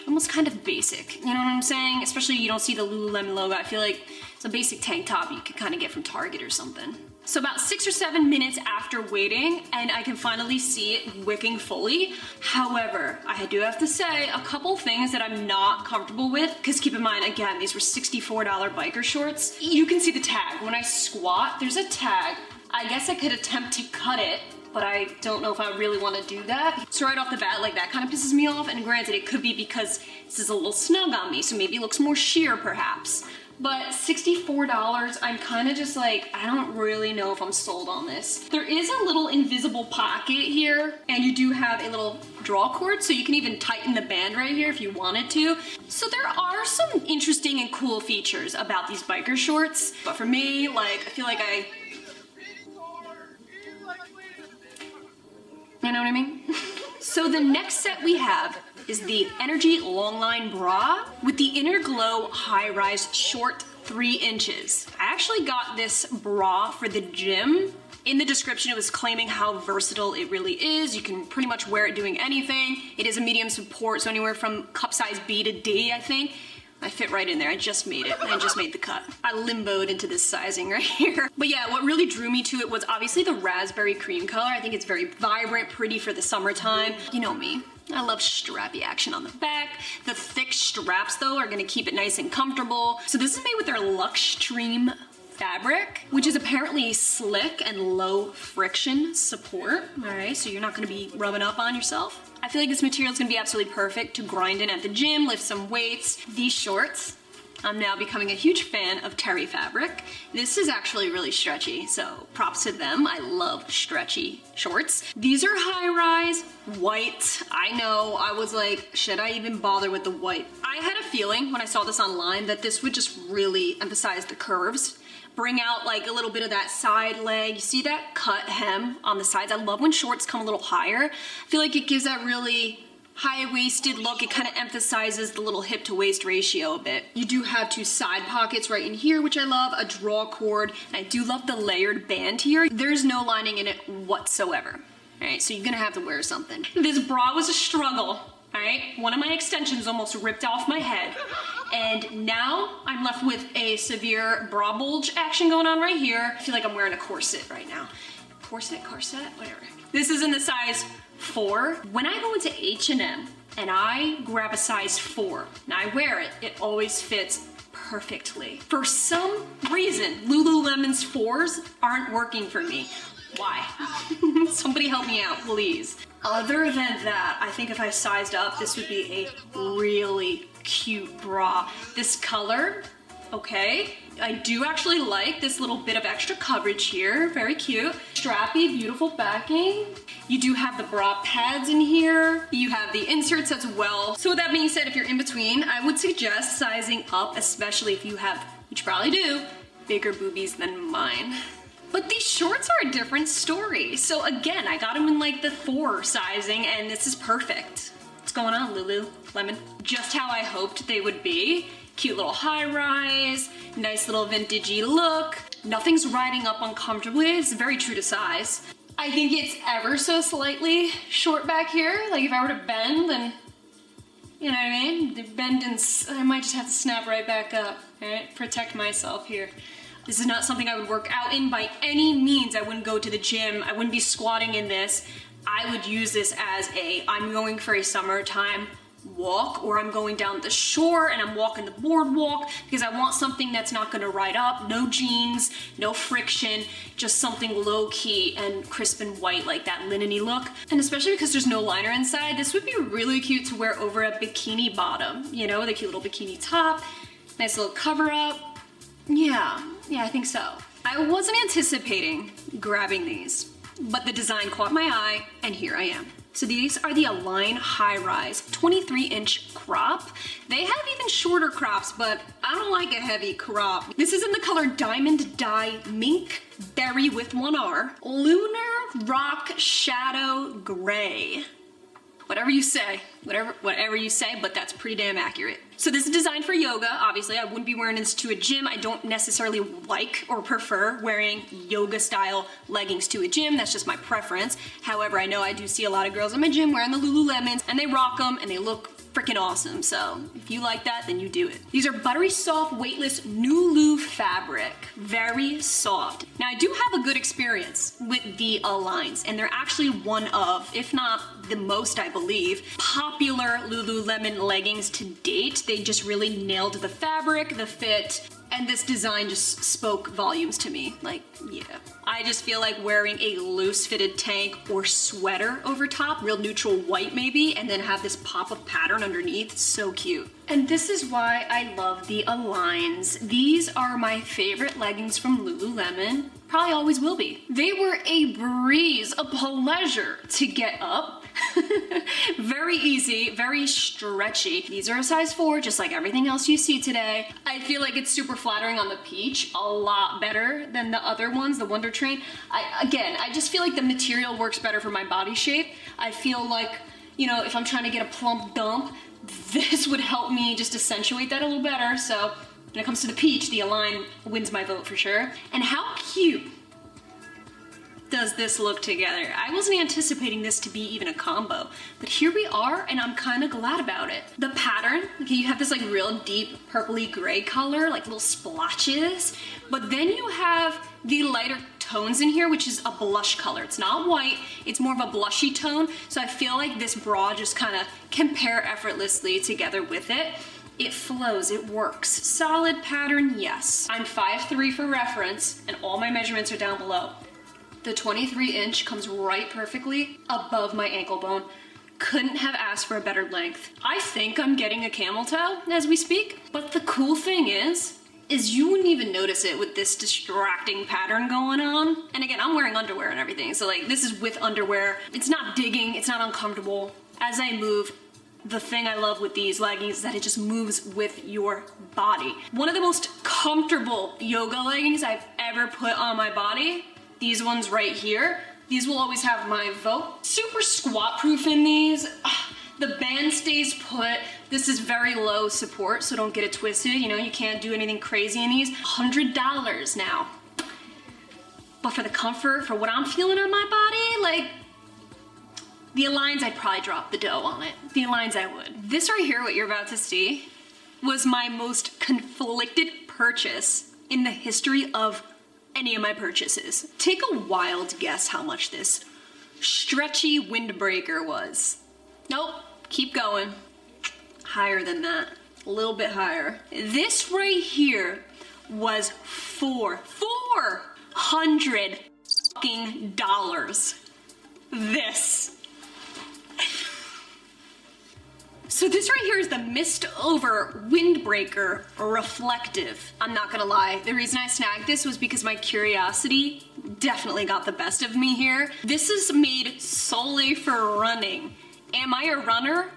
almost kind of basic. You know what I'm saying? Especially you don't see the Lululemon logo. I feel like it's a basic tank top you could kind of get from Target or something. So about 6 or 7 minutes after waiting, and I can finally see it wicking fully. However, I do have to say a couple things that I'm not comfortable with, because keep in mind, again, these were $64 biker shorts. You can see the tag. When I squat, there's a tag. I guess I could attempt to cut it, but I don't know if I really want to do that. So right off the bat, like, that kind of pisses me off, and granted, it could be because this is a little snug on me, so maybe it looks more sheer perhaps. but $64, I'm kind of just like, I don't really know if I'm sold on this. There is a little invisible pocket here, and you do have a little draw cord, so you can even tighten the band right here if you wanted to. So there are some interesting and cool features about these biker shorts, but for me, like, I feel like you know what I mean? So the next set we have is the Energy Longline Bra with the Inner Glow High Rise Short 3 inches. I actually got this bra for the gym. In the description, it was claiming how versatile it really is. You can pretty much wear it doing anything. It is a medium support, so anywhere from cup size B to D, I think. I fit right in there. I just made it. I just made the cut. I limboed into this sizing right here. But yeah, what really drew me to it was obviously the raspberry cream color. I think it's very vibrant, pretty for the summertime. You know me. I love strappy action on the back. The thick straps though are gonna keep it nice and comfortable. So this is made with their Luxtreme fabric, which is apparently slick and low friction support. All right, so you're not gonna be rubbing up on yourself. I feel like this material is gonna be absolutely perfect to grind in at the gym, lift some weights. These shorts, I'm now becoming a huge fan of terry fabric. This is actually really stretchy, so props to them. I love stretchy shorts. These are high rise, white. I know, I was like, should I even bother with the white? I had a feeling when I saw this online that this would just really emphasize the curves, bring out like a little bit of that side leg. You see that cut hem on the sides? I love when shorts come a little higher. I feel like it gives that really high-waisted look. It kind of emphasizes the little hip to waist ratio a bit. You do have 2 side pockets right in here, which I love, a draw cord. And I do love the layered band here. There's no lining in it whatsoever. All right, so you're gonna have to wear something. This bra was a struggle. All right, one of my extensions almost ripped off my head. And now I'm left with a severe bra bulge action going on right here. I feel like I'm wearing a corset right now. Corset, whatever. This is in the size 4. When I go into H&M and I grab a size 4 and I wear it, it always fits perfectly. For some reason, Lululemon's 4s aren't working for me. Why? Somebody help me out, please. Other than that, I think if I sized up, this would be a really cute bra. This color, okay. I do actually like this little bit of extra coverage here. Very cute. Strappy, beautiful backing. You do have the bra pads in here. You have the inserts as well. So with that being said, if you're in between, I would suggest sizing up, especially if you have, which you probably do, bigger boobies than mine. But these shorts are a different story. So again, I got them in like the 4 sizing and this is perfect. What's going on, Lululemon? Just how I hoped they would be. Cute little high rise, nice little vintagey look. Nothing's riding up uncomfortably. It's very true to size. I think it's ever so slightly short back here. Like if I were to bend and, you know what I mean? The bend and I might just have to snap right back up, all right? Protect myself here. This is not something I would work out in by any means. I wouldn't go to the gym. I wouldn't be squatting in this. I would use this as I'm going for a summertime walk, or I'm going down the shore and I'm walking the boardwalk because I want something that's not gonna ride up, no jeans, no friction, just something low key and crisp and white, like that linen-y look. And especially because there's no liner inside, this would be really cute to wear over a bikini bottom, you know, the cute little bikini top, nice little cover up. Yeah, I think so. I wasn't anticipating grabbing these, but the design caught my eye and here I am. So these are the Align High Rise 23-inch crop. They have even shorter crops, but I don't like a heavy crop. This is in the color Diamond Dye Mink Berry with 1 R, Lunar Rock Shadow Gray. Whatever you say, whatever you say, but that's pretty damn accurate. So this is designed for yoga. Obviously, I wouldn't be wearing this to a gym. I don't necessarily like or prefer wearing yoga style leggings to a gym. That's just my preference. However, I know I do see a lot of girls in my gym wearing the Lululemons and they rock them and they look freaking awesome. So if you like that, then you do it. These are buttery soft, weightless Nulu fabric. Very soft. Now I do have a good experience with the Aligns, and they're actually one of, if not the most, I believe, popular Lululemon leggings to date. They just really nailed the fabric, the fit, And this design just spoke volumes to me. Like, yeah. I just feel like wearing a loose fitted tank or sweater over top, real neutral white maybe, and then have this pop of pattern underneath. So cute. And this is why I love the Aligns. These are my favorite leggings from Lululemon. Probably always will be. They were a breeze, a pleasure to get up. Very easy, very stretchy. These are a size 4, just like everything else you see today. I feel like it's super flattering on the peach, a lot better than the other ones, the Wonder Train. I just feel like the material works better for my body shape. I feel like, you know, if I'm trying to get a plump dump, this would help me just accentuate that a little better. So when it comes to the peach, the Align wins my vote for sure. And how cute does this look together? I wasn't anticipating this to be even a combo, but here we are, and I'm kind of glad about it. The pattern, okay, you have this like real deep purpley gray color, like little splotches, but then you have the lighter tones in here, which is a blush color. It's not white, it's more of a blushy tone, so I feel like this bra just kind of can pair effortlessly together with it. It flows, it works. Solid pattern, yes. I'm 5'3" for reference, and all my measurements are down below. The 23-inch comes right perfectly above my ankle bone. Couldn't have asked for a better length. I think I'm getting a camel toe as we speak, but the cool thing is you wouldn't even notice it with this distracting pattern going on. And again, I'm wearing underwear and everything, so like this is with underwear. It's not digging, it's not uncomfortable. As I move, the thing I love with these leggings is that it just moves with your body. One of the most comfortable yoga leggings I've ever put on my body. These ones right here, these will always have my vote. Super squat proof in these. The band stays put. This is very low support, so don't get it twisted. You know, you can't do anything crazy in these. $100 now. But for the comfort, for what I'm feeling on my body, like, the Aligns, I'd probably drop the dough on it. The Aligns, I would. This right here, what you're about to see, was my most conflicted purchase in the history of any of my purchases. Take a wild guess how much this stretchy windbreaker was. Nope, keep going. Higher than that, a little bit higher. This right here was $400 fucking dollars. This. So this right here is the Mist Over Windbreaker Reflective. I'm not gonna lie, the reason I snagged this was because my curiosity definitely got the best of me here. This is made solely for running. Am I a runner?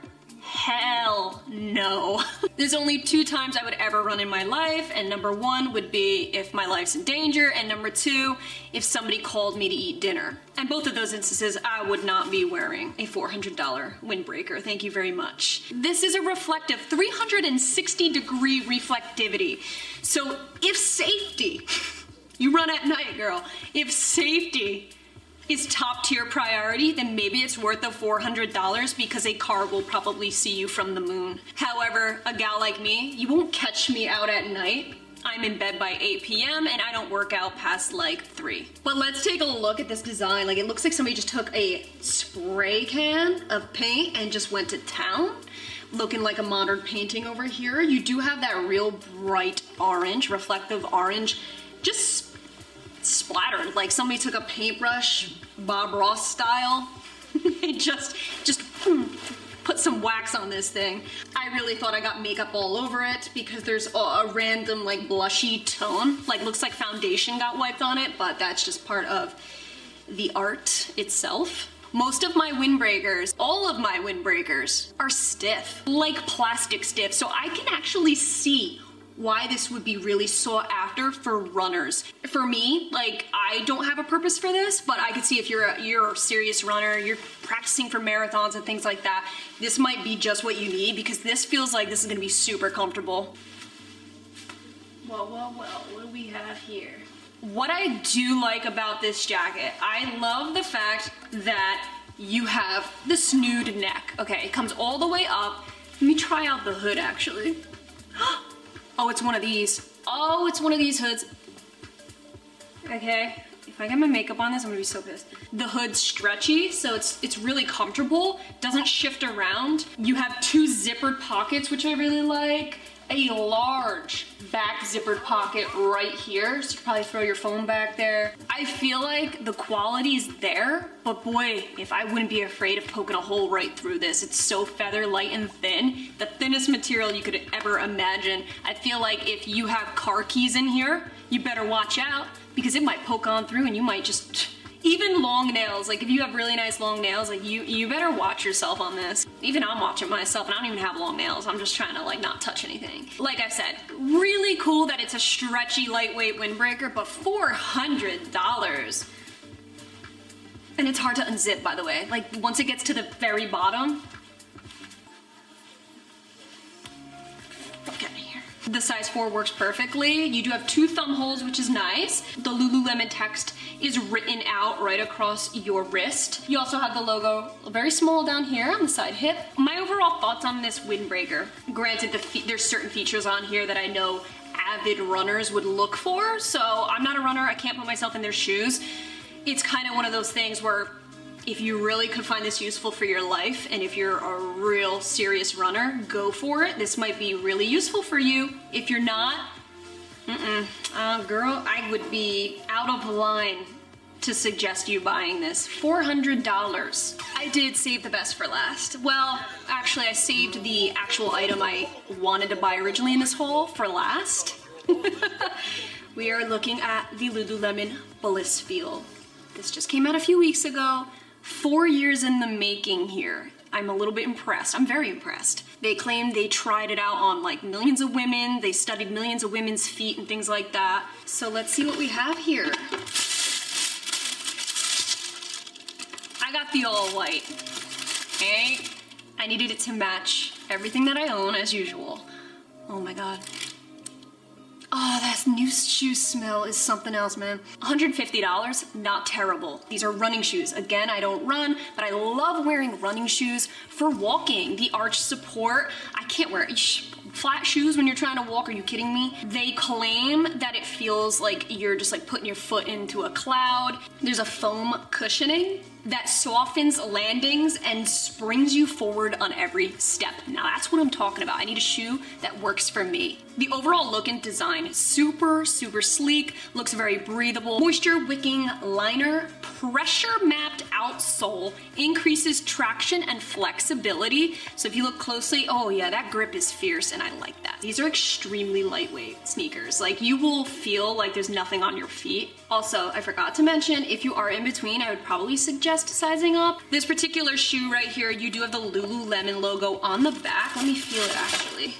Hell no. There's only 2 times I would ever run in my life, and number 1 would be if my life's in danger, and number 2, if somebody called me to eat dinner. And both of those instances, I would not be wearing a $400 windbreaker. Thank you very much. This is a reflective 360-degree reflectivity. So if safety, you run at night, girl, if safety is top tier priority, then maybe it's worth the $400 because a car will probably see you from the moon. However, a gal like me, you won't catch me out at night. I'm in bed by 8 p.m. and I don't work out past like 3. But let's take a look at this design. Like, it looks like somebody just took a spray can of paint and just went to town. Looking like a modern painting over here. You do have that real bright orange, reflective orange, just splattered, like somebody took a paintbrush, Bob Ross style, and just put some wax on this thing. I really thought I got makeup all over it because there's a random like blushy tone, like looks like foundation got wiped on it, but that's just part of the art itself. Most of my windbreakers, all of my windbreakers are stiff, like plastic stiff, so I can actually see why this would be really sought after for runners. For me, like, I don't have a purpose for this, but I could see if you're a serious runner, you're practicing for marathons and things like that, this might be just what you need because this feels like this is gonna be super comfortable. Well, what do we have here? What I do like about this jacket, I love the fact that you have the snood neck. Okay, it comes all the way up. Let me try out the hood actually. Oh, it's one of these. Oh, it's one of these hoods. Okay, if I get my makeup on this, I'm gonna be so pissed. The hood's stretchy, so it's really comfortable. Doesn't shift around. You have 2 zippered pockets, which I really like. a large back zippered pocket right here, so you probably throw your phone back there. I feel like the quality is there, but boy, if I wouldn't be afraid of poking a hole right through this. It's so feather light and thin, the thinnest material you could ever imagine. I feel like if you have car keys in here, you better watch out because it might poke on through and you might just, even long nails, like if you have really nice long nails, like you better watch yourself on this. Even I'm watching myself and I don't even have long nails. I'm just trying to like not touch anything. Like I said, really cool that it's a stretchy, lightweight windbreaker, but $400. And it's hard to unzip, by the way. Like once it gets to the very bottom, the size 4 works perfectly. You do have 2 thumb holes, which is nice. The Lululemon text is written out right across your wrist. You also have the logo very small down here on the side hip. My overall thoughts on this windbreaker, granted there's certain features on here that I know avid runners would look for, so I'm not a runner, I can't put myself in their shoes. It's kind of one of those things where if you really could find this useful for your life, and if you're a real serious runner, go for it. This might be really useful for you. If you're not, girl, I would be out of line to suggest you buying this. $400. I did save the best for last. Well, actually I saved the actual item I wanted to buy originally in this haul for last. We are looking at the Lululemon Blissfeel. This just came out a few weeks ago. 4 years in the making here. I'm a little bit impressed. I'm very impressed. They claim they tried it out on like millions of women. They studied millions of women's feet and things like that. So let's see what we have here. I got the all white. Okay? I needed it to match everything that I own as usual. Oh my God. Oh, that new shoe smell is something else, man. $150, not terrible. These are running shoes. Again, I don't run, but I love wearing running shoes for walking. The arch support, I can't wear flat shoes when you're trying to walk. Are you kidding me? They claim that it feels like you're just like putting your foot into a cloud. There's a foam cushioning that softens landings and springs you forward on every step. Now that's what I'm talking about. I need a shoe that works for me. The overall look and design is super, super sleek, looks very breathable. Moisture wicking liner, pressure mapped outsole, increases traction and flexibility. So if you look closely, oh yeah, that grip is fierce and I like that. These are extremely lightweight sneakers. Like you will feel like there's nothing on your feet. Also, I forgot to mention, if you are in between, I would probably suggest sizing up. This particular shoe right here, you do have the Lululemon logo on the back. Let me feel it actually.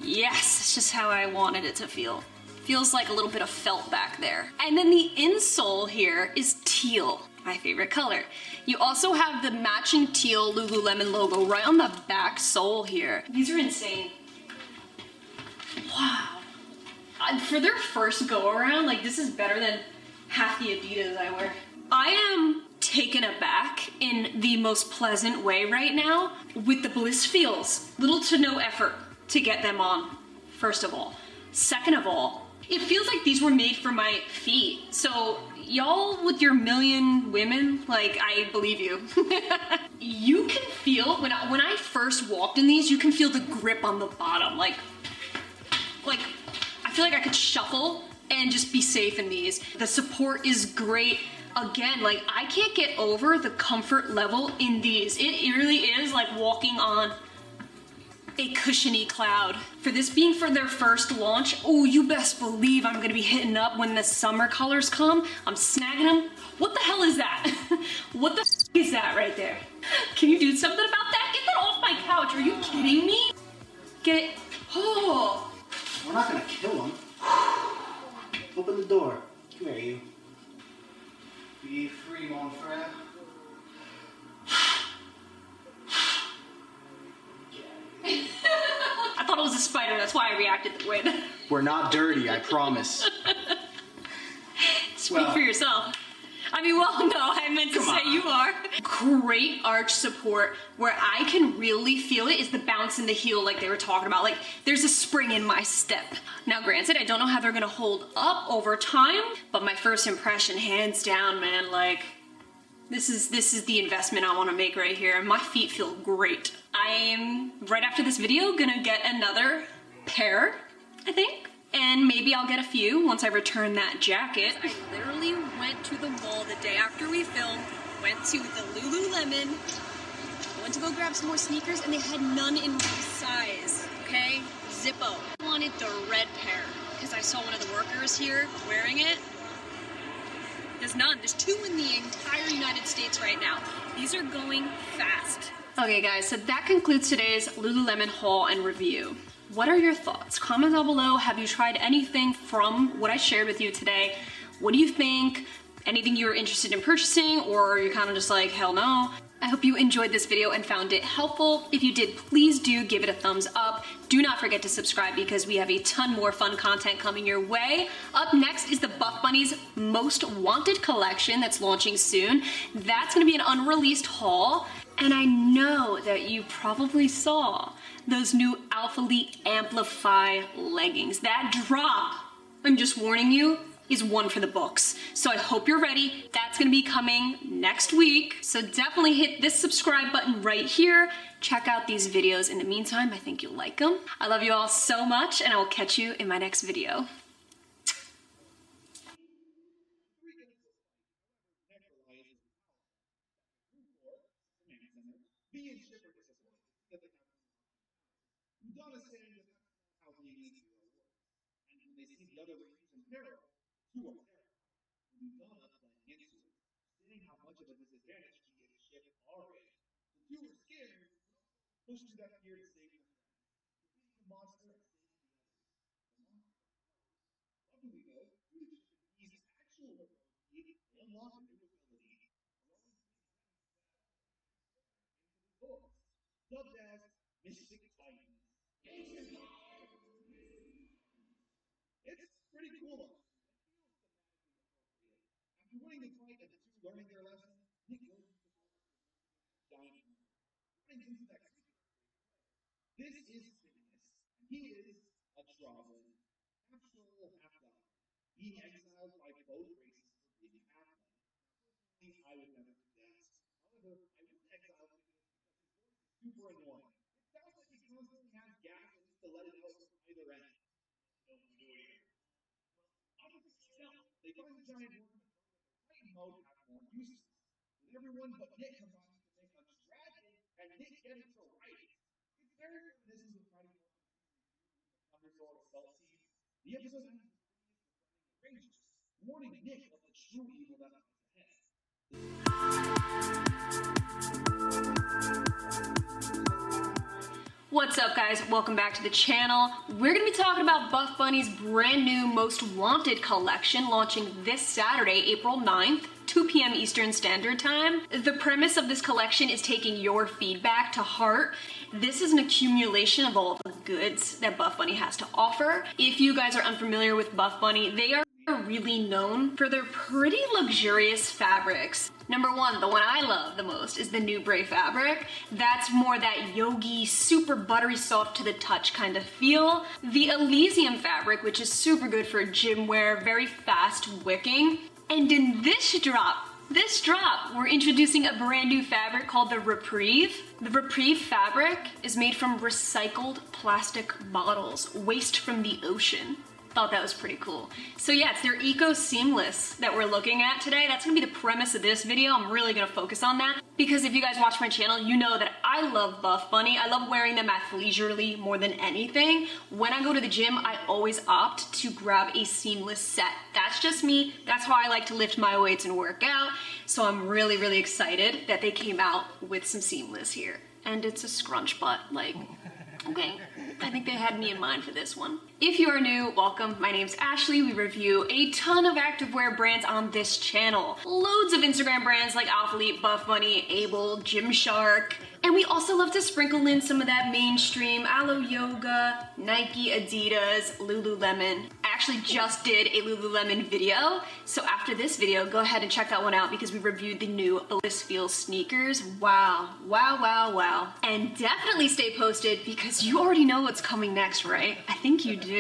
Yes, it's just how I wanted it to feel. Feels like a little bit of felt back there. And then the insole here is teal, my favorite color. You also have the matching teal Lululemon logo right on the back sole here. These are insane. Wow. For their first go around, like this is better than half the Adidas I wear. I am taken aback in the most pleasant way right now with the Blissfeels. Little to no effort to get them on, first of all. Second of all, it feels like these were made for my feet. So y'all with your million women, like I believe you. You can feel, when I first walked in these, you can feel the grip on the bottom. Like I feel like I could shuffle and just be safe in these. The support is great. Again, like I can't get over the comfort level in these. It really is like walking on a cushiony cloud. For this being for their first launch, oh, you best believe I'm gonna be hitting up when the summer colors come. I'm snagging them. What the hell is that? What the is that right there? Can you do something about that? Get that off my couch. Are you kidding me? Get it. Oh. We're not gonna kill him. Open the door. Come here, you. Be free, mon frere. I thought it was a spider, that's why I reacted that way. We're not dirty, I promise. Speak for yourself. I mean, well, no, I meant to say you are. Great arch support. Where I can really feel it is the bounce in the heel like they were talking about. Like, there's a spring in my step. Now, granted, I don't know how they're gonna hold up over time, but my first impression, hands down, man, like, this is the investment I wanna make right here. My feet feel great. I am, right after this video, gonna get another pair, I think. And maybe I'll get a few once I return that jacket. I literally went to the mall the day after we filmed, went to the Lululemon, went to go grab some more sneakers, and they had none in my size, okay? Zippo. I wanted the red pair because I saw one of the workers here wearing it. There's none. There's 2 in the entire United States right now. These are going fast. Okay guys, so that concludes today's Lululemon haul and review. What are your thoughts? Comment down below. Have you tried anything from what I shared with you today? What do you think? Anything you're interested in purchasing, or you're kind of just like, hell no? I hope you enjoyed this video and found it helpful. If you did, please do give it a thumbs up. Do not forget to subscribe because we have a ton more fun content coming your way. Up next is the Buff Bunny's Most Wanted collection that's launching soon. That's gonna be an unreleased haul. And I know that you probably saw those new Alpha Elite Amplify leggings. That drop, I'm just warning you, is one for the books. So I hope you're ready. That's gonna be coming next week. So definitely hit this subscribe button right here. Check out these videos. In the meantime, I think you'll like them. I love you all so much, and I will catch you in my next video. What's up guys, welcome back to the channel. We're gonna be talking about Buff Bunny's brand new Most Wanted collection launching this Saturday, April 9th, 2 p.m. Eastern Standard Time. The premise of this collection is taking your feedback to heart. This is an accumulation of all the goods that Buff Bunny has to offer. If you guys are unfamiliar with Buff Bunny, they are really known for their pretty luxurious fabrics. Number one, the one I love the most, is the new Bray fabric. That's more that yogi, super buttery soft to the touch kind of feel. The Elysium fabric, which is super good for gym wear, very fast wicking. And in this drop, we're introducing a brand new fabric called the Reprieve. The Reprieve fabric is made from recycled plastic bottles, waste from the ocean. Thought that was pretty cool. So yeah, it's their Eco Seamless that we're looking at today. That's gonna be the premise of this video. I'm really gonna focus on that because if you guys watch my channel, you know that I love Buff Bunny. I love wearing them athleisurely more than anything. When I go to the gym, I always opt to grab a seamless set. That's just me. That's how I like to lift my weights and work out. So I'm really, really excited that they came out with some seamless here. And it's a scrunch butt, like, okay. I think they had me in mind for this one. If you are new, welcome. My name's Ashley. We review a ton of activewear brands on this channel. Loads of Instagram brands like Alpha Elite, Buff Bunny, Able, Gymshark. And we also love to sprinkle in some of that mainstream Alo Yoga, Nike, Adidas, Lululemon. I actually just did a Lululemon video. So after this video, go ahead and check that one out because we reviewed the new Blissfeel sneakers. Wow, wow, wow, wow. And definitely stay posted because you already know what's coming next, right? I think you do.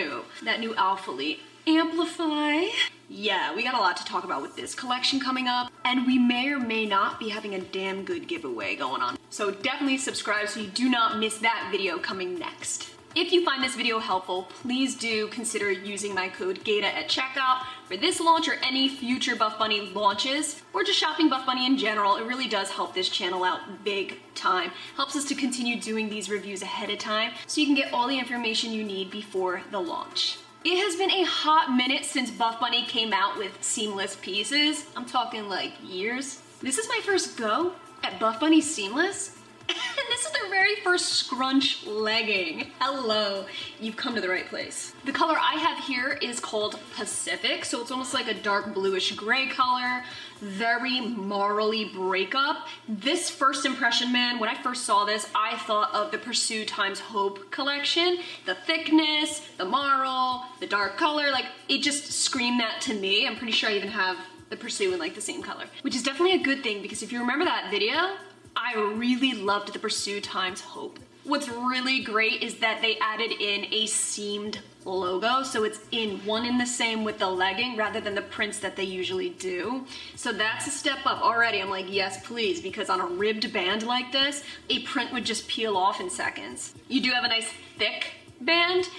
That new Alpha Elite Amplify. Yeah, we got a lot to talk about with this collection coming up, and we may or may not be having a damn good giveaway going on. So definitely subscribe so you do not miss that video coming next. If you find this video helpful, please do consider using my code GAITA at checkout for this launch or any future Buff Bunny launches, or just shopping Buff Bunny in general. It really does help this channel out big time. Helps us to continue doing these reviews ahead of time so you can get all the information you need before the launch. It has been a hot minute since Buff Bunny came out with seamless pieces. I'm talking like years. This is my first go at Buff Bunny Seamless. And this is their very first scrunch legging. Hello, you've come to the right place. The color I have here is called Pacific, so it's almost like a dark bluish gray color, very marly breakup. This first impression, man, when I first saw this, I thought of the Pursue x Hope collection. The thickness, the marl, the dark color, like it just screamed that to me. I'm pretty sure I even have the Pursue in like the same color, which is definitely a good thing because if you remember that video, I really loved the Pursue x Hope. What's really great is that they added in a seamed logo, so it's one in the same with the legging rather than the prints that they usually do. So that's a step up already. I'm like, yes, please, because on a ribbed band like this, a print would just peel off in seconds. You do have a nice thick band.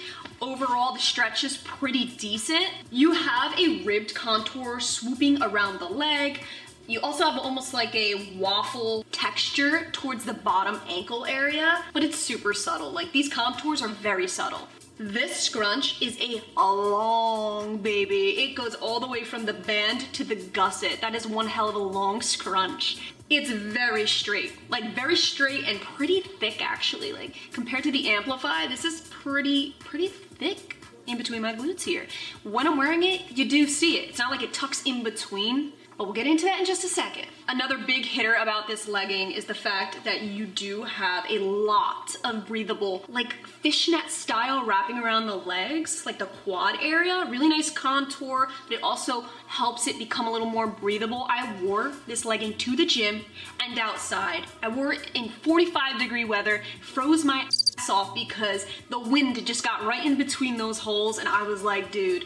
Overall, the stretch is pretty decent. You have a ribbed contour swooping around the leg. You also have almost like a waffle texture towards the bottom ankle area, but it's super subtle. Like these contours are very subtle. This scrunch is a long baby. It goes all the way from the band to the gusset. That is one hell of a long scrunch. It's very straight and pretty thick actually. Like compared to the Amplify, this is pretty thick in between my glutes here. When I'm wearing it, you do see it. It's not like it tucks in between. But we'll get into that in just a second. Another big hitter about this legging is the fact that you do have a lot of breathable, like fishnet style wrapping around the legs, like the quad area. Really nice contour, but it also helps it become a little more breathable. I wore this legging to the gym and outside. I wore it in 45-degree weather, froze my ass off because the wind just got right in between those holes, and I was like, dude.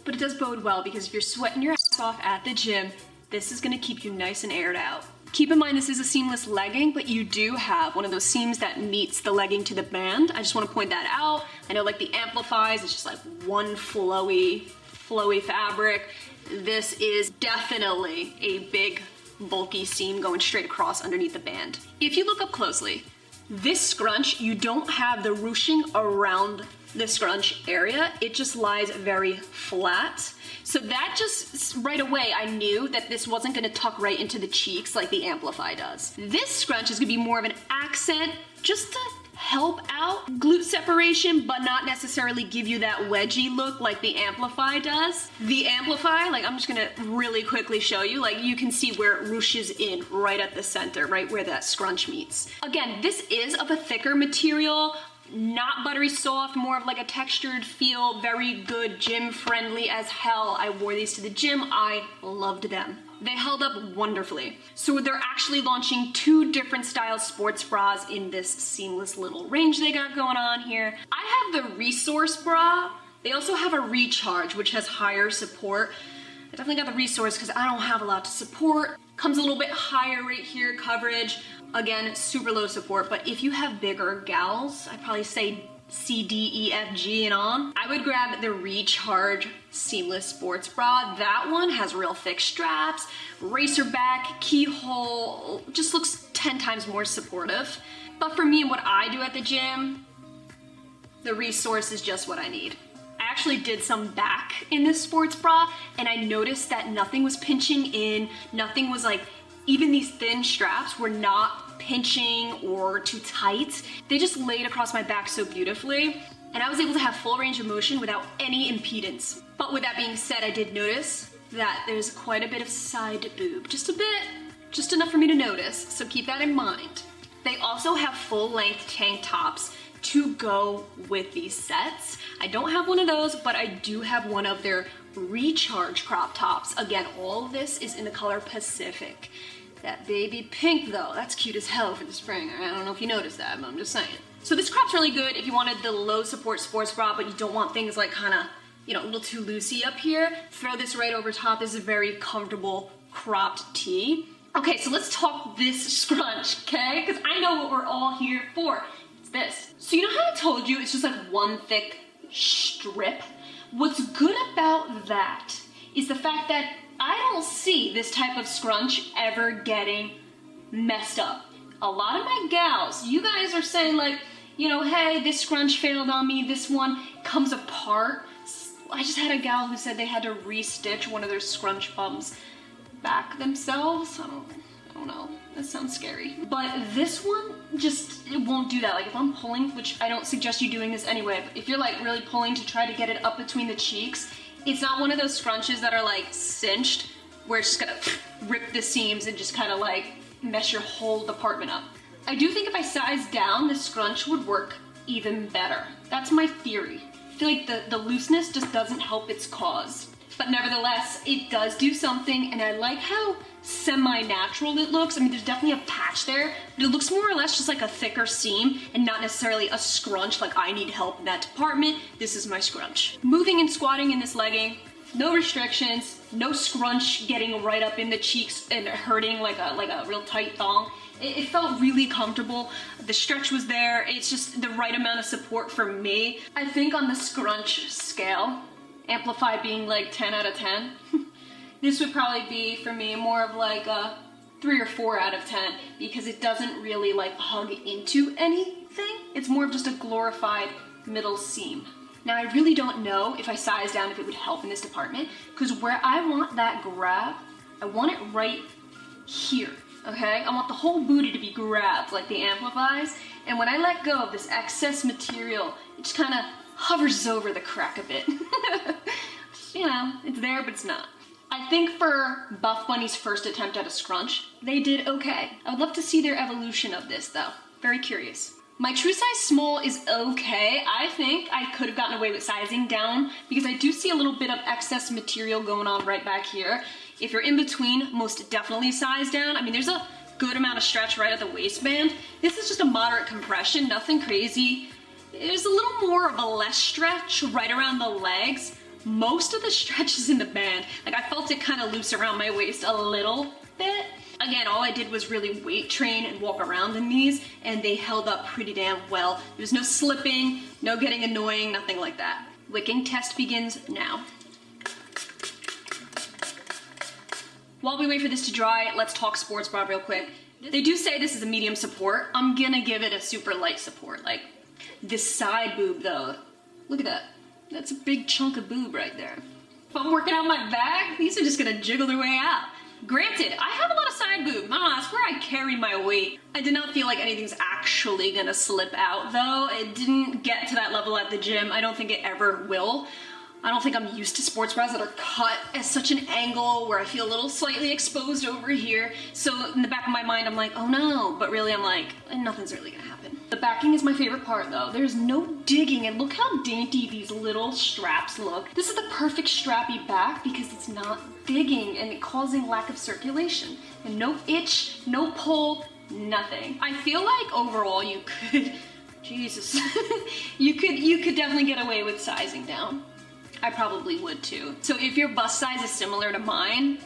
But it does bode well because if you're sweating your ass off at the gym, this is gonna keep you nice and aired out. Keep in mind this is a seamless legging, but you do have one of those seams that meets the legging to the band. I just wanna point that out. I know like the Amplifies, it's just like one flowy fabric. This is definitely a big bulky seam going straight across underneath the band. If you look up closely, this scrunch, you don't have the ruching around the scrunch area. It just lies very flat. So that just, right away, I knew that this wasn't gonna tuck right into the cheeks like the Amplify does. This scrunch is gonna be more of an accent just to help out glute separation, but not necessarily give you that wedgie look like the Amplify does. The Amplify, like I'm just gonna really quickly show you, like you can see where it ruches in right at the center, right where that scrunch meets. Again, this is of a thicker material, not buttery soft, more of like a textured feel, very good, gym friendly as hell. I wore these to the gym, I loved them. They held up wonderfully. So they're actually launching 2 different style sports bras in this seamless little range they got going on here. I have the Resource bra. They also have a Recharge, which has higher support. I definitely got the Resource because I don't have a lot to support. Comes a little bit higher right here, coverage. Again, super low support, but if you have bigger gals, I'd probably say C, D, E, F, G, and on, I would grab the Recharge Seamless Sports Bra. That one has real thick straps, racer back, keyhole, just looks 10 times more supportive. But for me and what I do at the gym, the Resource is just what I need. I actually did some back in this sports bra, and I noticed that nothing was pinching in, nothing was like, even these thin straps were not pinching or too tight. They just laid across my back so beautifully, and I was able to have full range of motion without any impedance. But with that being said, I did notice that there's quite a bit of side boob. Just a bit, just enough for me to notice, so keep that in mind. They also have full-length tank tops to go with these sets. I don't have one of those, but I do have one of their Recharge crop tops. Again, all of this is in the color Pacific. That baby pink though, that's cute as hell for the spring. I don't know if you noticed that, but I'm just saying. So this crop's really good if you wanted the low support sports bra, but you don't want things like kinda, you know, a little too loosey up here. Throw this right over top. This is a very comfortable cropped tee. Okay, so let's talk this scrunch, okay? Because I know what we're all here for. It's this. So you know how I told you it's just like one thick strip? What's good about that is the fact that I don't see this type of scrunch ever getting messed up. A lot of my gals, you guys are saying like, you know, hey, this scrunch failed on me, this one comes apart. I just had a gal who said they had to re-stitch one of their scrunch bumps back themselves. I don't know, that sounds scary. But this one, just, it won't do that. Like if I'm pulling, which I don't suggest you doing this anyway, but if you're like really pulling to try to get it up between the cheeks, it's not one of those scrunches that are like cinched, where it's just gonna rip the seams and just kind of like mess your whole department up. I do think if I size down, the scrunch would work even better. That's my theory. I feel like the looseness just doesn't help its cause. But nevertheless, it does do something, and I like how semi-natural it looks. I mean, there's definitely a patch there, but it looks more or less just like a thicker seam and not necessarily a scrunch like I need help in that department. This is my scrunch. Moving and squatting in this legging, no restrictions, no scrunch getting right up in the cheeks and hurting like a real tight thong. It felt really comfortable. The stretch was there. It's just the right amount of support for me. I think on the scrunch scale, Amplify being like 10 out of 10, this would probably be for me more of like a 3 or 4 out of 10 because it doesn't really like hug into anything. It's more of just a glorified middle seam. Now I really don't know if I size down if it would help in this department because where I want that grab, I want it right here, okay? I want the whole booty to be grabbed like the Amplifies, and when I let go of this excess material, it just kind of hovers over the crack a bit. You know, it's there, but it's not. I think for Buff Bunny's first attempt at a scrunch, they did okay. I would love to see their evolution of this though. Very curious. My true size small is okay. I think I could have gotten away with sizing down because I do see a little bit of excess material going on right back here. If you're in between, most definitely size down. I mean, there's a good amount of stretch right at the waistband. This is just a moderate compression, nothing crazy. There's a little more of a less stretch right around the legs. Most of the stretch is in the band. Like I felt it kind of loose around my waist a little bit. Again, all I did was really weight train and walk around in these, and they held up pretty damn well. There's no slipping, no getting annoying, nothing like that. Wicking test begins now. While we wait for this to dry, let's talk sports bra real quick. They do say this is a medium support. I'm gonna give it a super light support. Like this side boob though, look at that. That's a big chunk of boob right there. If I'm working out my back, these are just gonna jiggle their way out. Granted, I have a lot of side boob. That's where I carry my weight. I did not feel like anything's actually gonna slip out though. It didn't get to that level at the gym. I don't think it ever will. I don't think I'm used to sports bras that are cut at such an angle where I feel a little slightly exposed over here. So in the back of my mind, I'm like, oh no, but really I'm like, nothing's really gonna happen. The backing is my favorite part though. There's no digging, and look how dainty these little straps look. This is the perfect strappy back because it's not digging and causing lack of circulation. And no itch, no pull, nothing. I feel like overall you could, Jesus, you could definitely get away with sizing down. I probably would too. So if your bust size is similar to mine,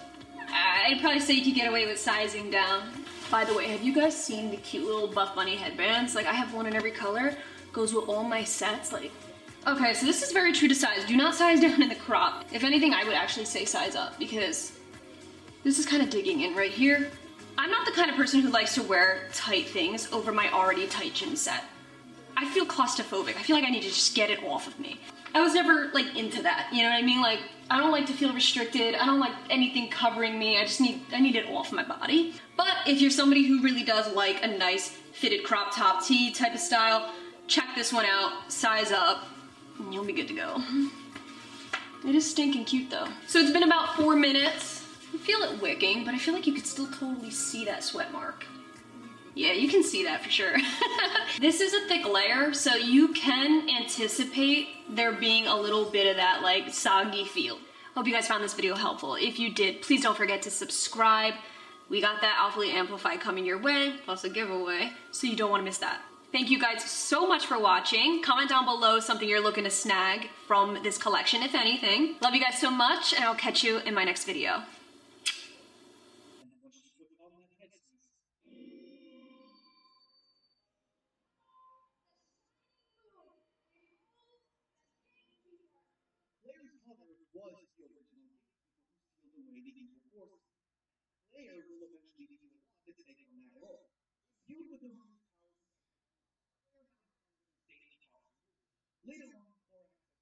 I'd probably say you could get away with sizing down. By the way, have you guys seen the cute little Buff Bunny headbands? Like I have one in every color, goes with all my sets. Like, okay, so this is very true to size. Do not size down in the crop. If anything, I would actually say size up because this is kind of digging in right here. I'm not the kind of person who likes to wear tight things over my already tight gym set. I feel claustrophobic. I feel like I need to just get it off of me. I was never like into that, you know what I mean? Like, I don't like to feel restricted. I don't like anything covering me. I need it off my body. But if you're somebody who really does like a nice fitted crop top tee type of style, check this one out, size up, and you'll be good to go. It is stinking cute though. So it's been about 4 minutes. I feel it wicking, but I feel like you could still totally see that sweat mark. Yeah, you can see that for sure. This is a thick layer, so you can anticipate there being a little bit of that like soggy feel. Hope you guys found this video helpful. If you did, please don't forget to subscribe. We got that Awfully Amplify coming your way, plus a giveaway, so you don't want to miss that. Thank you guys so much for watching. Comment down below something you're looking to snag from this collection, if anything. Love you guys so much, and I'll catch you in my next video. mother was the original gatekeeper who sealed away the evil forces. Claire will eventually be the one to take on that role. Viewed with her mother's powers, Claire now becomes an insanely powerful ruler. Later on, Cora has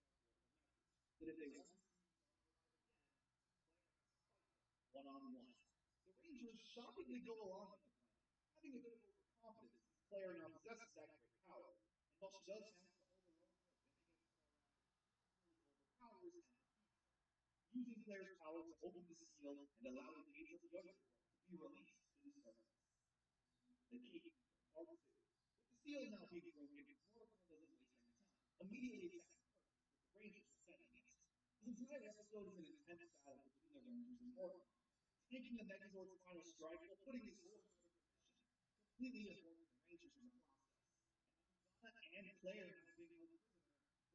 that if they want to see Claire has to fight them one-on-one. The Rangers shockingly go along with the plan, having a bit of overconfidence since Claire now possesses that great power. And while she does have to hold her own for a bit against Cora, overpowers and defeats her, using Claire's power to open the seal and allow the gates of the underworld to be released to the surface. The Gatekeeper, Part 2. With the seal now being broken, Mortimer doesn't waste any time, immediately attacking Earth, with the Rangers defending against it. The entire episode is an intense battle between the Rangers and Mortimer, taking the Megazord's final strike while putting his whole mission completely aboard the Rangers in the process. And with Donna and Claire now being held prisoner,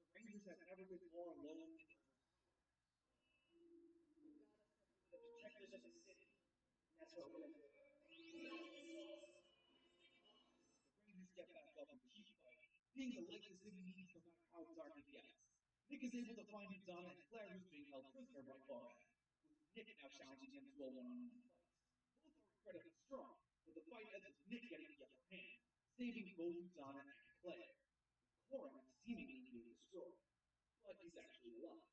the Rangers have never been more alone and overpowered. We've got the protectors of the city, and that's what we're going to do. The Rangers get back up and keep fighting, being the light the city needs no matter how dark it gets. Nick is able to find Donna and Claire, who's being held prisoner by Cora, with Nick now challenging him to a one-on-one fight. Both are incredibly strong, but the fight ends with Nick getting the upper hand, saving both Donna and Claire, with Cora seemingly being destroyed. But he's actually alive.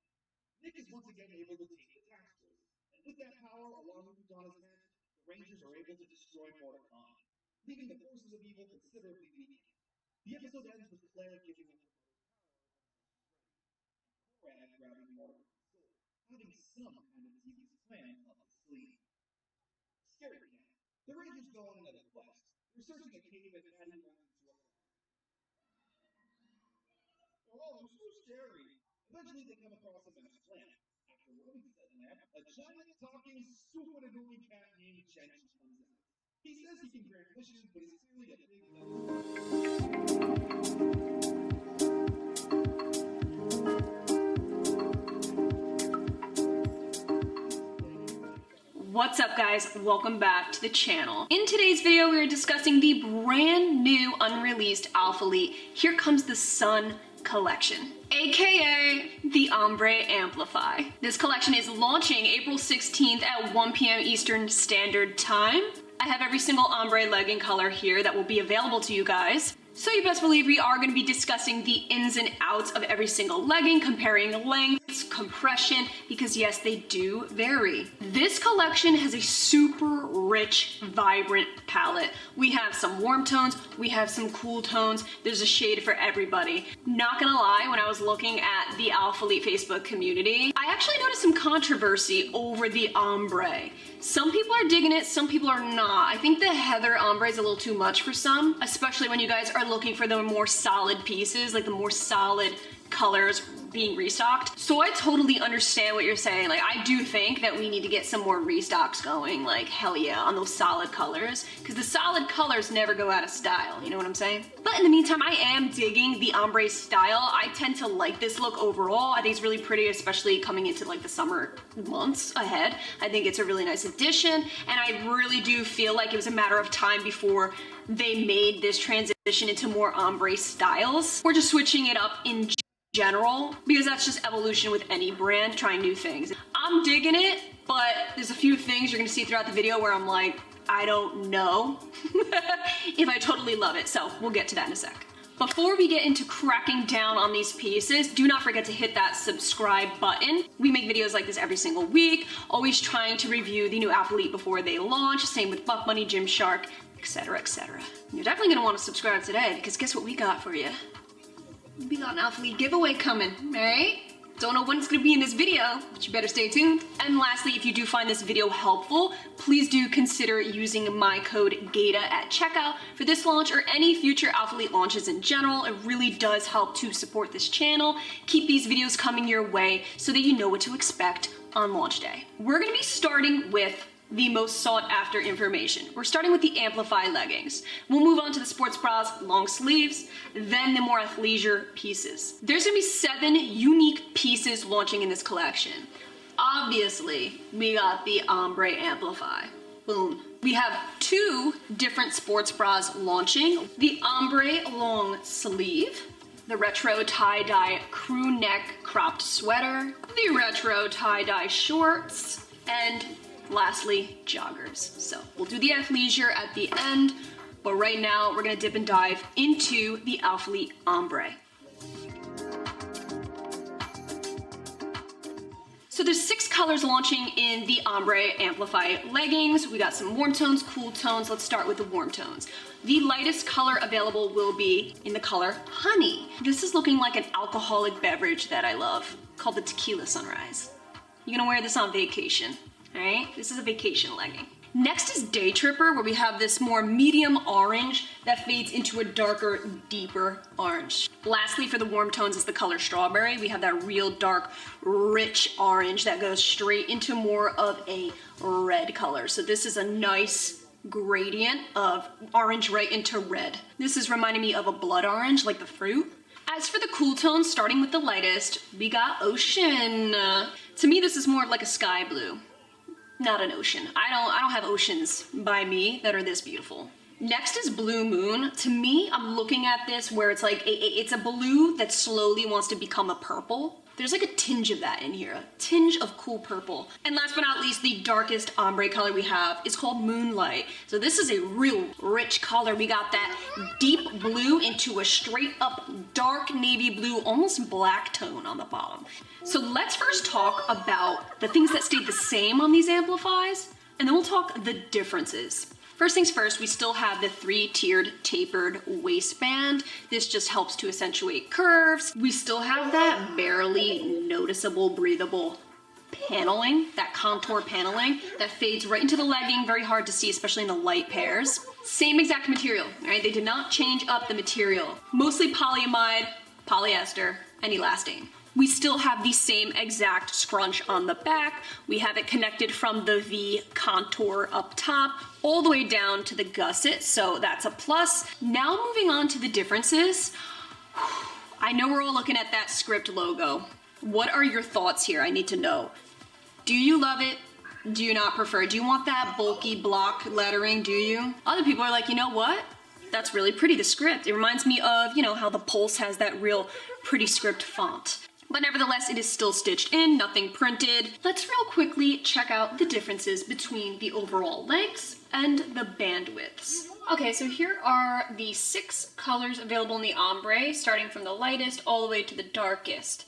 Nick is once again able to take the task force, and with that power, along with Donna's magic, the Rangers are able to destroy Mordecai, leaving the forces of evil considerably weakened. The episode ends with Claire giving up her mother's power and grabbing Mordecai's sword, having some kind of devious plan up his sleeve. Scary now. The Rangers go on another quest. They're searching a cave and Maddie runs into a car. Oh, they're so scary. Eventually, they come across a master plan. After rubbing said lamp, a giant, talking, stupid, annoying cat named Genji comes out. He says he can grant wishes, but is clearly a big What's up guys, welcome back to the channel. In today's video, we are discussing the brand new unreleased Alpha Elite Here Comes the Sun collection, aka the Ombre Amplify. This collection is launching April 16th at 1 p.m. Eastern Standard Time. I have every single ombre legging color here that will be available to you guys. So you best believe we are going to be discussing the ins and outs of every single legging, comparing lengths, compression, because yes, they do vary. This collection has a super rich, vibrant palette. We have some warm tones, we have some cool tones, there's a shade for everybody. Not gonna lie, when I was looking at the Alpha Elite Facebook community, I actually noticed some controversy over the ombre. Some people are digging it, some people are not. I think the heather ombre is a little too much for some, especially when you guys are looking for the more solid pieces, like the more solid colors being restocked. So I totally understand what you're saying. Like, I do think that we need to get some more restocks going, like hell yeah, on those solid colors, because the solid colors never go out of style, you know what I'm saying? But in the meantime, I am digging the ombre style. I tend to like this look overall. I think it's really pretty, especially coming into like the summer months ahead. I think it's a really nice addition, and I really do feel like it was a matter of time before they made this transition into more ombre styles. We're just switching it up in general, because that's just evolution with any brand, trying new things. I'm digging it, but there's a few things you're gonna see throughout the video where I'm like, I don't know if I totally love it, so we'll get to that in a sec. Before we get into cracking down on these pieces, do not forget to hit that subscribe button. We make videos like this every single week, always trying to review the new Alpha Elite before they launch, same with Buff Bunny, Gymshark, etc., etc. You're definitely gonna wanna subscribe today, because guess what we got for you? We got an Alpha Elite giveaway coming, alright? Don't know when it's gonna be in this video, but you better stay tuned. And lastly, if you do find this video helpful, please do consider using my code Gaita at checkout for this launch or any future Alpha Elite launches in general. It really does help to support this channel, keep these videos coming your way so that you know what to expect on launch day. We're gonna be starting with the most sought after information. We're starting with the Amplify leggings. We'll move on to the sports bras, long sleeves, then the more athleisure pieces. There's gonna be 7 unique pieces launching in this collection. Obviously, we got the Ombre Amplify. Boom. We have 2 different sports bras launching. The Ombre long sleeve, the retro tie-dye crew neck cropped sweater, the retro tie-dye shorts, and lastly, joggers. So we'll do the athleisure at the end, but right now we're gonna dip and dive into the Alphalete ombre. So there's 6 colors launching in the ombre amplify leggings. We got some warm tones, cool tones. Let's start with the warm tones. The lightest color available will be in the color honey. This is looking like an alcoholic beverage that I love, called the Tequila Sunrise. You're gonna wear this on vacation, all right? This is a vacation legging. Next is Day Tripper, where we have this more medium orange that fades into a darker, deeper orange. Lastly, for the warm tones is the color Strawberry. We have that real dark, rich orange that goes straight into more of a red color. So this is a nice gradient of orange right into red. This is reminding me of a blood orange, like the fruit. As for the cool tones, starting with the lightest, we got Ocean. To me, this is more like a sky blue. Not an ocean. I don't have oceans by me that are this beautiful. Next is Blue Moon. To me, I'm looking at this where it's like, it's a blue that slowly wants to become a purple. There's like a tinge of that in here, a tinge of cool purple. And last but not least, the darkest ombre color we have is called Moonlight. So this is a real rich color. We got that deep blue into a straight up dark navy blue, almost black tone on the bottom. So let's first talk about the things that stayed the same on these amplifies, and then we'll talk the differences. First things first, we still have the 3-tiered tapered waistband. This just helps to accentuate curves. We still have that barely noticeable, breathable paneling, that contour paneling that fades right into the legging, very hard to see, especially in the light pairs. Same exact material, right? They did not change up the material. Mostly polyamide, polyester, and elastane. We still have the same exact scrunch on the back. We have it connected from the V contour up top all the way down to the gusset, so that's a plus. Now moving on to the differences. I know we're all looking at that script logo. What are your thoughts here? I need to know. Do you love it? Do you not prefer? Do you want that bulky block lettering, do you? Other people are like, you know what? That's really pretty, the script. It reminds me of, you know, how the Pulse has that real pretty script font. But nevertheless, it is still stitched in, nothing printed. Let's real quickly check out the differences between the overall lengths and the band widths. Okay, so here are the 6 colors available in the ombre, starting from the lightest all the way to the darkest.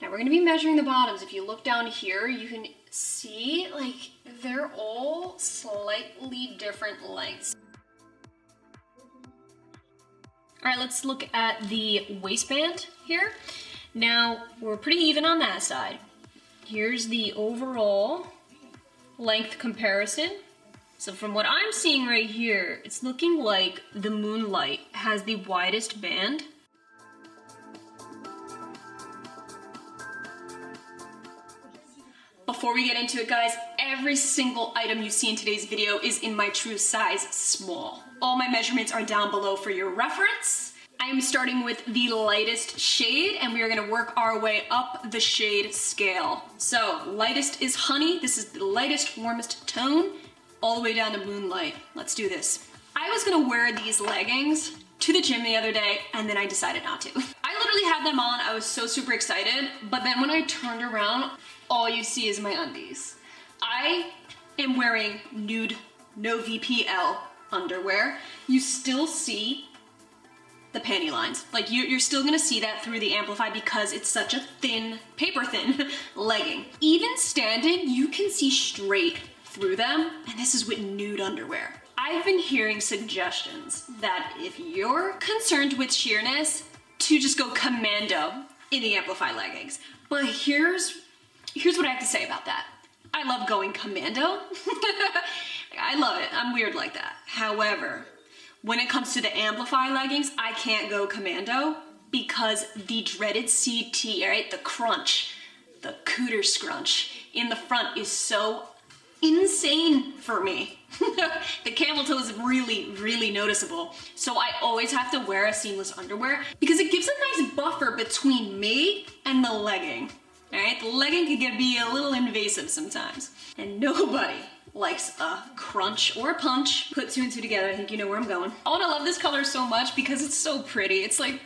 Now we're gonna be measuring the bottoms. If you look down here, you can see, like, they're all slightly different lengths. All right, let's look at the waistband here. Now, we're pretty even on that side. Here's the overall length comparison. So from what I'm seeing right here, it's looking like the Moonlight has the widest band. Before we get into it, guys, every single item you see in today's video is in my true size small. All my measurements are down below for your reference. I'm starting with the lightest shade, and we are gonna work our way up the shade scale. So, lightest is Honey. This is the lightest, warmest tone, all the way down to Moonlight. Let's do this. I was gonna wear these leggings to the gym the other day, and then I decided not to. I literally had them on, I was so super excited, but then when I turned around, all you see is my undies. I am wearing nude, no VPL underwear. You still see the panty lines. Like, you're still gonna see that through the Amplify because it's such a thin, paper thin legging. Even standing, you can see straight through them, and this is with nude underwear. I've been hearing suggestions that if you're concerned with sheerness, to just go commando in the Amplify leggings. But here's what I have to say about that. I love going commando. I love it, I'm weird like that. However, when it comes to the Amplify leggings, I can't go commando because the dreaded CT, right, the crunch, the cooter scrunch in the front is so insane for me. The camel toe is really, really noticeable. So I always have to wear a seamless underwear because it gives a nice buffer between me and the legging. All right, the legging can be a little invasive sometimes. And nobody likes a crunch or a punch. Put 2 and 2 together, I think you know where I'm going. Oh, and I love this color so much because it's so pretty. It's like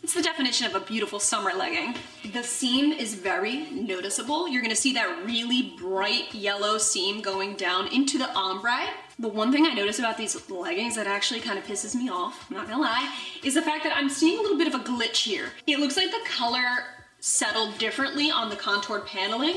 It's the definition of a beautiful summer legging. The seam is very noticeable. You're gonna see that really bright yellow seam going down into the ombre. The one thing I notice about these leggings that actually kind of pisses me off, I'm not gonna lie, is the fact that I'm seeing a little bit of a glitch here. It looks like the color settled differently on the contoured paneling,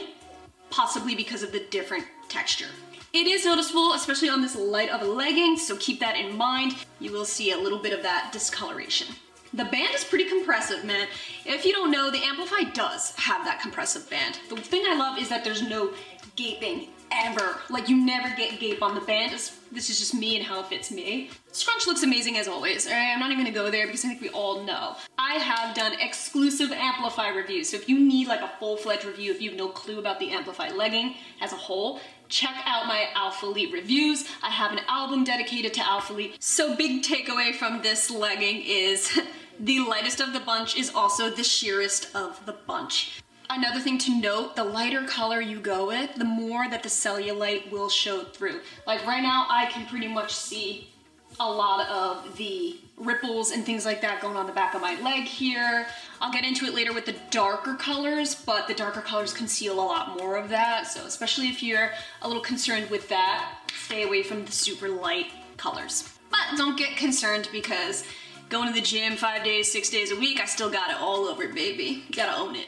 possibly because of the different texture. It is noticeable, especially on this light of a legging, so keep that in mind. You will see a little bit of that discoloration. The band is pretty compressive, man. If you don't know, the Amplify does have that compressive band. The thing I love is that there's no gaping ever. Like, you never get gape on the band. This is just me and how it fits me. Scrunch looks amazing as always. I'm not even gonna go there because I think we all know. I have done exclusive Amplify reviews, so if you need like a full-fledged review, if you have no clue about the Amplify legging as a whole, check out my Alpha Elite reviews. I have an album dedicated to Alpha Elite. So big takeaway from this legging is the lightest of the bunch is also the sheerest of the bunch. Another thing to note, the lighter color you go with, the more that the cellulite will show through. Like right now, I can pretty much see a lot of the ripples and things like that going on the back of my leg here. I'll get into it later with the darker colors, but the darker colors conceal a lot more of that. So especially if you're a little concerned with that, stay away from the super light colors. But don't get concerned because going to the gym 5 days, 6 days a week, I still got it all over, baby. You gotta own it.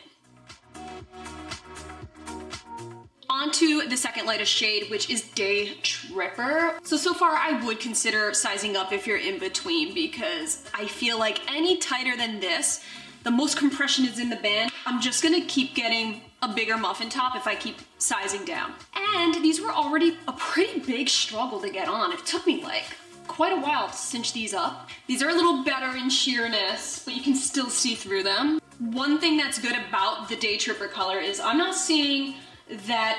Onto the second lightest shade, which is Day Tripper. So far I would consider sizing up if you're in between because I feel like any tighter than this, the most compression is in the band. I'm just gonna keep getting a bigger muffin top if I keep sizing down. And these were already a pretty big struggle to get on. It took me like quite a while to cinch these up. These are a little better in sheerness, but you can still see through them. One thing that's good about the Day Tripper color is I'm not seeing that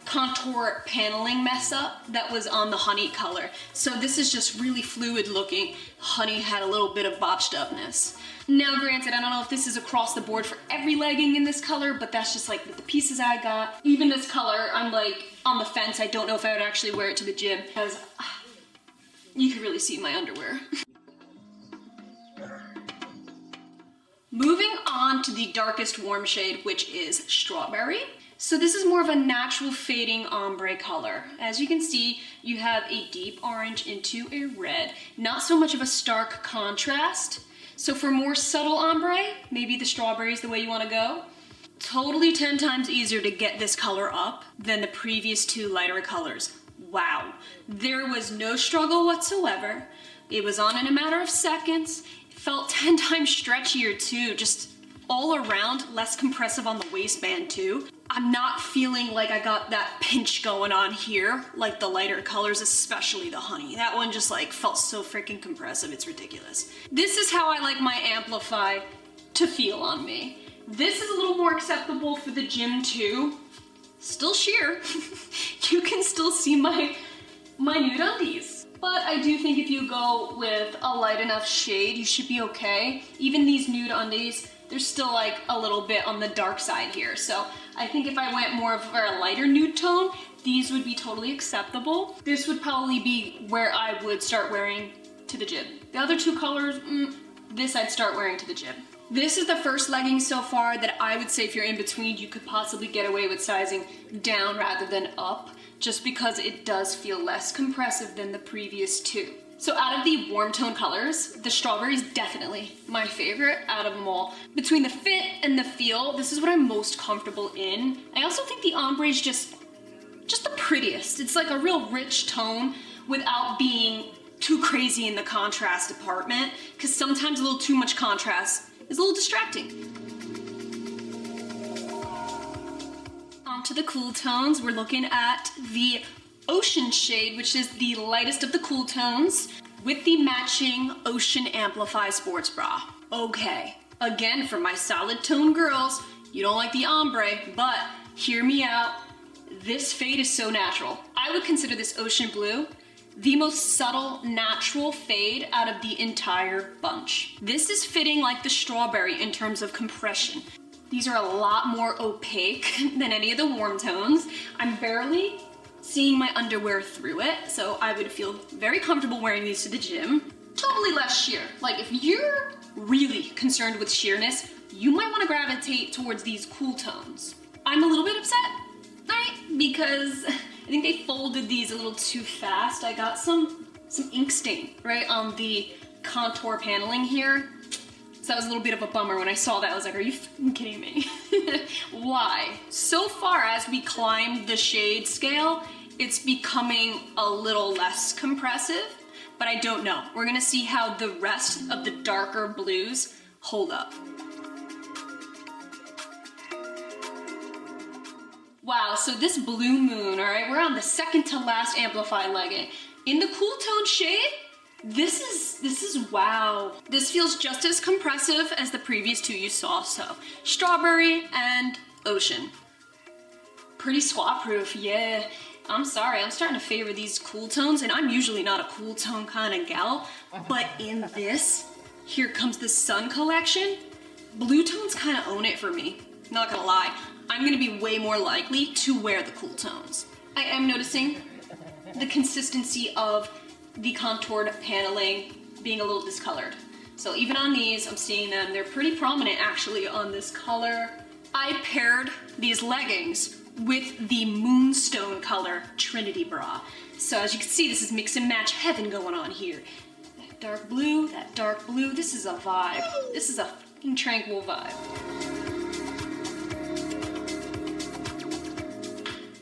contour paneling mess up that was on the honey color. So this is just really fluid looking. Honey had a little bit of botched upness. Now granted, I don't know if this is across the board for every legging in this color, but that's just like with the pieces I got. Even this color, I'm like on the fence. I don't know if I would actually wear it to the gym because you can really see my underwear. Moving on to the darkest warm shade, which is Strawberry. So this is more of a natural fading ombre color. As you can see, you have a deep orange into a red. Not so much of a stark contrast. So for more subtle ombre, maybe the strawberry is the way you want to go. Totally 10 times easier to get this color up than the previous two lighter colors. Wow. There was no struggle whatsoever. It was on in a matter of seconds. It felt 10 times stretchier too, just all around, less compressive on the waistband too. I'm not feeling like I got that pinch going on here, like the lighter colors, especially the honey. That one just like felt so freaking compressive, it's ridiculous. This is how I like my Amplify to feel on me. This is a little more acceptable for the gym too. Still sheer. You can still see my nude undies. But I do think if you go with a light enough shade, you should be okay. Even these nude undies, they're still like a little bit on the dark side here. So I think if I went more for a lighter nude tone, these would be totally acceptable. This would probably be where I would start wearing to the gym. The other two colors, this I'd start wearing to the gym. This is the first legging so far that I would say if you're in between, you could possibly get away with sizing down rather than up, just because it does feel less compressive than the previous two. So out of the warm tone colors, the strawberry is definitely my favorite out of them all. Between the fit and the feel, this is what I'm most comfortable in. I also think the ombre is just the prettiest. It's like a real rich tone without being too crazy in the contrast department, because sometimes a little too much contrast is a little distracting. Onto the cool tones, we're looking at the Ocean shade, which is the lightest of the cool tones, with the matching Ocean Amplify sports bra. Okay, again, for my solid tone girls, you don't like the ombre, but hear me out. This fade is so natural. I would consider this Ocean Blue the most subtle, natural fade out of the entire bunch. This is fitting like the strawberry in terms of compression. These are a lot more opaque than any of the warm tones. I'm barely seeing my underwear through it, so I would feel very comfortable wearing these to the gym. Totally less sheer. Like if you're really concerned with sheerness, you might want to gravitate towards these cool tones. I'm a little bit upset, right? Because I think they folded these a little too fast. I got some ink stain, right, on the contour paneling here. So that was a little bit of a bummer when I saw that. I was like, are you fucking kidding me? Why? So far as we climb the shade scale, it's becoming a little less compressive, but I don't know. We're gonna see how the rest of the darker blues hold up. Wow, so this Blue Moon, all right, we're on the second to last Amplify legging. In the cool tone shade, this is wow. This feels just as compressive as the previous two you saw, so Strawberry and Ocean. Pretty squat proof, yeah. I'm sorry, I'm starting to favor these cool tones, and I'm usually not a cool tone kind of gal, but in this, Here Comes the Sun collection, blue tones kind of own it for me, not gonna lie. I'm gonna be way more likely to wear the cool tones. I am noticing the consistency of the contoured paneling being a little discolored. So even on these, I'm seeing them. They're pretty prominent actually on this color. I paired these leggings with the Moonstone color Trinity bra. So as you can see, this is mix and match heaven going on here. That dark blue, that dark blue. This is a vibe. This is a fucking tranquil vibe.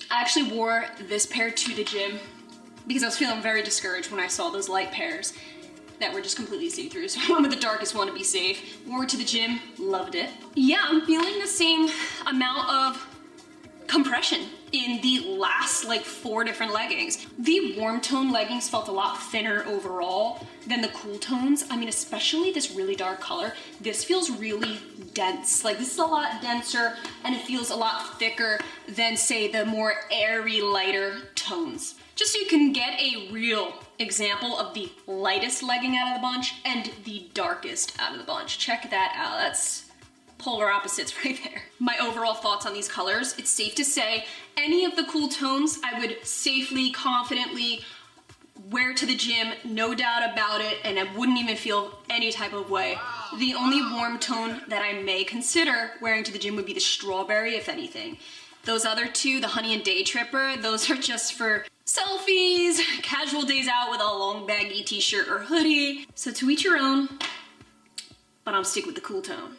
I actually wore this pair to the gym because I was feeling very discouraged when I saw those light pairs that were just completely see-through. So I went with the darkest one to be safe. Wore it to the gym, loved it. Yeah, I'm feeling the same amount of compression in the last like 4 different leggings. The warm tone leggings felt a lot thinner overall than the cool tones. I mean, especially this really dark color. This feels really dense. Like this is a lot denser and it feels a lot thicker than say the more airy, lighter tones. Just so you can get a real example of the lightest legging out of the bunch and the darkest out of the bunch. Check that out. That's polar opposites right there. My overall thoughts on these colors, it's safe to say any of the cool tones I would safely, confidently wear to the gym, no doubt about it, and I wouldn't even feel any type of way. The only warm tone that I may consider wearing to the gym would be the Strawberry, if anything. Those other two, the Honey and Day Tripper, those are just for selfies, casual days out with a long baggy t-shirt or hoodie. So to each your own, but I'm sticking with the cool tone.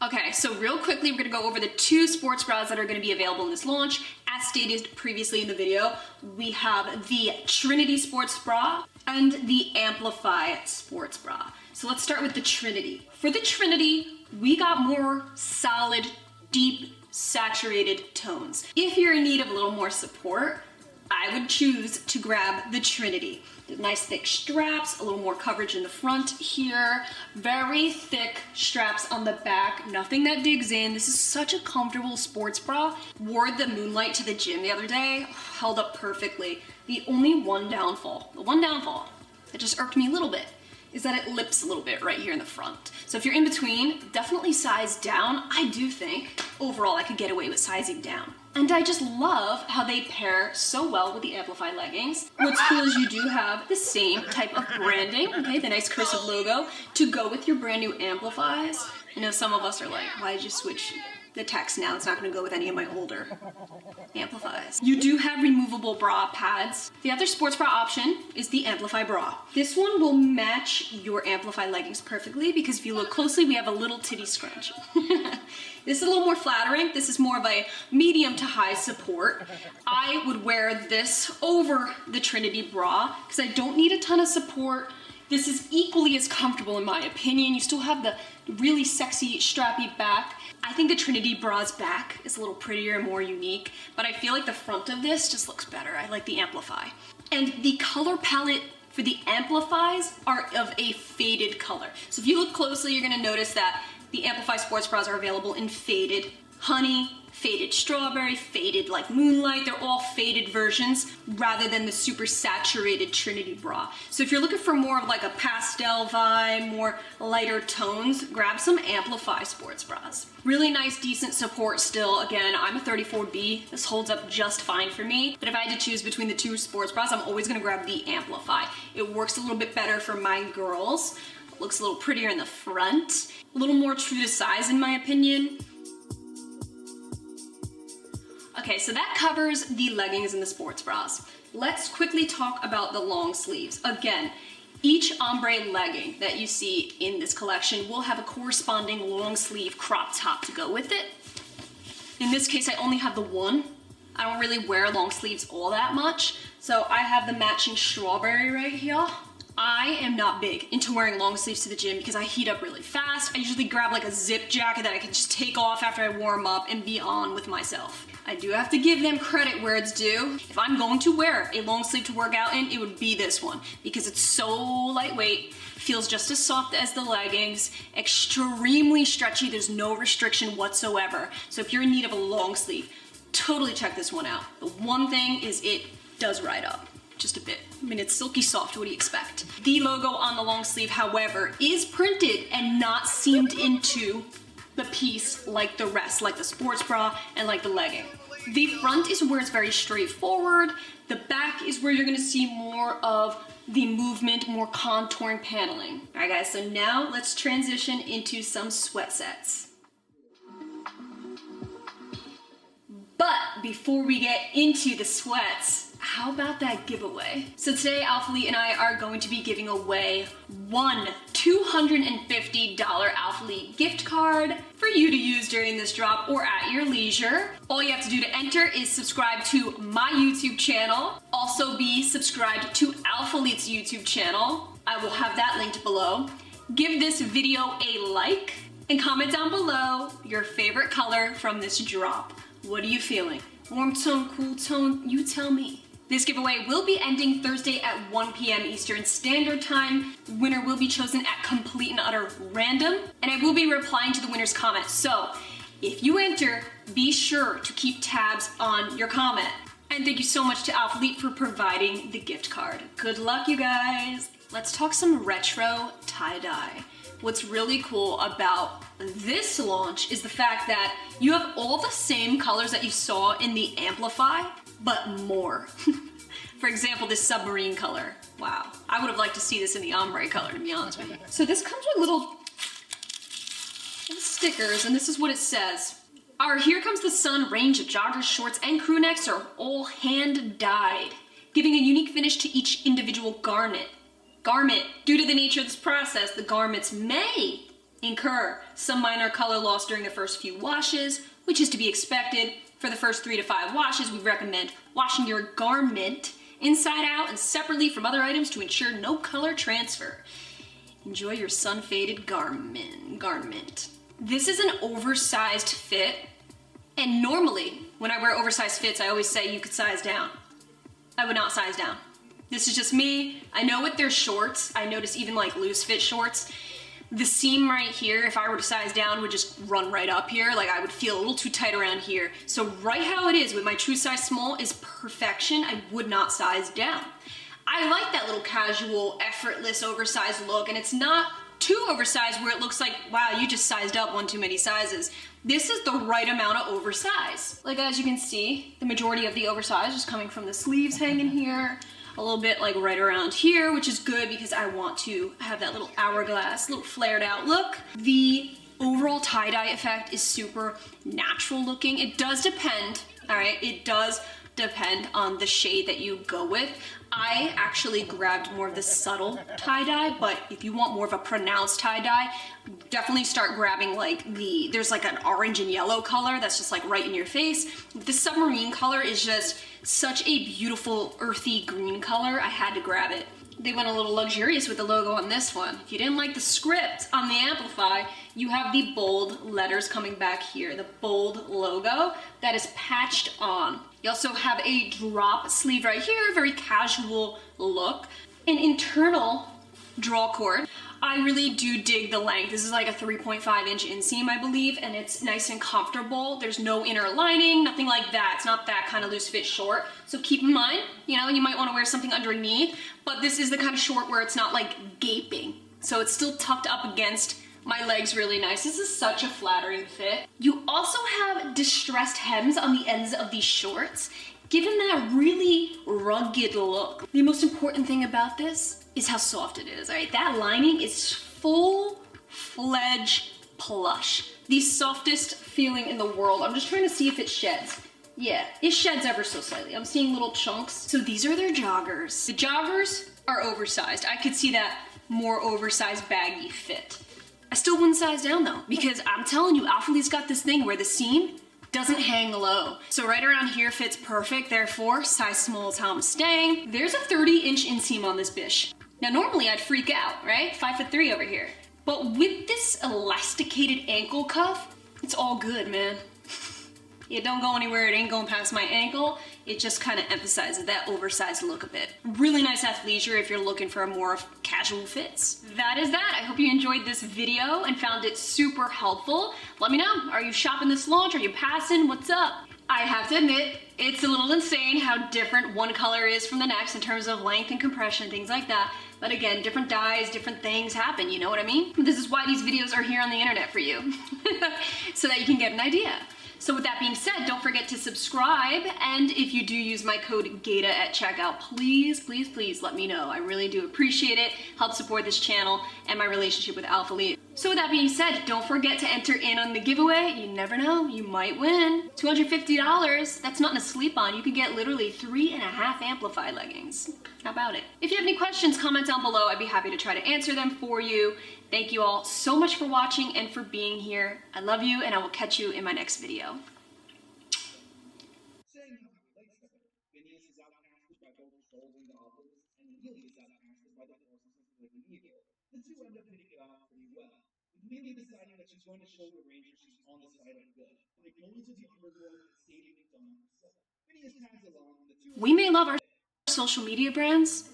Okay, so real quickly, we're gonna go over the 2 sports bras that are gonna be available in this launch. As stated previously in the video, we have the Trinity sports bra and the Amplify sports bra. So let's start with the Trinity. For the Trinity, we got more solid, deep, saturated tones. If you're in need of a little more support, I would choose to grab the Trinity. Nice thick straps, a little more coverage in the front here, very thick straps on the back, nothing that digs in. This is such a comfortable sports bra. Wore the Moonlight to the gym the other day, held up perfectly. The one downfall that just irked me a little bit is that it lips a little bit right here in the front. So if you're in between, definitely size down. I do think overall I could get away with sizing down. And I just love how they pair so well with the Amplify leggings. What's cool is you do have the same type of branding, okay, the nice cursive logo to go with your brand new Amplifies. I know some of us are like, why did you switch the text now? It's not gonna go with any of my older Amplifies. You do have removable bra pads. The other sports bra option is the Amplify bra. This one will match your Amplify leggings perfectly because if you look closely, we have a little titty scrunch. This is a little more flattering. This is more of a medium to high support. I would wear this over the Trinity bra because I don't need a ton of support. This is equally as comfortable in my opinion. You still have the really sexy strappy back. I think the Trinity bra's back is a little prettier and more unique, but I feel like the front of this just looks better. I like the Amplify. And the color palette for the Amplifies are of a faded color. So if you look closely, you're gonna notice that the Amplify sports bras are available in faded honey, faded strawberry, faded like moonlight. They're all faded versions rather than the super saturated Trinity bra. So if you're looking for more of like a pastel vibe, more lighter tones, grab some Amplify sports bras. Really nice, decent support still. Again, I'm a 34B. This holds up just fine for me. But if I had to choose between the two sports bras, I'm always gonna grab the Amplify. It works a little bit better for my girls. It looks a little prettier in the front. A little more true to size in my opinion. Okay, so that covers the leggings and the sports bras. Let's quickly talk about the long sleeves. Again, each ombre legging that you see in this collection will have a corresponding long sleeve crop top to go with it. In this case, I only have the one. I don't really wear long sleeves all that much, so I have the matching strawberry right here. I am not big into wearing long sleeves to the gym because I heat up really fast. I usually grab like a zip jacket that I can just take off after I warm up and be on with myself. I do have to give them credit where it's due. If I'm going to wear a long sleeve to work out in, it would be this one because it's so lightweight, feels just as soft as the leggings, extremely stretchy, there's no restriction whatsoever. So if you're in need of a long sleeve, totally check this one out. The one thing is it does ride up. Just a bit. I mean, it's silky soft, what do you expect? The logo on the long sleeve, however, is printed and not seamed into the piece like the rest, like the sports bra and like the legging. The front is where it's very straightforward. The back is where you're gonna see more of the movement, more contouring paneling. All right guys, so now let's transition into some sweat sets. But before we get into the sweats, how about that giveaway? So today, Alphalete and I are going to be giving away one $250 Alphalete gift card for you to use during this drop or at your leisure. All you have to do to enter is subscribe to my YouTube channel. Also be subscribed to Alphalete's YouTube channel. I will have that linked below. Give this video a like and comment down below your favorite color from this drop. What are you feeling? Warm tone, cool tone, you tell me. This giveaway will be ending Thursday at 1 p.m. Eastern Standard Time. The winner will be chosen at complete and utter random, and I will be replying to the winner's comment. So if you enter, be sure to keep tabs on your comment. And thank you so much to Alphalete for providing the gift card. Good luck, you guys. Let's talk some retro tie-dye. What's really cool about this launch is the fact that you have all the same colors that you saw in the Amplify, but more. For example, this submarine color. Wow, I would have liked to see this in the ombre color, to be honest with you. So this comes with little stickers, and this is what it says. Our Here Comes the Sun range of joggers, shorts, and crew necks are all hand dyed, giving a unique finish to each individual garment. Due to the nature of this process, the garments may incur some minor color loss during the first few washes, which is to be expected. For the first 3 to 5 washes, we recommend washing your garment inside out and separately from other items to ensure no color transfer. Enjoy your sun-faded garment. This is an oversized fit, and normally when I wear oversized fits, I always say you could size down. I would not size down. This is just me. I know with their shorts, I notice even like loose fit shorts, the seam right here, if I were to size down, would just run right up here. Like I would feel a little too tight around here. So right how it is with my true size small is perfection. I would not size down. I like that little casual, effortless, oversized look, and it's not too oversized where it looks like, wow, you just sized up one too many sizes. This is the right amount of oversize. Like as you can see, the majority of the oversize is coming from the sleeves hanging here, a little bit like right around here, which is good because I want to have that little hourglass, little flared out look. The overall tie-dye effect is super natural looking. It does depend, all right, it does depend on the shade that you go with. I actually grabbed more of the subtle tie-dye, but if you want more of a pronounced tie-dye, definitely start grabbing like there's like an orange and yellow color that's just like right in your face. The submarine color is just such a beautiful earthy green color. I had to grab it. They went a little luxurious with the logo on this one. If you didn't like the script on the Amplify, you have the bold letters coming back here, the bold logo that is patched on. You also have a drop sleeve right here, very casual look. An internal draw cord. I really do dig the length. This is like a 3.5 inch inseam, I believe, and it's nice and comfortable. There's no inner lining, nothing like that. It's not that kind of loose fit short. So keep in mind, you know, you might want to wear something underneath, but this is the kind of short where it's not like gaping. So it's still tucked up against my legs really nice. This is such a flattering fit. You also have distressed hems on the ends of these shorts, giving that really rugged look. The most important thing about this is how soft it is, all right? That lining is full-fledged plush. The softest feeling in the world. I'm just trying to see if it sheds. Yeah, it sheds ever so slightly. I'm seeing little chunks. So these are their joggers. The joggers are oversized. I could see that more oversized baggy fit. I still wouldn't size down though, because I'm telling you, ALPHALIT's got this thing where the seam doesn't hang low. So right around here fits perfect, therefore size small is how I'm staying. There's a 30-inch inseam on this bish. Now normally I'd freak out, right? 5'3" over here. But with this elasticated ankle cuff, it's all good, man. It don't go anywhere, it ain't going past my ankle. It just kind of emphasizes that oversized look a bit. Really nice athleisure if you're looking for a more casual fits. That is that. I hope you enjoyed this video and found it super helpful. Let me know, are you shopping this launch? Are you passing? What's up? I have to admit, it's a little insane how different one color is from the next in terms of length and compression, things like that. But again, different dyes, different things happen, you know what I mean? This is why these videos are here on the internet for you, so that you can get an idea. So with that being said, don't forget to subscribe, and if you do use my code GAITA at checkout, please, please, please let me know. I really do appreciate it. Help support this channel and my relationship with ALPHALIT. So with that being said, don't forget to enter in on the giveaway. You never know, you might win. $250, that's nothing to sleep on. You could get literally 3.5 Amplify leggings. How about it? If you have any questions, comment down below. I'd be happy to try to answer them for you. Thank you all so much for watching and for being here. I love you, and I will catch you in my next video. Saying how he likes them. Phineas is outcasted by both trolls and goblins, and Amelia is outcasted by the forces of good and evil. The two end up hitting it off pretty well, with Amelia deciding that she's going to show the Rangers she's on the side of good, by going to the underworld and saving the dawn herself. Phineas tags along, and the two We may love our social media brands,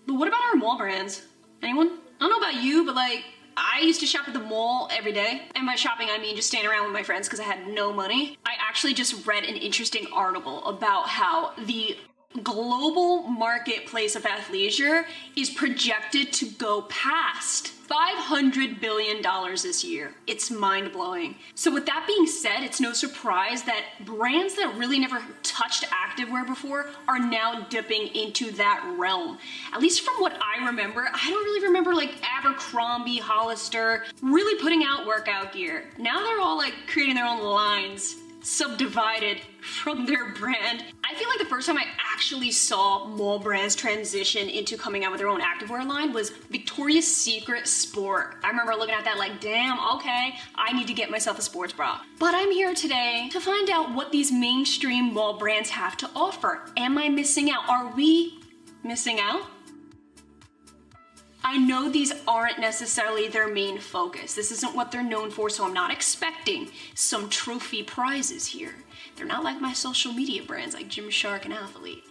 but what about our mall brands? Anyone? I don't know about you, but like, I used to shop at the mall every day. And by shopping, I mean just standing around with my friends because I had no money. I actually just read an interesting article about how the global marketplace of athleisure is projected to go past $500 billion this year. It's mind-blowing. So with that being said, it's no surprise that brands that really never touched activewear before are now dipping into that realm. At least from what I remember, I don't really remember like Abercrombie, Hollister really putting out workout gear. Now they're all like creating their own lines, subdivided from their brand. I feel like the first time I actually saw mall brands transition into coming out with their own activewear line was Victoria's Secret Sport. I remember looking at that like, damn, okay, I need to get myself a sports bra. But I'm here today to find out what these mainstream mall brands have to offer. Am I missing out? Are we missing out? I know these aren't necessarily their main focus. This isn't what they're known for, so I'm not expecting some trophy prizes here. They're not like my social media brands like Gymshark and ALPHALIT.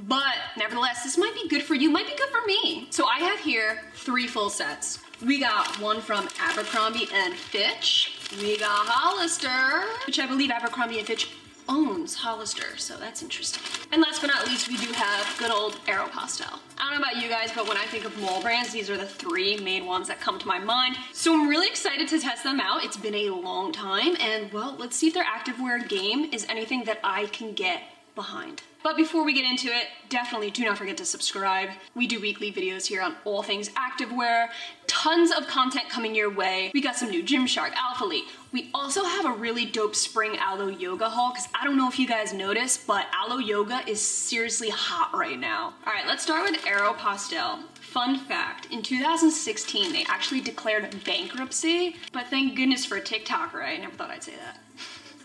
But nevertheless, this might be good for you, might be good for me. So I have here 3 full sets. We got one from Abercrombie and Fitch. We got Hollister, which I believe Abercrombie and Fitch owns Hollister, so that's interesting. And last but not least, we do have good old Aeropostale. I don't know about you guys, but when I think of mall brands, these are the 3 main ones that come to my mind. So I'm really excited to test them out. It's been a long time, and well, let's see if their activewear game is anything that I can get behind. But before we get into it, definitely do not forget to subscribe. We do weekly videos here on all things activewear. Tons of content coming your way. We got some new Gymshark, ALPHALIT. We also have a really dope spring Alo Yoga haul, because I don't know if you guys noticed, but Alo Yoga is seriously hot right now. All right, let's start with Aeropostale. Fun fact, in 2016, they actually declared bankruptcy, but thank goodness for TikTok, right? I never thought I'd say that.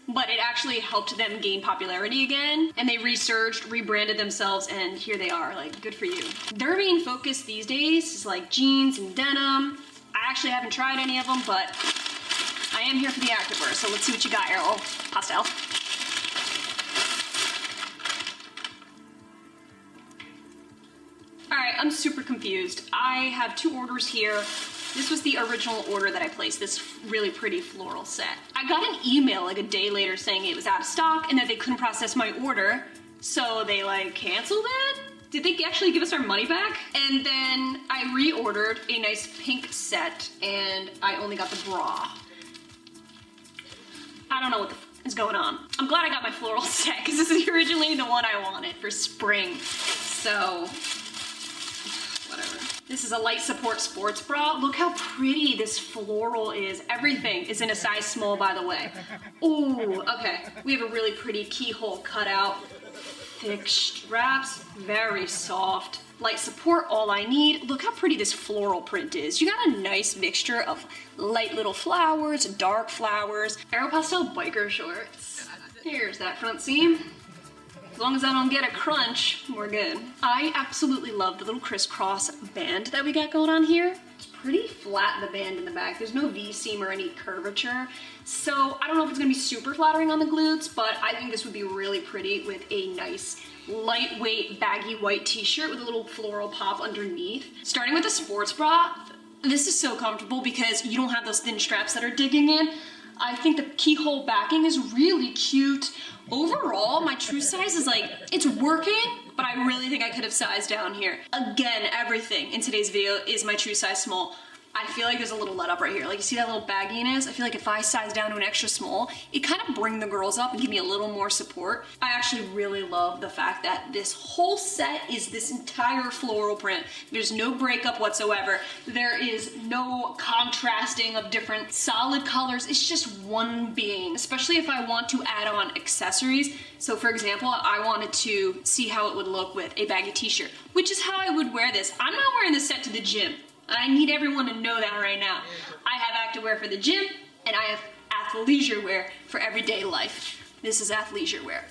But it actually helped them gain popularity again, and they resurged, rebranded themselves, and here they are, like, good for you. Their main focus these days is like jeans and denim. I actually haven't tried any of them, but I am here for the activewear, so let's see what you got, Aeropostale. All right, I'm super confused. I have 2 orders here. This was the original order that I placed, this really pretty floral set. I got an email like a day later saying it was out of stock and that they couldn't process my order. So they like canceled it? Did they actually give us our money back? And then I reordered a nice pink set and I only got the bra. I don't know what the is going on. I'm glad I got my floral set because this is originally the one I wanted for spring. So, whatever. This is a light support sports bra. Look how pretty this floral is. Everything is in a size small, by the way. Ooh, okay. We have a really pretty keyhole cutout. Thick straps, very soft. Light support, all I need. Look how pretty this floral print is. You got a nice mixture of light little flowers, dark flowers, Aeropostale biker shorts. Here's that front seam. As long as I don't get a crunch, we're good. I absolutely love the little crisscross band that we got going on here. It's pretty flat, the band in the back. There's no V-seam or any curvature. So I don't know if it's gonna be super flattering on the glutes, but I think this would be really pretty with a nice lightweight baggy white t-shirt with a little floral pop underneath. Starting with the sports bra, this is so comfortable because you don't have those thin straps that are digging in. I think the keyhole backing is really cute. Overall, my true size is like, it's working, but I really think I could have sized down here. Again, everything in today's video is my true size small. I feel like there's a little let up right here. Like you see that little bagginess? I feel like if I size down to an extra small, it kind of bring the girls up and give me a little more support. I actually really love the fact that this whole set is this entire floral print. There's no breakup whatsoever. There is no contrasting of different solid colors. It's just one being, especially if I want to add on accessories. So for example, I wanted to see how it would look with a baggy t-shirt, which is how I would wear this. I'm not wearing this set to the gym. I need everyone to know that right now. I have activewear for the gym, and I have athleisure wear for everyday life. This is athleisure wear.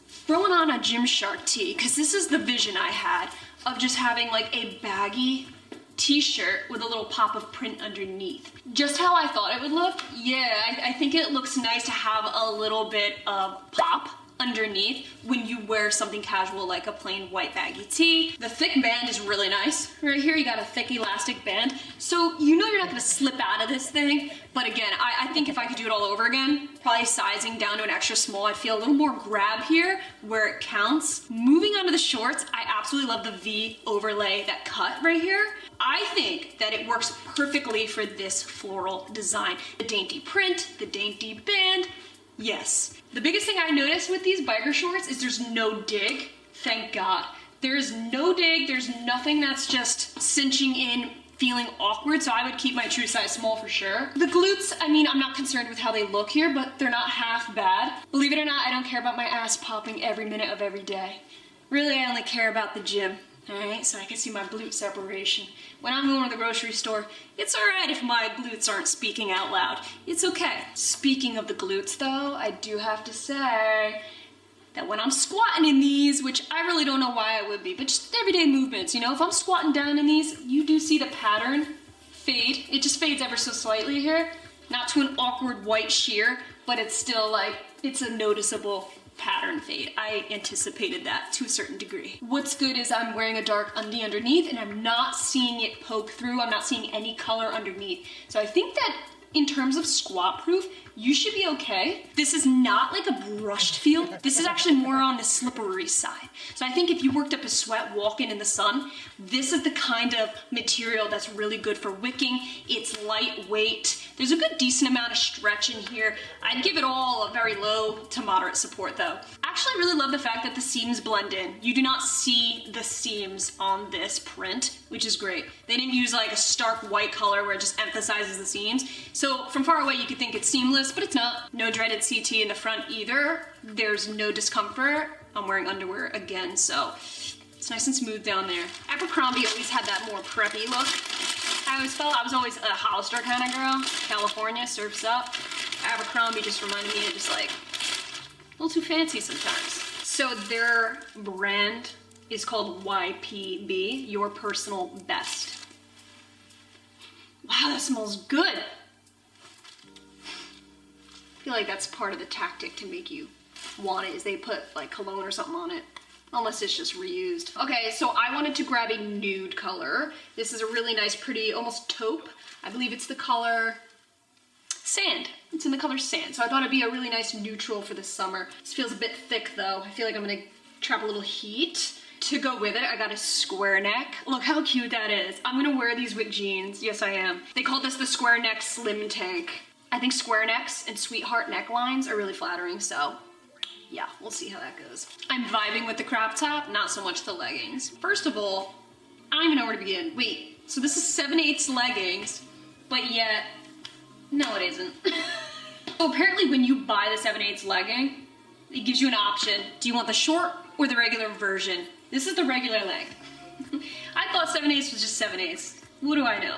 Throwing on a Gymshark tee, because this is the vision I had of just having like a baggy t-shirt with a little pop of print underneath. Just how I thought it would look. Yeah, I think it looks nice to have a little bit of pop underneath when you wear something casual like a plain white baggy tee. The thick band is really nice. Right here you got a thick elastic band, so you know you're not gonna slip out of this thing. But again, I think if I could do it all over again, probably sizing down to an extra small, I'd feel a little more grab here where it counts. Moving on to the shorts, I absolutely love the V overlay, that cut right here. I think that it works perfectly for this floral design. The dainty print, the dainty band, yes. The biggest thing I noticed with these biker shorts is there's no dig, thank God. There's no dig, there's nothing that's just cinching in, feeling awkward, so I would keep my true size small for sure. The glutes, I mean, I'm not concerned with how they look here, but they're not half bad. Believe it or not, I don't care about my ass popping every minute of every day. Really, I only care about the gym. Alright, so I can see my glute separation. When I'm going to the grocery store, it's alright if my glutes aren't speaking out loud. It's okay. Speaking of the glutes though, I do have to say that when I'm squatting in these, which I really don't know why I would be, but just everyday movements, you know, if I'm squatting down in these, you do see the pattern fade. It just fades ever so slightly here. Not to an awkward white sheer, but it's still like, it's a noticeable pattern fade. I anticipated that to a certain degree. What's good is I'm wearing a dark undie underneath and I'm not seeing it poke through. I'm not seeing any color underneath. So I think that in terms of squat proof, you should be okay. This is not like a brushed feel. This is actually more on the slippery side. So I think if you worked up a sweat walking in the sun, this is the kind of material that's really good for wicking. It's lightweight. There's a good decent amount of stretch in here. I'd give it all a very low to moderate support though. I actually really love the fact that the seams blend in. You do not see the seams on this print, which is great. They didn't use like a stark white color where it just emphasizes the seams. So from far away you could think it's seamless, but it's not. No dreaded CT in the front either. There's no discomfort. I'm wearing underwear again, so it's nice and smooth down there. Abercrombie always had that more preppy look. I always felt I was always a Hollister kind of girl. California, surfs up. Abercrombie just reminded me of just like a little too fancy sometimes. So their brand is called YPB, Your Personal Best. Wow, that smells good. I feel like that's part of the tactic to make you want it, is they put like cologne or something on it. unless it's just reused. Okay, so I wanted to grab a nude color. This is a really nice, pretty, almost taupe. I believe it's the color Sand. It's in the color Sand. So I thought it'd be a really nice neutral for the summer. This feels a bit thick though. I feel like I'm gonna trap a little heat. To go with it, I got a square neck. Look how cute that is. I'm gonna wear these with jeans. Yes, I am. They call this the square neck slim tank. I think square necks and sweetheart necklines are really flattering, so yeah, we'll see how that goes. I'm vibing with the crop top, not so much the leggings. First of all, I don't even know where to begin. Wait, so this is 7/8 leggings, but yet, no it isn't. So apparently when you buy the 7/8 legging, it gives you an option. Do you want the short or the regular version? This is the regular leg. I thought 7/8 was just 7/8. What do I know?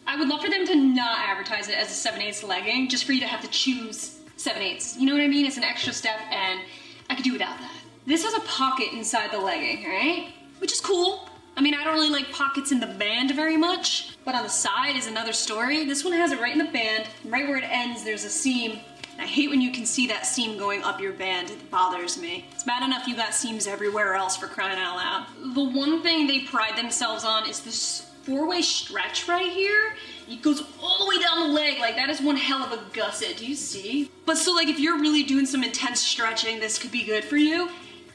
I would love for them to not advertise it as a 7/8 legging, just for you to have to choose 7/8. You know what I mean? It's an extra step and I could do without that. This has a pocket inside the legging, right? Which is cool. I mean, I don't really like pockets in the band very much, but on the side is another story. This one has it right in the band. Right where it ends, there's a seam. I hate when you can see that seam going up your band. It bothers me. It's bad enough you got seams everywhere else, for crying out loud. The one thing they pride themselves on is this 4-way stretch right here. It goes all the way down the leg. Like, that is one hell of a gusset. Do you see? But so, like, if you're really doing some intense stretching, this could be good for you.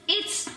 It's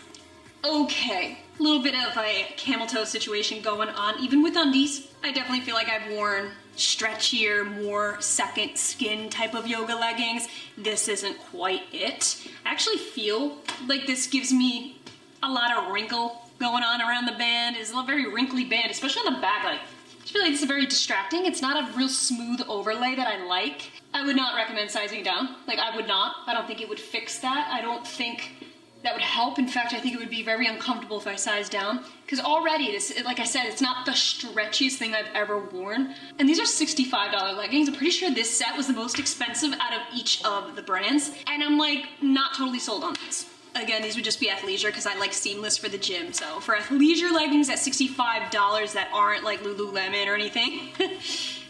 okay. A little bit of a camel toe situation going on, even with undies. I definitely feel like I've worn stretchier, more second skin type of yoga leggings. This isn't quite it. I actually feel like this gives me a lot of wrinkle going on around the band. It's a very wrinkly band, especially on the back. Like, I feel like this is very distracting. It's not a real smooth overlay that I like. I would not recommend sizing down. Like, I would not. I don't think it would fix that. I don't think that would help. In fact, I think it would be very uncomfortable if I sized down. Because already, this, like I said, it's not the stretchiest thing I've ever worn. And these are $65 leggings. I'm pretty sure this set was the most expensive out of each of the brands. And I'm like, not totally sold on this. Again, these would just be athleisure because I like seamless for the gym. So for athleisure leggings at $65 that aren't like Lululemon or anything,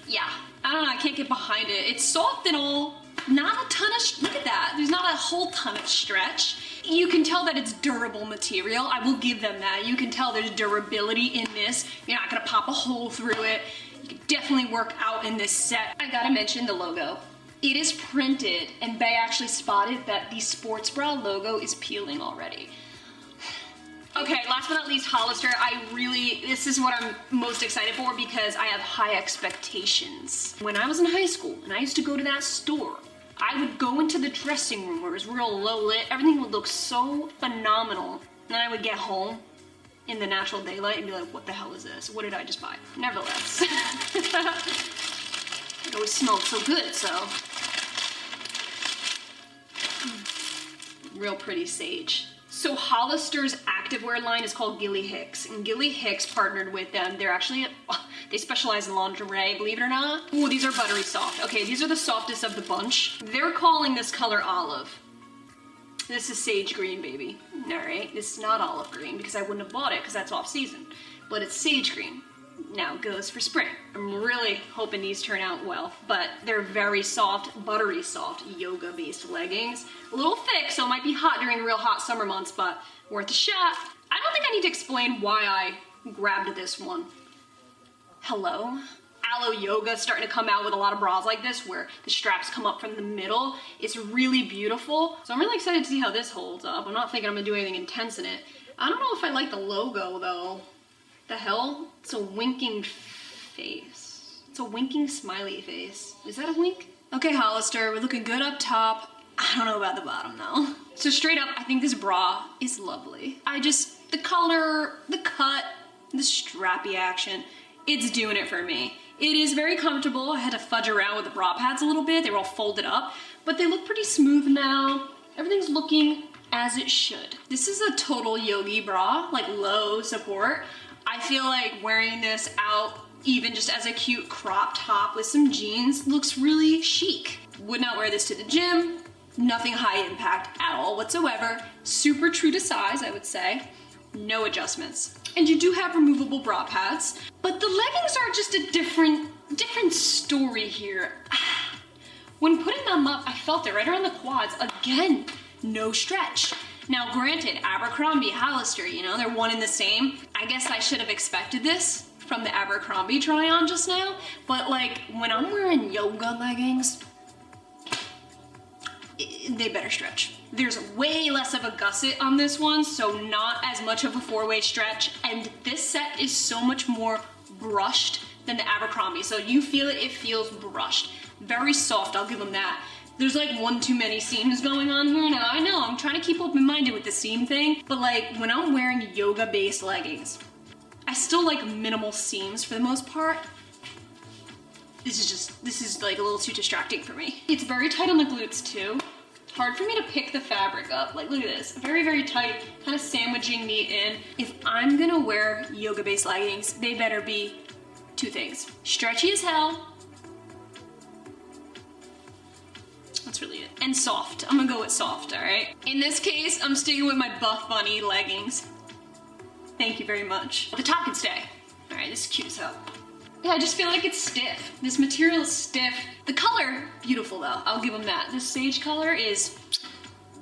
yeah, I don't know, I can't get behind it. It's soft and all, not a ton of, look at that. There's not a whole ton of stretch. You can tell that it's durable material. I will give them that. You can tell there's durability in this. You're not gonna pop a hole through it. You can definitely work out in this set. I gotta mention the logo. It is printed, and Bay actually spotted that the sports bra logo is peeling already. Okay, last but not least, Hollister. This is what I'm most excited for because I have high expectations. When I was in high school and I used to go to that store, I would go into the dressing room where it was real low lit. Everything would look so phenomenal. And then I would get home in the natural daylight and be like, what the hell is this? What did I just buy? Nevertheless. It always smelled so good, so. Real pretty sage. So Hollister's activewear line is called Gilly Hicks, and Gilly Hicks partnered with them. They're actually, they specialize in lingerie, believe it or not. Ooh, these are buttery soft. Okay, these are the softest of the bunch. They're calling this color olive. This is sage green, baby. All right, this is not olive green because I wouldn't have bought it because that's off season, but it's sage green. Now it goes for spring. I'm really hoping these turn out well, but they're very soft, buttery soft, yoga-based leggings. A little thick, so it might be hot during the real hot summer months, but worth a shot. I don't think I need to explain why I grabbed this one. Hello? Alo Yoga starting to come out with a lot of bras like this where the straps come up from the middle. It's really beautiful. So I'm really excited to see how this holds up. I'm not thinking I'm gonna do anything intense in it. I don't know if I like the logo though. The hell? It's a winking face. It's a winking smiley face. Is that a wink? Okay, Hollister, we're looking good up top. I don't know about the bottom though. So straight up, I think this bra is lovely. The color, the cut, the strappy action, it's doing it for me. It is very comfortable. I had to fudge around with the bra pads a little bit. They were all folded up, but they look pretty smooth now. Everything's looking as it should. This is a total yogi bra, like low support. I feel like wearing this out, even just as a cute crop top with some jeans, looks really chic. Would not wear this to the gym. Nothing high impact at all whatsoever. Super true to size, I would say. No adjustments. And you do have removable bra pads, but the leggings are just a different story here. When putting them up, I felt it right around the quads. Again, no stretch. Now granted, Abercrombie, Hollister, you know, they're one and the same. I guess I should have expected this from the Abercrombie try on just now, but like when I'm wearing yoga leggings, they better stretch. There's way less of a gusset on this one, so not as much of a four-way stretch, and this set is so much more brushed than the Abercrombie, so you feel it, it feels brushed. Very soft, I'll give them that. There's like one too many seams going on here. Now I know, I'm trying to keep open-minded with the seam thing, but like when I'm wearing yoga-based leggings, I still like minimal seams for the most part. This is like a little too distracting for me. It's very tight on the glutes too. Hard for me to pick the fabric up. Like, look at this, very, very tight, kind of sandwiching me in. If I'm gonna wear yoga-based leggings, they better be two things. Stretchy as hell. That's really it. And soft. I'm gonna go with soft, all right? In this case, I'm sticking with my Buff Bunny leggings. Thank you very much. The top can stay. All right, this is cute as hell. Yeah, I just feel like it's stiff. This material is stiff. The color, beautiful though. I'll give them that. This sage color is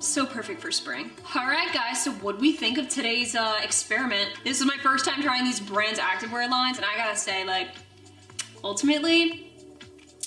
so perfect for spring. All right, guys, so what do we think of today's experiment? This is my first time trying these brands activewear lines, and I gotta say, like, ultimately,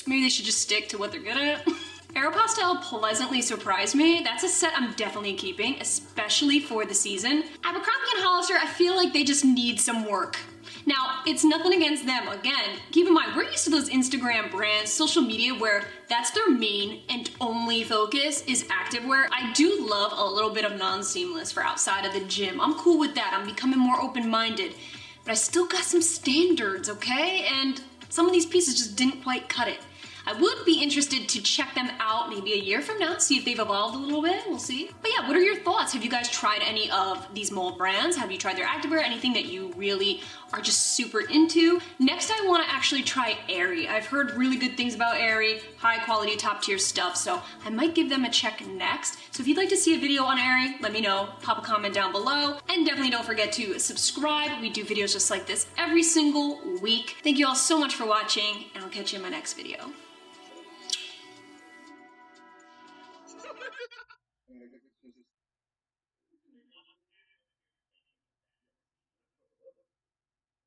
maybe they should just stick to what they're good at. Aeropostale pleasantly surprised me. That's a set I'm definitely keeping, especially for the season. Abercrombie and Hollister, I feel like they just need some work. Now, it's nothing against them. Again, keep in mind, we're used to those Instagram brands, social media, where that's their main and only focus is activewear. I do love a little bit of non-seamless for outside of the gym. I'm cool with that. I'm becoming more open-minded. But I still got some standards, okay? And some of these pieces just didn't quite cut it. I would be interested to check them out maybe a year from now, see if they've evolved a little bit, we'll see. But yeah, what are your thoughts? Have you guys tried any of these mold brands? Have you tried their activewear? Anything that you really are just super into? Next, I wanna actually try AIRRY. I've heard really good things about AIRRY, high quality, top tier stuff, so I might give them a check next. So if you'd like to see a video on AIRRY, let me know, pop a comment down below, and definitely don't forget to subscribe. We do videos just like this every single week. Thank you all so much for watching, and I'll catch you in my next video.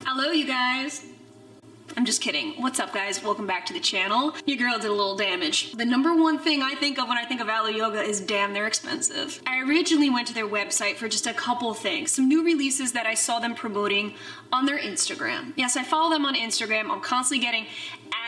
Hello, you guys. I'm just kidding. What's up, guys? Welcome back to the channel. Your girl did a little damage. The number one thing I think of when I think of Alo Yoga is damn, they're expensive. I originally went to their website for just a couple things. Some new releases that I saw them promoting on their Instagram. Yes, I follow them on Instagram. I'm constantly getting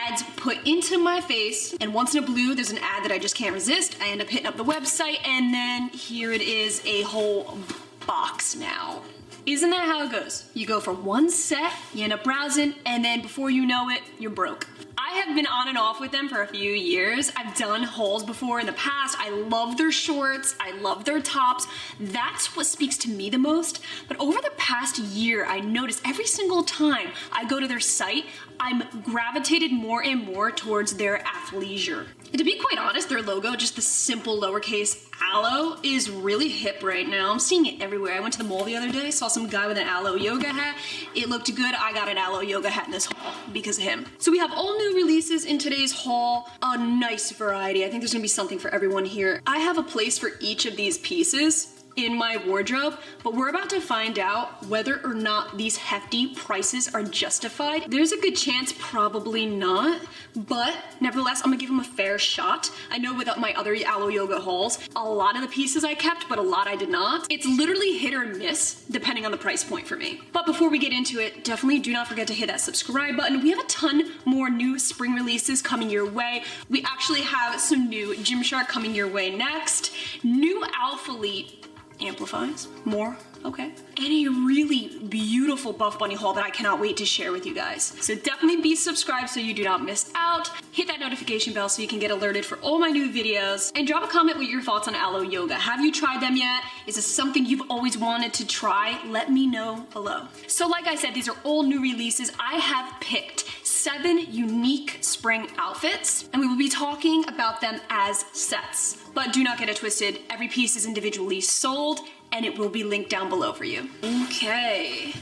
ads put into my face, and once in a blue, there's an ad that I just can't resist. I end up hitting up the website, and then here it is, a whole box now. Isn't that how it goes? You go for one set, you end up browsing, and then before you know it, you're broke. I have been on and off with them for a few years. I've done hauls before in the past. I love their shorts. I love their tops. That's what speaks to me the most. But over the past year, I noticed every single time I go to their site, I'm gravitated more and more towards their athleisure. And to be quite honest, their logo, just the simple lowercase Alo, is really hip right now. I'm seeing it everywhere. I went to the mall the other day, saw some guy with an Alo Yoga hat. It looked good. I got an Alo Yoga hat in this haul because of him. So we have all new releases in today's haul. A nice variety. I think there's gonna be something for everyone here. I have a place for each of these pieces in my wardrobe, but we're about to find out whether or not these hefty prices are justified. There's a good chance probably not, but nevertheless, I'm gonna give them a fair shot. I know with my other Alo Yoga hauls, a lot of the pieces I kept, but a lot I did not. It's literally hit or miss depending on the price point for me. But before we get into it, definitely do not forget to hit that subscribe button. We have a ton more new spring releases coming your way. We actually have some new Gymshark coming your way next. New Alphalete amplifies more, okay, and a really beautiful Buff Bunny haul that I cannot wait to share with you guys. So definitely be subscribed so you do not miss out. Hit that notification bell so you can get alerted for all my new videos, and drop a comment with your thoughts on Alo Yoga. Have you tried them yet? Is this something you've always wanted to try? Let me know below. So like I said, these are all new releases. I have picked 7 unique spring outfits, and we will be talking about them as sets. But do not get it twisted, every piece is individually sold, and it will be linked down below for you. Okay,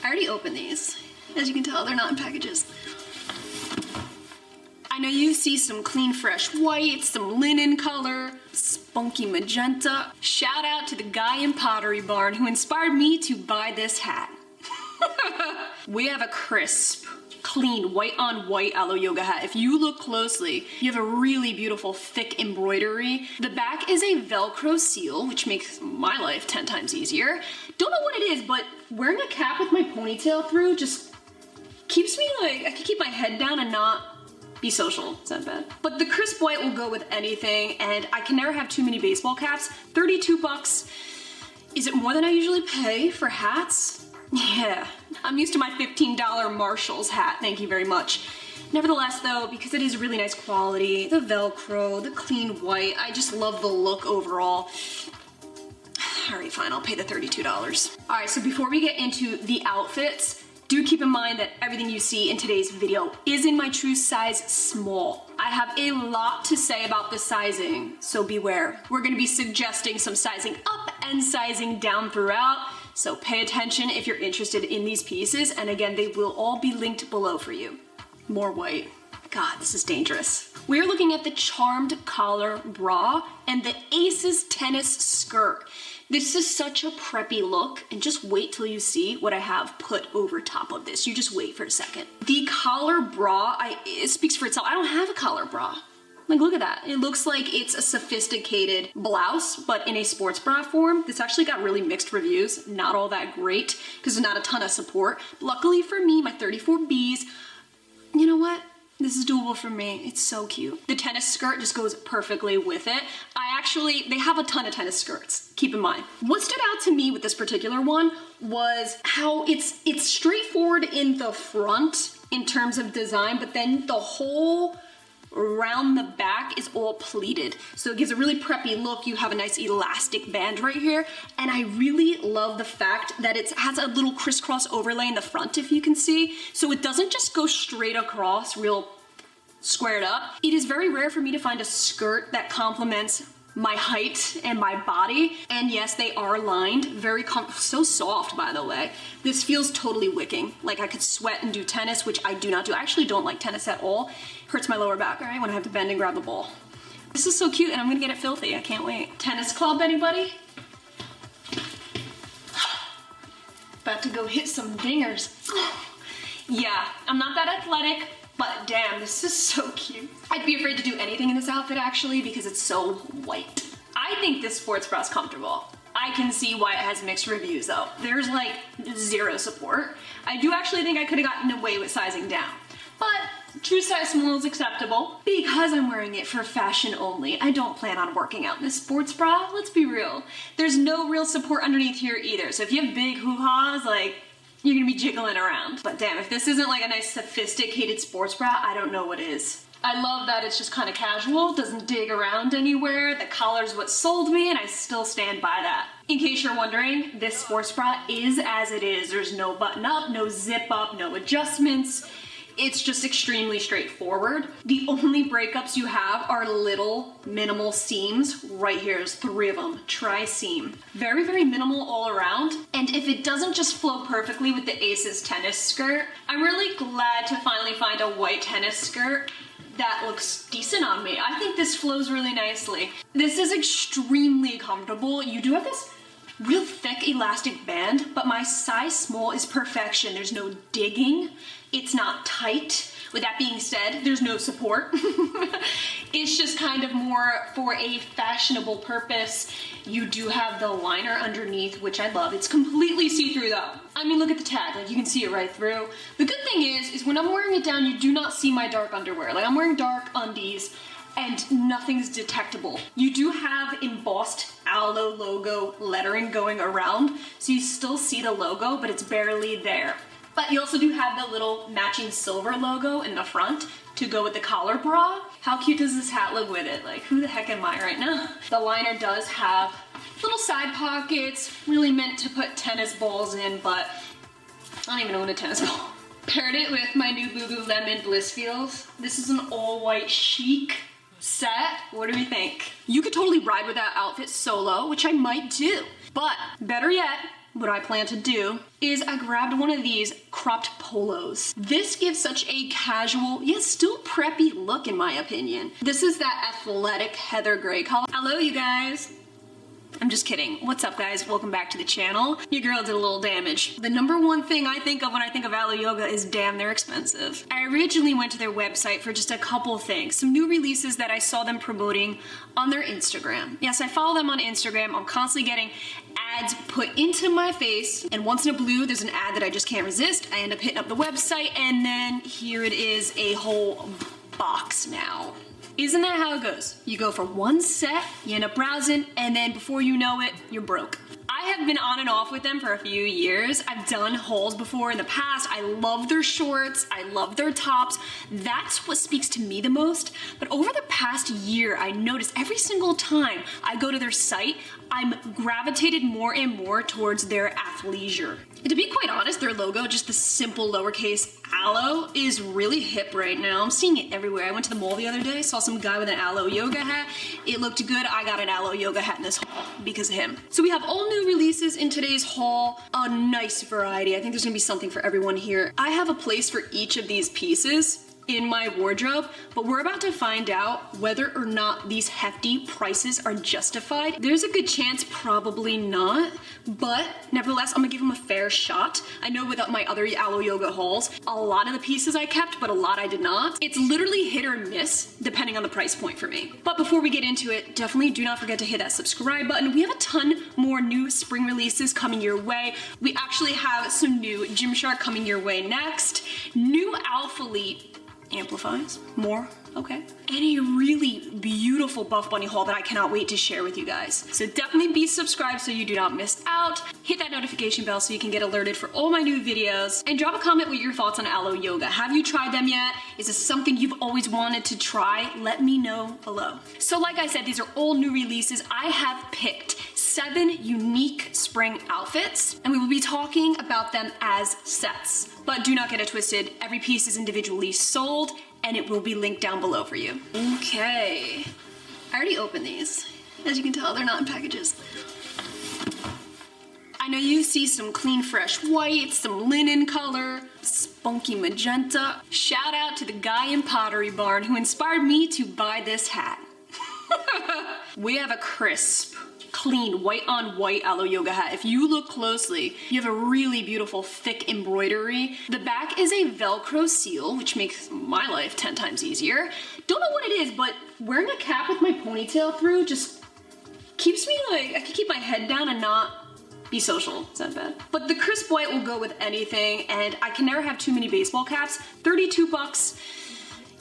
I already opened these. As you can tell, they're not in packages. I know you see some clean, fresh white, some linen color, spunky magenta. Shout out to the guy in Pottery Barn who inspired me to buy this hat. We have a crisp, clean, white on white aloe yoga hat. If you look closely, you have a really beautiful thick embroidery. The back is a Velcro seal, which makes my life 10 times easier. Don't know what it is, but wearing a cap with my ponytail through just keeps me like, I can keep my head down and not be social. It's not bad. But the crisp white will go with anything, and I can never have too many baseball caps. 32 bucks. Is it more than I usually pay for hats? Yeah, I'm used to my $15 Marshall's hat, thank you very much. Nevertheless though, because it is really nice quality, the Velcro, the clean white, I just love the look overall. Alright, fine, I'll pay the $32. Alright, so before we get into the outfits, do keep in mind that everything you see in today's video is in my true size small. I have a lot to say about the sizing, so beware. We're gonna be suggesting some sizing up and sizing down throughout, so pay attention if you're interested in these pieces, and again, they will all be linked below for you. More white. God, this is dangerous. We're looking at the Charmed Collar Bra and the Aces Tennis Skirt. This is such a preppy look, and just wait till you see what I have put over top of this. You just wait for a second. The collar bra, it speaks for itself. I don't have a collar bra. Like, look at that. It looks like it's a sophisticated blouse, but in a sports bra form. This actually got really mixed reviews. Not all that great, because there's not a ton of support. Luckily for me, my 34Bs, you know what? This is doable for me. It's so cute. The tennis skirt just goes perfectly with it. They have a ton of tennis skirts, keep in mind. What stood out to me with this particular one was how it's straightforward in the front in terms of design, but then the whole around the back is all pleated. So it gives a really preppy look. You have a nice elastic band right here. And I really love the fact that it has a little crisscross overlay in the front, if you can see. So it doesn't just go straight across, real squared up. It is very rare for me to find a skirt that complements my height and my body. And yes, they are lined, very so soft, by the way. This feels totally wicking. Like I could sweat and do tennis, which I do not do. I actually don't like tennis at all. Hurts my lower back, all right, when I have to bend and grab the ball. This is so cute, and I'm gonna get it filthy. I can't wait. Tennis club, anybody? About to go hit some dingers. Yeah, I'm not that athletic, but damn, this is so cute. I'd be afraid to do anything in this outfit actually because it's so white. I think this sports bra is comfortable. I can see why it has mixed reviews though. There's like zero support. I do actually think I could have gotten away with sizing down, but true size small is acceptable. Because I'm wearing it for fashion only, I don't plan on working out in this sports bra, let's be real. There's no real support underneath here either, so if you have big hoo-ha's, like, you're gonna be jiggling around. But damn, if this isn't like a nice sophisticated sports bra, I don't know what is. I love that it's just kind of casual, doesn't dig around anywhere. The collar's what sold me, and I still stand by that. In case you're wondering, this sports bra is as it is. There's no button up, no zip up, no adjustments. It's just extremely straightforward. The only breakups you have are little minimal seams. Right here, there's 3 of them, tri-seam. Very, very minimal all around. And if it doesn't just flow perfectly with the Aces tennis skirt, I'm really glad to finally find a white tennis skirt that looks decent on me. I think this flows really nicely. This is extremely comfortable. You do have this real thick elastic band, but my size small is perfection. There's no digging. It's not tight. With that being said, there's no support. It's just kind of more for a fashionable purpose. You do have the liner underneath, which I love. It's completely see-through though. I mean, look at the tag, like you can see it right through. The good thing is when I'm wearing it down, you do not see my dark underwear. Like I'm wearing dark undies and nothing's detectable. You do have embossed Aloe logo lettering going around, so you still see the logo, but it's barely there. But you also do have the little matching silver logo in the front to go with the collar bra. How cute does this hat look with it? Like, who the heck am I right now? The liner does have little side pockets, really meant to put tennis balls in, but I don't even own a tennis ball. Paired it with my new Lululemon Blissfeels. This is an all-white chic set. What do we think? You could totally ride with that outfit solo, which I might do. But better yet, what I plan to do is I grabbed one of these cropped polos. This gives such a casual, yet still preppy look in my opinion. This is that athletic heather gray color. Hello, you guys. I'm just kidding. What's up, guys? Welcome back to the channel. Your girl did a little damage. The number one thing I think of when I think of Alo Yoga is damn, they're expensive. I originally went to their website for just a couple things. Some new releases that I saw them promoting on their Instagram. Yes, I follow them on Instagram. I'm constantly getting ads put into my face. And once in a blue, there's an ad that I just can't resist. I end up hitting up the website and then here it is, a whole box now. Isn't that how it goes? You go for one set, you end up browsing, and then before you know it, you're broke. I have been on and off with them for a few years. I've done hauls before in the past. I love their shorts, I love their tops. That's what speaks to me the most. But over the past year, I noticed every single time I go to their site, I'm gravitated more and more towards their athleisure. And to be quite honest, their logo, just the simple lowercase Alo, is really hip right now. I'm seeing it everywhere. I went to the mall the other day, saw some guy with an Alo Yoga hat. It looked good. I got an Alo Yoga hat in this haul because of him. So we have all new releases in today's haul. A nice variety. I think there's gonna be something for everyone here. I have a place for each of these pieces in my wardrobe, but we're about to find out whether or not these hefty prices are justified. There's a good chance probably not, but nevertheless, I'm gonna give them a fair shot. I know with my other Alo Yoga hauls, a lot of the pieces I kept, but a lot I did not. It's literally hit or miss depending on the price point for me. But before we get into it, definitely do not forget to hit that subscribe button. We have a ton more new spring releases coming your way. We actually have some new Gymshark coming your way next. New Alphalete amplifies more, okay, and a really beautiful Buff Bunny haul that I cannot wait to share with you guys. So definitely be subscribed so you do not miss out. Hit that notification bell so you can get alerted for all my new videos, and drop a comment with your thoughts on Alo Yoga. Have you tried them yet? Is this something you've always wanted to try? Let me know below. So like I said, these are all new releases. I have picked 7 unique spring outfits, and we will be talking about them as sets. But do not get it twisted, every piece is individually sold, and it will be linked down below for you. Okay, I already opened these. As you can tell, they're not in packages. I know you see some clean, fresh white, some linen color, spunky magenta. Shout out to the guy in Pottery Barn who inspired me to buy this hat. We have a crisp, clean, white on white Alo Yoga hat. If you look closely, you have a really beautiful thick embroidery. The back is a Velcro seal, which makes my life 10 times easier. Don't know what it is, but wearing a cap with my ponytail through just keeps me like, I can keep my head down and not be social. Is that bad? But the crisp white will go with anything, and I can never have too many baseball caps. 32 bucks.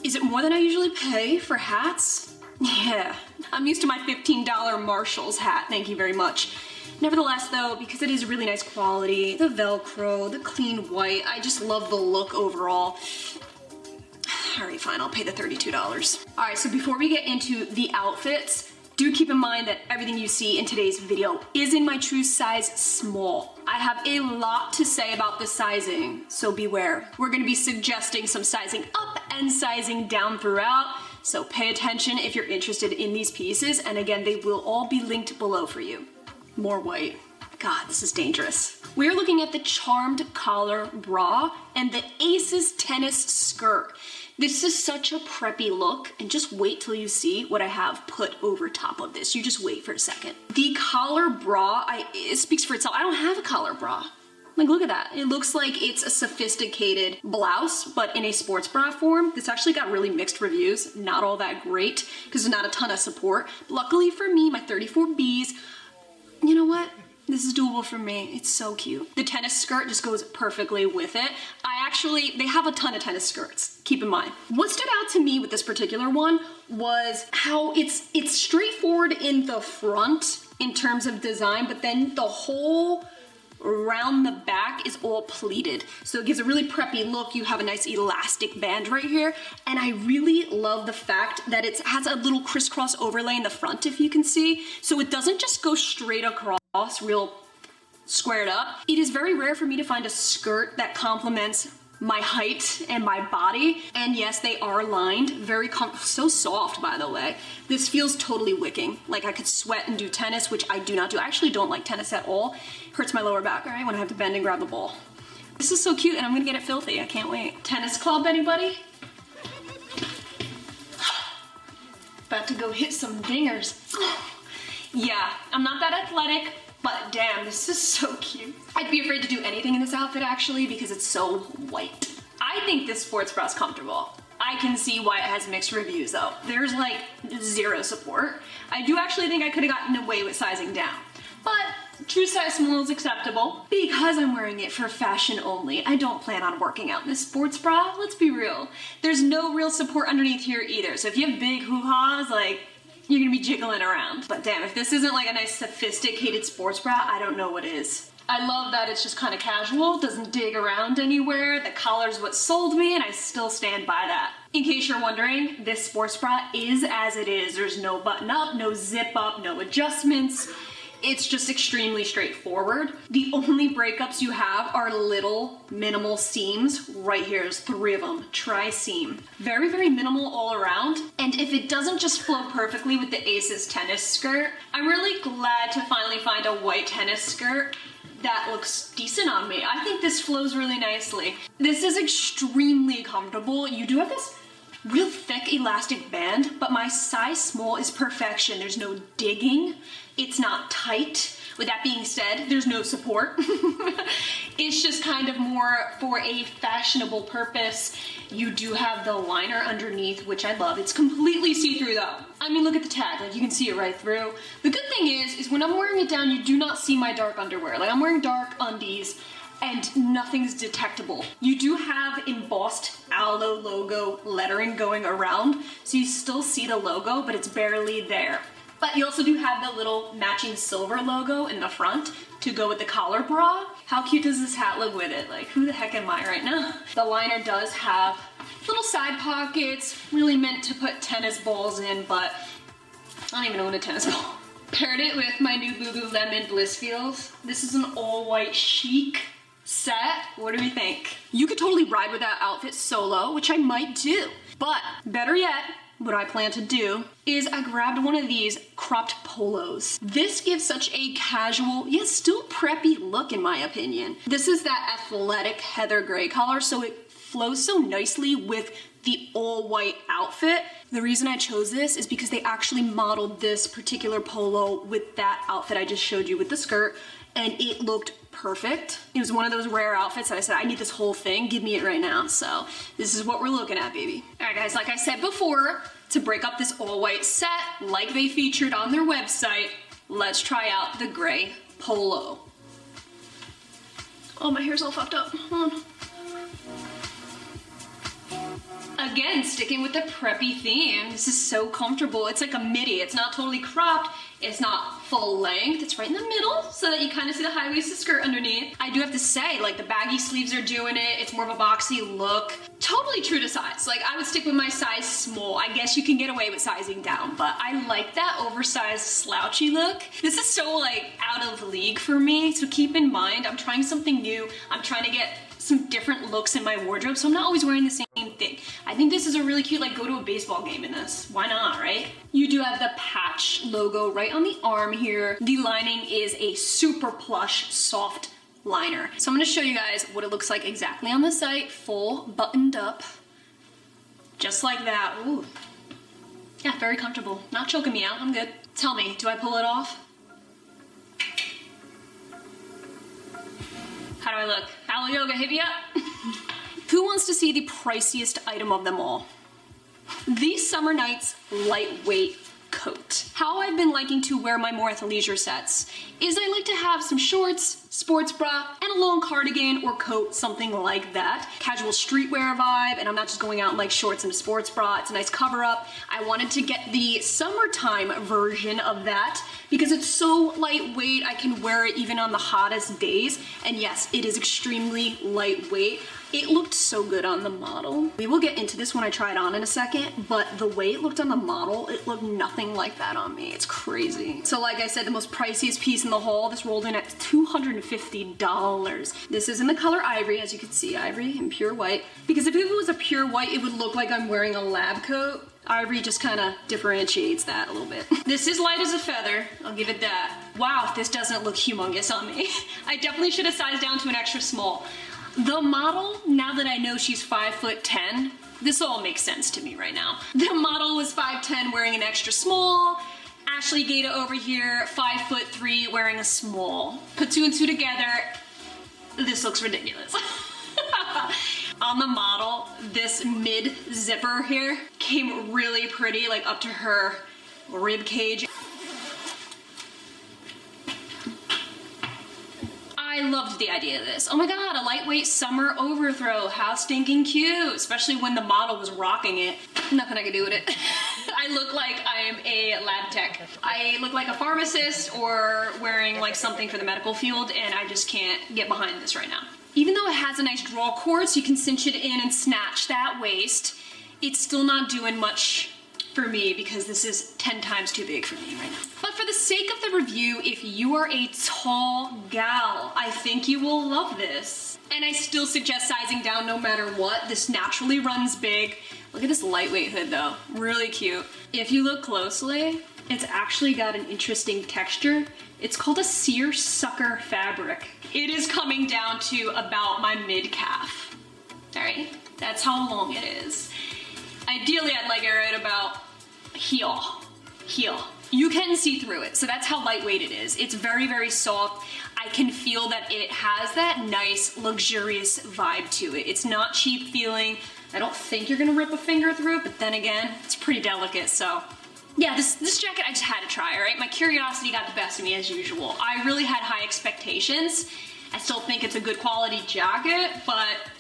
Is it more than I usually pay for hats? Yeah, I'm used to my $15 Marshall's hat, thank you very much. Nevertheless though, because it is really nice quality, the Velcro, the clean white, I just love the look overall. Alright, fine, I'll pay the $32. Alright, so before we get into the outfits, do keep in mind that everything you see in today's video is in my true size small. I have a lot to say about the sizing, so beware. We're gonna be suggesting some sizing up and sizing down throughout. So pay attention if you're interested in these pieces, and again, they will all be linked below for you. More white. God, this is dangerous. We're looking at the Charmed Collar Bra and the Aces Tennis Skirt. This is such a preppy look, and just wait till you see what I have put over top of this. You just wait for a second. The collar bra, it speaks for itself. I don't have a collar bra. Like, look at that. It looks like it's a sophisticated blouse, but in a sports bra form. This actually got really mixed reviews. Not all that great, because there's not a ton of support. Luckily for me, my 34Bs, you know what? This is doable for me. It's so cute. The tennis skirt just goes perfectly with it. They have a ton of tennis skirts, keep in mind. What stood out to me with this particular one was how it's straightforward in the front in terms of design, but then the whole around the back is all pleated. So it gives a really preppy look. You have a nice elastic band right here. And I really love the fact that it has a little crisscross overlay in the front, if you can see. So it doesn't just go straight across, real squared up. It is very rare for me to find a skirt that complements my height and my body. And yes, they are lined, very so soft, by the way. This feels totally wicking. Like I could sweat and do tennis, which I do not do. I actually don't like tennis at all. Hurts my lower back, all right, when I have to bend and grab the ball. This is so cute, and I'm gonna get it filthy. I can't wait. Tennis club, anybody? About to go hit some dingers. Yeah, I'm not that athletic, but damn, this is so cute. I'd be afraid to do anything in this outfit actually because it's so white. I think this sports bra is comfortable. I can see why it has mixed reviews though. There's like zero support. I do actually think I could have gotten away with sizing down, but true size small is acceptable because I'm wearing it for fashion only. I don't plan on working out in this sports bra, let's be real. There's no real support underneath here either, so if you have big hoo-ha's, like, you're gonna be jiggling around. But damn, if this isn't like a nice sophisticated sports bra, I don't know what is. I love that it's just kind of casual, doesn't dig around anywhere. The collar's what sold me, and I still stand by that. In case you're wondering, this sports bra is as it is. There's no button up, no zip up, no adjustments. It's just extremely straightforward. The only breakups you have are little minimal seams. Right here, there's 3 of them, tri-seam. Very, very minimal all around. And if it doesn't just flow perfectly with the Aces tennis skirt, I'm really glad to finally find a white tennis skirt that looks decent on me. I think this flows really nicely. This is extremely comfortable. You do have this real thick elastic band, but my size small is perfection. There's no digging. It's not tight. With that being said, there's no support. It's just kind of more for a fashionable purpose. You do have the liner underneath, which I love. It's completely see-through though. I mean, look at the tag, like you can see it right through. The good thing is when I'm wearing it down, you do not see my dark underwear. Like I'm wearing dark undies and nothing's detectable. You do have embossed Aloe logo lettering going around, so you still see the logo, but it's barely there. But you also do have the little matching silver logo in the front to go with the collar bra. How cute does this hat look with it? Like, who the heck am I right now? The liner does have little side pockets, really meant to put tennis balls in, but I don't even own a tennis ball. Paired it with my new Lululemon Blissfeels. This is an all-white chic set. What do we think? You could totally ride with that outfit solo, which I might do. But better yet, what I plan to do is I grabbed one of these cropped polos. This gives such a casual, yet still preppy look in my opinion. This is that athletic heather gray color, so it flows so nicely with the all-white outfit. The reason I chose this is because they actually modeled this particular polo with that outfit I just showed you with the skirt, and it looked perfect. It was one of those rare outfits that I said, I need this whole thing, give me it right now. So this is what we're looking at, baby. All right guys, like I said before, to break up this all-white set, like they featured on their website, let's try out the gray polo. Oh, my hair's all fucked up, hold on. Again, sticking with the preppy theme, this is so comfortable. It's like a midi, it's not totally cropped, it's not full length, it's right in the middle so that you kind of see the high-waisted skirt underneath. I do have to say, like the baggy sleeves are doing it, it's more of a boxy look. Totally true to size. Like I would stick with my size small. I guess you can get away with sizing down, but I like that oversized slouchy look. This is so like out of league for me, so keep in mind, I'm trying something new. I'm trying to get some different looks in my wardrobe, so I'm not always wearing the same thing. I think this is a really cute, like, go to a baseball game in this. Why not, right? You do have the patch logo right on the arm here. The lining is a super plush, soft liner. So I'm gonna show you guys what it looks like exactly on the site, full buttoned up, just like that. Ooh. Yeah, very comfortable. Not choking me out, I'm good. Tell me, do I pull it off? How do I look? Hello Yoga, hit me up. Who wants to see the priciest item of them all? The Summer Nights lightweight coat. How I've been liking to wear my more athleisure sets is I like to have some shorts, sports bra, and a long cardigan or coat, something like that. Casual streetwear vibe, and I'm not just going out in like shorts and a sports bra. It's a nice cover up. I wanted to get the summertime version of that because it's so lightweight. I can wear it even on the hottest days. And yes, it is extremely lightweight. It looked so good on the model. We will get into this when I try it on in a second, but the way it looked on the model, it looked nothing like that on me. It's crazy. So like I said, the most priciest piece in the haul, this rolled in at $250. $150. This is in the color Ivory, as you can see, Ivory in pure white. Because if it was a pure white, it would look like I'm wearing a lab coat. Ivory just kind of differentiates that a little bit. This is light as a feather, I'll give it that. Wow, this doesn't look humongous on me. I definitely should have sized down to an extra small. The model, now that I know she's 5'10", this all makes sense to me right now. The model was 5'10", wearing an extra small. Ashley Gaita over here, 5'3", wearing a small. Put two and two together, this looks ridiculous. On the model, this mid zipper here came really pretty, like up to her rib cage. I loved the idea of this. Oh my god, a lightweight summer overthrow. How stinking cute, especially when the model was rocking it. Nothing I could do with it. I look like I am a lab tech. I look like a pharmacist or wearing like something for the medical field, and I just can't get behind this right now. Even though it has a nice draw cord so you can cinch it in and snatch that waist, it's still not doing much for me because this is 10 times too big for me right now. But for the sake of the review, if you are a tall gal, I think you will love this. And I still suggest sizing down no matter what. This naturally runs big. Look at this lightweight hood though, really cute. If you look closely, it's actually got an interesting texture. It's called a seersucker fabric. It is coming down to about my mid-calf. All right, that's how long it is. Ideally, I'd like it right about heel. You can see through it, so that's how lightweight it is. It's very, very soft. I can feel that it has that nice, luxurious vibe to it. It's not cheap feeling. I don't think you're gonna rip a finger through it, but then again, it's pretty delicate, so. Yeah, this jacket I just had to try, all right? My curiosity got the best of me as usual. I really had high expectations. I still think it's a good quality jacket, but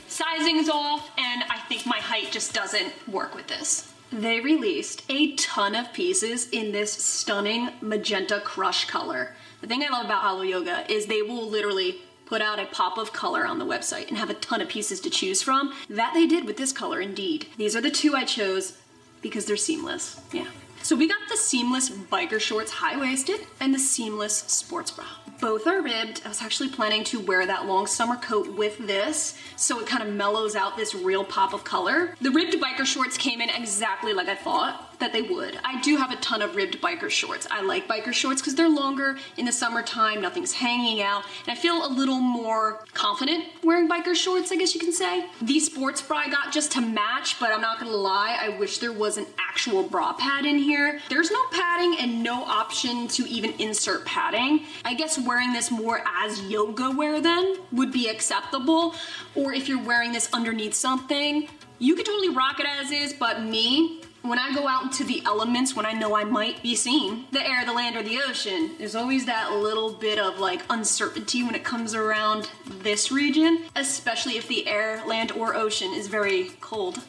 sizing's off, and I think my height just doesn't work with this. They released a ton of pieces in this stunning magenta crush color. The thing I love about Halo Yoga is they will literally put out a pop of color on the website and have a ton of pieces to choose from. That they did with this color, indeed. These are the two I chose because they're seamless, yeah. So we got the seamless biker shorts high-waisted and the seamless sports bra. Both are ribbed. I was actually planning to wear that long summer coat with this, so it kind of mellows out this real pop of color. The ribbed biker shorts came in exactly like I thought that they would. I do have a ton of ribbed biker shorts. I like biker shorts because they're longer in the summertime, nothing's hanging out, and I feel a little more confident wearing biker shorts, I guess you can say. These sports bra I got just to match, but I'm not gonna lie, I wish there was an actual bra pad in here. There's no padding and no option to even insert padding. I guess wearing this more as yoga wear then would be acceptable, or if you're wearing this underneath something, you could totally rock it as is, but me, when I go out into the elements, when I know I might be seeing the air, the land, or the ocean, there's always that little bit of like uncertainty when it comes around this region, especially if the air, land, or ocean is very cold.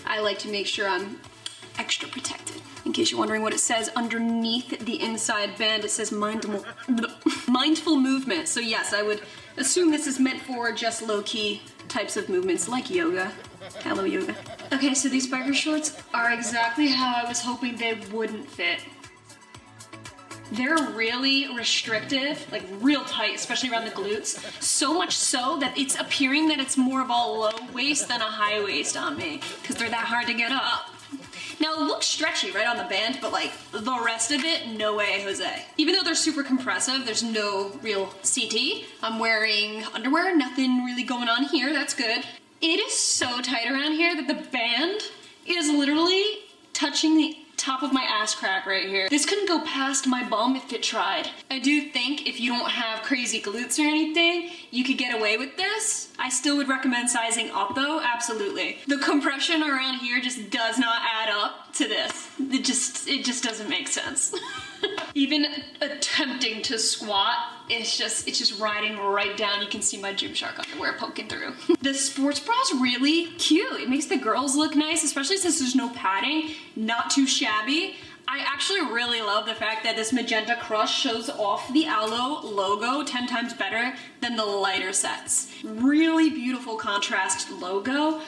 I like to make sure I'm extra protected. In case you're wondering what it says underneath the inside band, it says mindful movement. So yes, I would assume this is meant for just low-key types of movements like yoga. Hello, yoga. Okay, so these biker shorts are exactly how I was hoping they wouldn't fit. They're really restrictive, like real tight, especially around the glutes. So much so that it's appearing that it's more of a low waist than a high waist on me, because they're that hard to get up. Now it looks stretchy right on the band, but like the rest of it, no way, Jose. Even though they're super compressive, there's no real CT. I'm wearing underwear, nothing really going on here, that's good. It is so tight around here that the band is literally touching the top of my ass crack right here. This couldn't go past my bum if it tried. I do think if you don't have crazy glutes or anything, you could get away with this. I still would recommend sizing up though, absolutely. The compression around here just does not add up to this. It just doesn't make sense. Even attempting to squat, it's just riding right down. You can see my Gymshark underwear poking through. The sports bra is really cute. It makes the girls look nice, especially since there's no padding, not too shabby. I actually really love the fact that this Magenta Crush shows off the Aloe logo 10 times better than the lighter sets. Really beautiful contrast logo.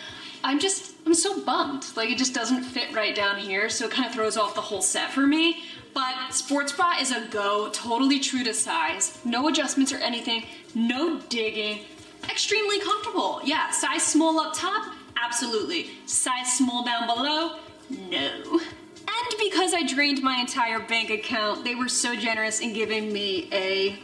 I'm so bummed. Like, it just doesn't fit right down here, so it kind of throws off the whole set for me. But sports bra is a go, totally true to size. No adjustments or anything, no digging, extremely comfortable. Yeah, size small up top, absolutely. Size small down below, no. And because I drained my entire bank account, they were so generous in giving me a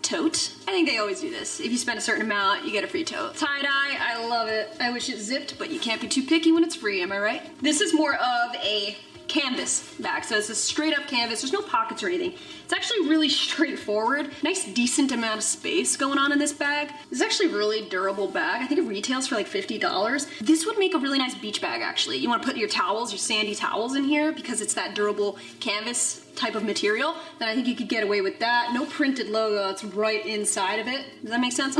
tote. I think they always do this. If you spend a certain amount, you get a free tote. Tie-dye, I love it. I wish it zipped, but you can't be too picky when it's free, am I right? This is more of a canvas bag, so it's a straight up canvas. There's no pockets or anything. It's actually really straightforward. Nice decent amount of space going on in this bag. This is actually a really durable bag. I think it retails for like $50. This would make a really nice beach bag actually. You want to put your towels, your sandy towels in here because it's that durable canvas type of material. Then I think you could get away with that. No printed logo, it's right inside of it. Does that make sense?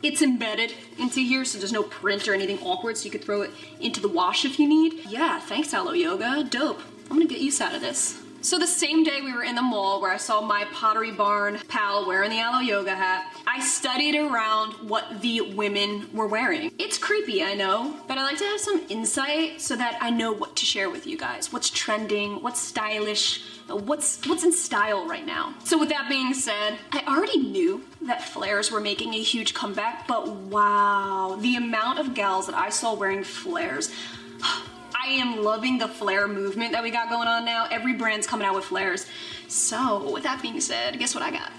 It's embedded into here, so there's no print or anything awkward, so you could throw it into the wash if you need. Yeah, thanks, Aloe Yoga. Dope. I'm gonna get use out of this. So the same day we were in the mall where I saw my Pottery Barn pal wearing the Aloe Yoga hat, I studied around what the women were wearing. It's creepy, I know, but I like to have some insight so that I know what to share with you guys. What's trending, what's stylish, what's in style right now. So with that being said, I already knew that flares were making a huge comeback, but wow, the amount of gals that I saw wearing flares. I am loving the flare movement that we got going on now. Every brand's coming out with flares. So with that being said, guess what I got?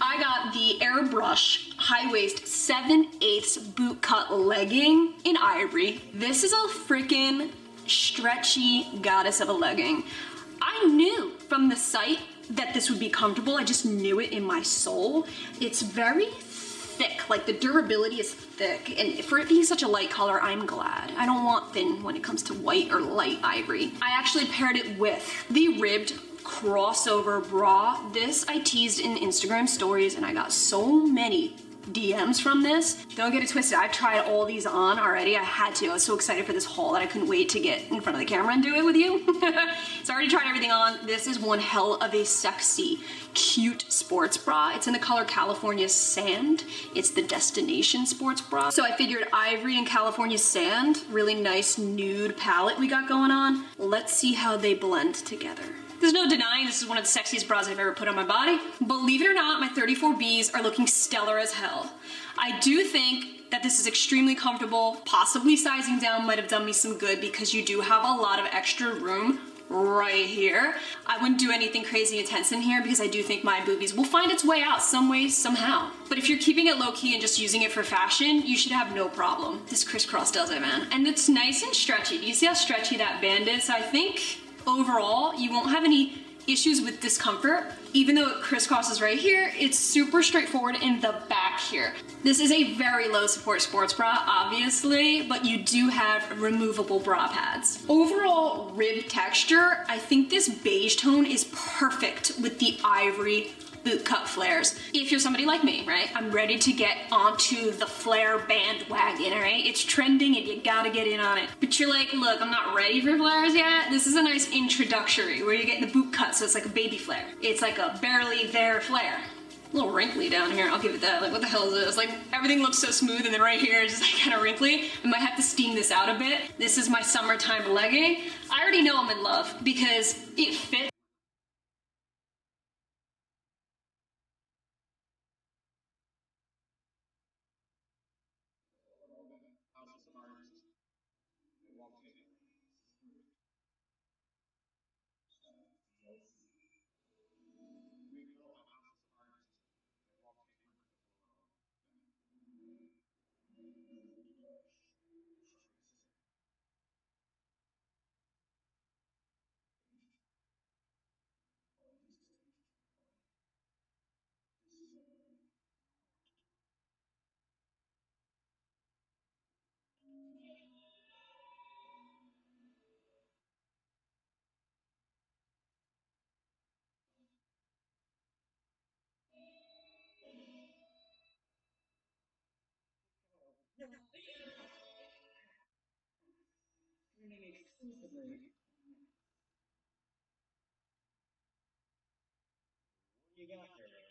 I got the AIRBRUSH high waist 7/8 boot cut legging in ivory. This is a freaking stretchy goddess of a legging. I knew from the site that this would be comfortable. I just knew it in my soul. It's very thick, like the durability is thick, and for it being such a light color, I'm glad. I don't want thin when it comes to white or light ivory. I actually paired it with the ribbed crossover bra. This I teased in Instagram stories and I got so many DMs from this. Don't get it twisted, I've tried all these on already. I had to. I was so excited for this haul that I couldn't wait to get in front of the camera and do it with you. So I already tried everything on. This is one hell of a sexy, cute sports bra. It's in the color California Sand. It's the Destination sports bra. So I figured ivory and California Sand, really nice nude palette we got going on. Let's see how they blend together. There's no denying this is one of the sexiest bras I've ever put on my body. Believe it or not, my 34Bs are looking stellar as hell. I do think that this is extremely comfortable. Possibly sizing down might have done me some good because you do have a lot of extra room right here. I wouldn't do anything crazy intense in here because I do think my boobies will find its way out some way, somehow. But if you're keeping it low-key and just using it for fashion, you should have no problem. This crisscross does it, man. And it's nice and stretchy. Do you see how stretchy that band is? I think overall, you won't have any issues with discomfort. Even though it crisscrosses right here, it's super straightforward in the back here. This is a very low support sports bra, obviously, but you do have removable bra pads. Overall rib texture, I think this beige tone is perfect with the ivory boot cut flares. If you're somebody like me, right? I'm ready to get onto the flare bandwagon, all right? It's trending and you gotta get in on it. But you're like, look, I'm not ready for flares yet. This is a nice introductory where you get the boot cut, so it's like a baby flare. It's like a barely there flare. A little wrinkly down here, I'll give it that. Like, what the hell is this? Like, everything looks so smooth and then right here is just like kind of wrinkly. I might have to steam this out a bit. This is my summertime legging. I already know I'm in love because it fits. Exclusively. What you got there?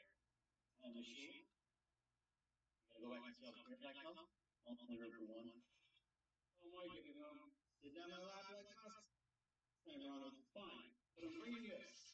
On machine? You gotta go back and sell the like them? Only room for one. Oh my goodness, sit down my lap like us. Nothing wrong with it. Fine. But I'm bringing this.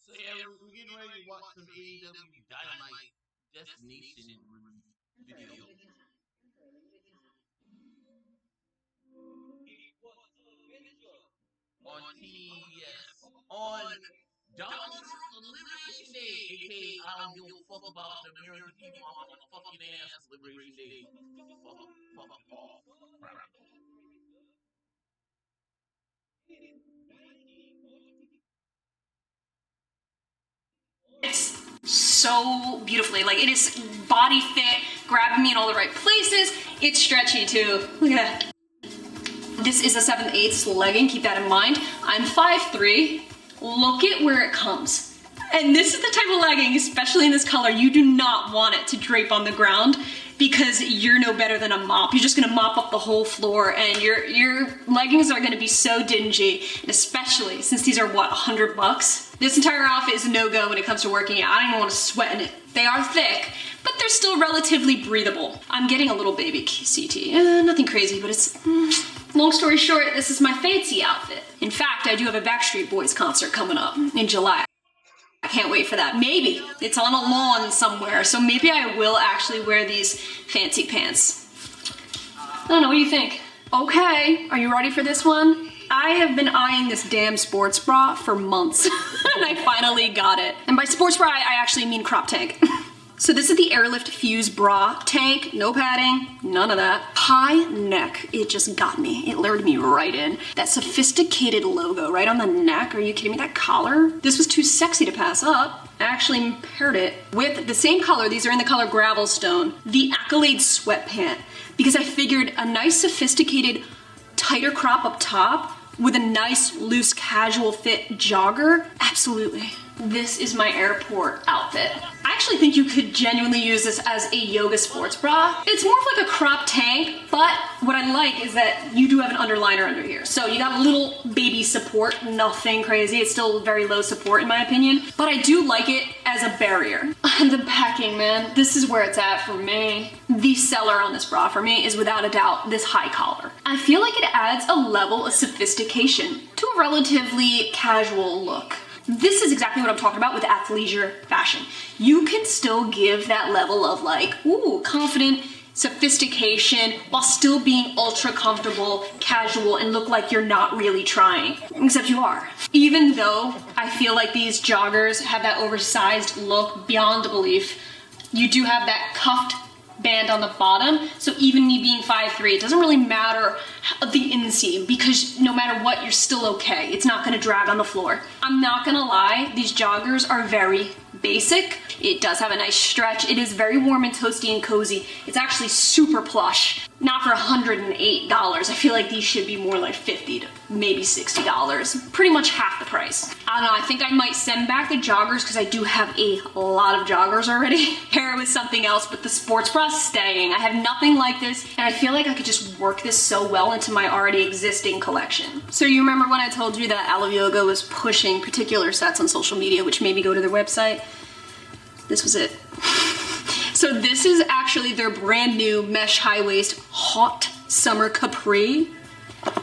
So yeah, we're getting ready to watch some AEW Dynamite Destination video on TBS on Dollar Liberation Day, aka I don't give a fuck about the American people. I'm gonna fuck your ass Liberation Day. Fuck off. Right. It's so beautifully, like it is body fit, grabbing me in all the right places. It's stretchy too. Look at that. This is a 7/8 legging, keep that in mind. I'm 5'3". Look at where it comes. And this is the type of legging, especially in this color, you do not want it to drape on the ground because you're no better than a mop. You're just gonna mop up the whole floor and your leggings are gonna be so dingy, and especially since these are what, $100? This entire outfit is a no-go when it comes to working out. I don't even want to sweat in it. They are thick, but they're still relatively breathable. I'm getting a little baby CT. Nothing crazy, but it's, long story short, this is my fancy outfit. In fact, I do have a Backstreet Boys concert coming up in July. I can't wait for that. Maybe it's on a lawn somewhere, so maybe I will actually wear these fancy pants. I don't know, what do you think? Okay, are you ready for this one? I have been eyeing this damn sports bra for months, and I finally got it. And by sports bra, I actually mean crop tank. So this is the AIRLIFT Fuse Bra Tank, no padding, none of that. High neck, it just got me. It lured me right in. That sophisticated logo right on the neck, are you kidding me? That collar? This was too sexy to pass up. I actually paired it with the same color, these are in the color Gravelstone, the ACCOLADE sweatpant, because I figured a nice sophisticated tighter crop up top with a nice loose casual fit jogger, absolutely. This is my airport outfit. I actually think you could genuinely use this as a yoga sports bra. It's more of like a crop tank, but what I like is that you do have an underliner under here. So you got a little baby support, nothing crazy. It's still very low support in my opinion, but I do like it as a barrier. And the packing, man, this is where it's at for me. The seller on this bra for me is without a doubt this high collar. I feel like it adds a level of sophistication to a relatively casual look. This is exactly what I'm talking about with athleisure fashion. You can still give that level of like, ooh, confident, sophistication while still being ultra comfortable, casual, and look like you're not really trying. Except you are. Even though I feel like these joggers have that oversized look beyond belief, you do have that cuffed band on the bottom, so even me being 5'3", it doesn't really matter the inseam, because no matter what, you're still okay. It's not gonna drag on the floor. I'm not gonna lie, these joggers are very basic. It does have a nice stretch. It is very warm and toasty and cozy. It's actually super plush. Not for $108. I feel like these should be more like $50 to maybe $60. Pretty much half the price. I don't know, I think I might send back the joggers because I do have a lot of joggers already. Pair it with something else, but the sports bra is staying. I have nothing like this, and I feel like I could just work this so well into my already existing collection. So you remember when I told you that Alo Yoga was pushing particular sets on social media, which made me go to their website? This was it. So this is actually their brand new mesh high waist HAUTE summer capri.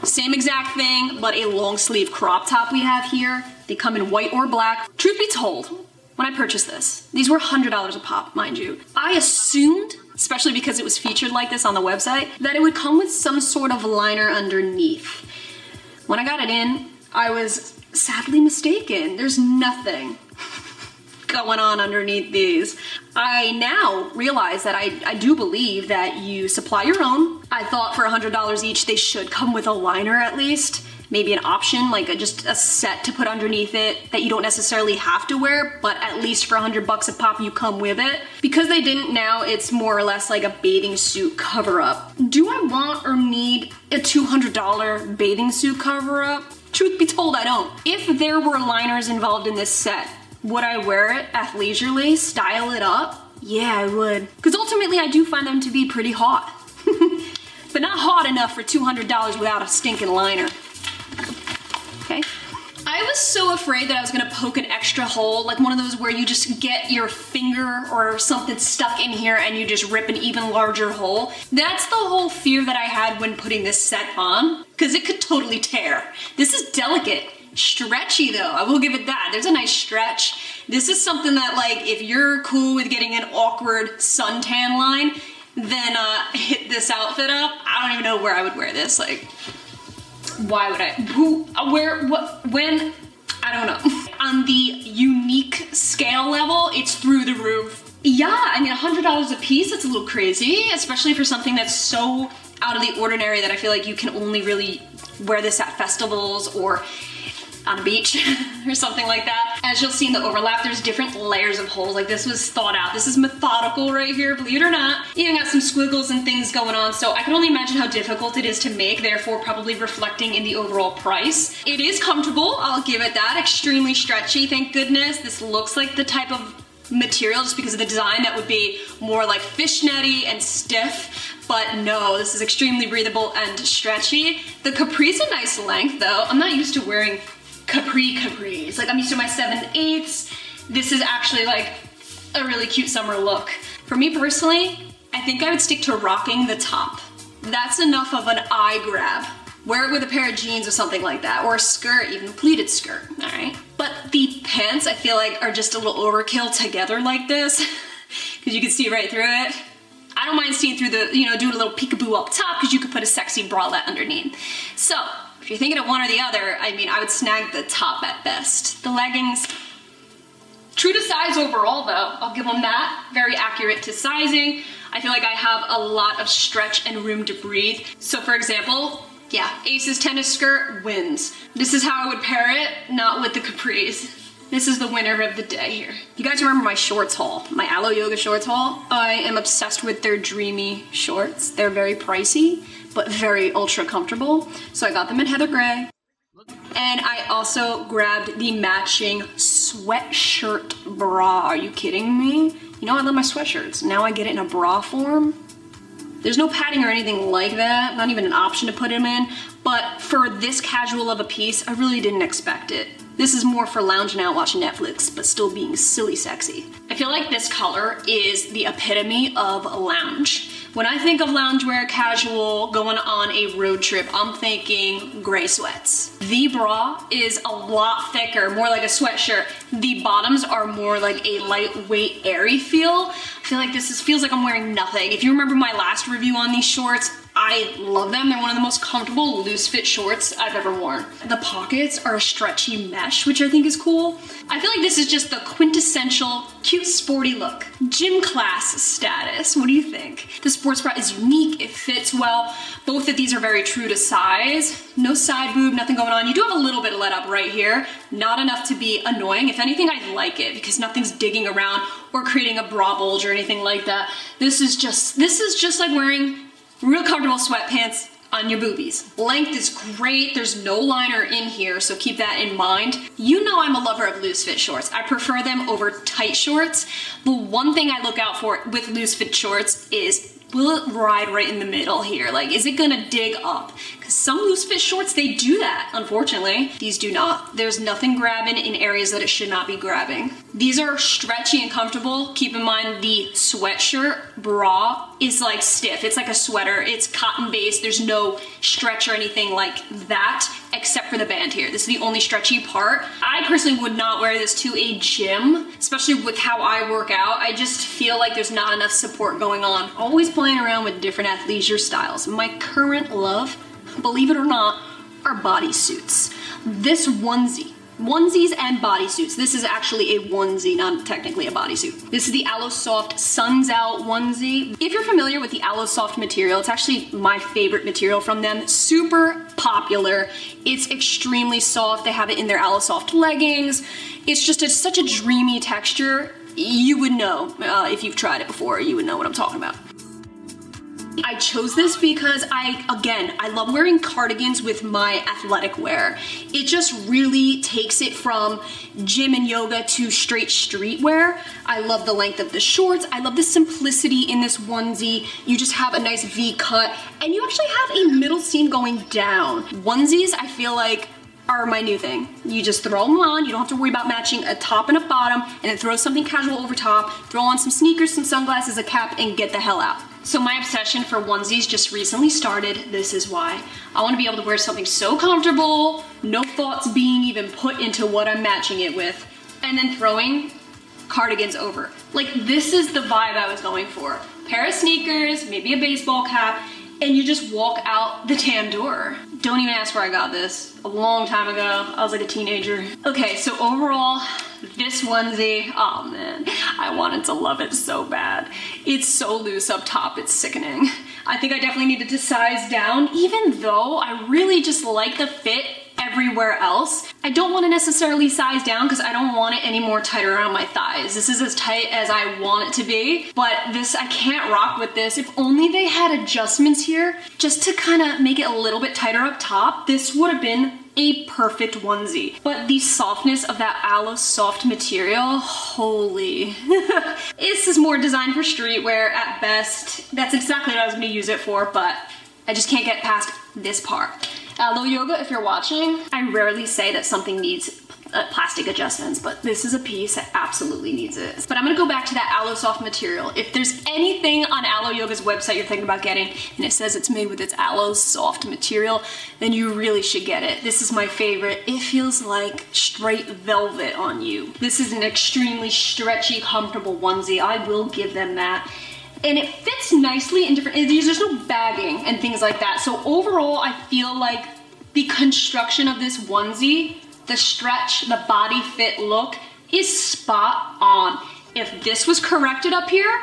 Same exact thing, but a long sleeve crop top we have here. They come in white or black. Truth be told, when I purchased this, these were $100 a pop, mind you. I assumed, especially because it was featured like this on the website, that it would come with some sort of liner underneath. When I got it in, I was sadly mistaken. There's nothing going on underneath these. I now realize that I do believe that you supply your own. I thought for $100 each they should come with a liner at least. Maybe an option, like just a set to put underneath it that you don't necessarily have to wear, but at least for $100 a pop you come with it. Because they didn't now, it's more or less like a bathing suit cover up. Do I want or need a $200 bathing suit cover up? Truth be told, I don't. If there were liners involved in this set, would I wear it athleisurely, style it up? Yeah, I would. Because ultimately I do find them to be pretty hot. But not hot enough for $200 without a stinking liner. Okay. I was so afraid that I was gonna poke an extra hole, like one of those where you just get your finger or something stuck in here and you just rip an even larger hole. That's the whole fear that I had when putting this set on, because it could totally tear. This is delicate. Stretchy though, I will give it that. There's a nice stretch. This is something that, like, if you're cool with getting an awkward suntan line, then hit this outfit up. I don't even know where I would wear this. Like, why would I? Who? Where? What? When? I don't know. On the unique scale level, it's through the roof. Yeah, I mean, $100 a piece, that's a little crazy, especially for something that's so out of the ordinary that I feel like you can only really wear this at festivals or on a beach or something like that. As you'll see in the overlap, there's different layers of holes. Like, this was thought out. This is methodical right here, believe it or not. Even got some squiggles and things going on, so I can only imagine how difficult it is to make, therefore probably reflecting in the overall price. It is comfortable, I'll give it that. Extremely stretchy, thank goodness. This looks like the type of material, just because of the design, that would be more like fishnetty and stiff. But no, this is extremely breathable and stretchy. The capri's a nice length though. I'm not used to wearing capris. Like, I'm used to my 7/8. This is actually like a really cute summer look. For me personally, I think I would stick to rocking the top. That's enough of an eye grab. Wear it with a pair of jeans or something like that, or a skirt, even a pleated skirt, all right? But the pants, I feel like, are just a little overkill together like this, because you can see right through it. I don't mind seeing through the, you know, doing a little peekaboo up top, because you could put a sexy bralette underneath. So, if you're thinking of one or the other, I mean, I would snag the top at best. The leggings, true to size overall though, I'll give them that. Very accurate to sizing. I feel like I have a lot of stretch and room to breathe. So for example, yeah, Ace's tennis skirt wins. This is how I would pair it, not with the capris. This is the winner of the day here. You guys remember my shorts haul, my Alo Yoga shorts haul? I am obsessed with their Dreamy shorts. They're very pricey, but very ultra comfortable. So I got them in heather gray. And I also grabbed the matching sweatshirt bra. Are you kidding me? You know I love my sweatshirts. Now I get it in a bra form. There's no padding or anything like that, not even an option to put them in, but for this casual of a piece, I really didn't expect it. This is more for lounging out watching Netflix, but still being silly sexy. I feel like this color is the epitome of lounge. When I think of loungewear casual going on a road trip, I'm thinking gray sweats. The bra is a lot thicker, more like a sweatshirt. The bottoms are more like a lightweight, airy feel. I feel like this feels like I'm wearing nothing. If you remember my last review on these shorts, I love them. They're one of the most comfortable loose fit shorts I've ever worn. The pockets are a stretchy mesh, which I think is cool. I feel like this is just the quintessential cute sporty look. Gym class status, what do you think? The sports bra is unique, it fits well. Both of these are very true to size. No side boob, nothing going on. You do have a little bit of let up right here. Not enough to be annoying. If anything, I like it because nothing's digging around or creating a bra bulge or anything like that. This is just like wearing real comfortable sweatpants on your boobies. Length is great. There's no liner in here, so keep that in mind. You know I'm a lover of loose fit shorts. I prefer them over tight shorts. The one thing I look out for with loose fit shorts is, will it ride right in the middle here? Like, is it gonna dig up? Because some loose fit shorts, they do that, unfortunately. These do not. There's nothing grabbing in areas that it should not be grabbing. These are stretchy and comfortable. Keep in mind the sweatshirt bra is like stiff. It's like a sweater. It's cotton based. There's no stretch or anything like that, except for the band here. This is the only stretchy part. I personally would not wear this to a gym, especially with how I work out. I just feel like there's not enough support going on. Always playing around with different athleisure styles. My current love, believe it or not, are bodysuits. This onesies and bodysuits. This is actually a onesie, not technically a bodysuit. This is the ALOSOFT Suns Out onesie. If you're familiar with the ALOSOFT material, it's actually my favorite material from them. Super popular. It's extremely soft. They have it in their ALOSOFT leggings. It's just such a dreamy texture. You would know, if you've tried it before, you would know what I'm talking about. I chose this because I love wearing cardigans with my athletic wear. It just really takes it from gym and yoga to straight street wear. I love the length of the shorts. I love the simplicity in this onesie. You just have a nice V cut and you actually have a middle seam going down. Onesies, I feel like, are my new thing. You just throw them on, you don't have to worry about matching a top and a bottom, and then throw something casual over top, throw on some sneakers, some sunglasses, a cap, and get the hell out. So my obsession for onesies just recently started. This is why. I want to be able to wear something so comfortable, no thoughts being even put into what I'm matching it with, and then throwing cardigans over. Like, this is the vibe I was going for. Pair of sneakers, maybe a baseball cap, and you just walk out the damn door. Don't even ask where I got this. A long time ago. I was like a teenager. Okay, so overall, this onesie, oh man, I wanted to love it so bad. It's so loose up top, it's sickening. I think I definitely needed to size down, even though I really just like the fit everywhere else. I don't want to necessarily size down because I don't want it any more tight around my thighs. This is as tight as I want it to be, but this, I can't rock with this. If only they had adjustments here just to kind of make it a little bit tighter up top, this would have been a perfect onesie. But the softness of that ALOSOFT material, holy. This is more designed for streetwear at best. That's exactly what I was going to use it for, but I just can't get past this part. Alo Yoga, if you're watching, I rarely say that something needs plastic adjustments, but this is a piece that absolutely needs it. But I'm gonna go back to that ALOSOFT material. If there's anything on Alo Yoga's website you're thinking about getting, and it says it's made with its ALOSOFT material, then you really should get it. This is my favorite. It feels like straight velvet on you. This is an extremely stretchy, comfortable onesie. I will give them that. And it fits nicely in different, there's no bagging and things like that. So overall, I feel like the construction of this onesie, the stretch, the body fit look is spot on. If this was corrected up here,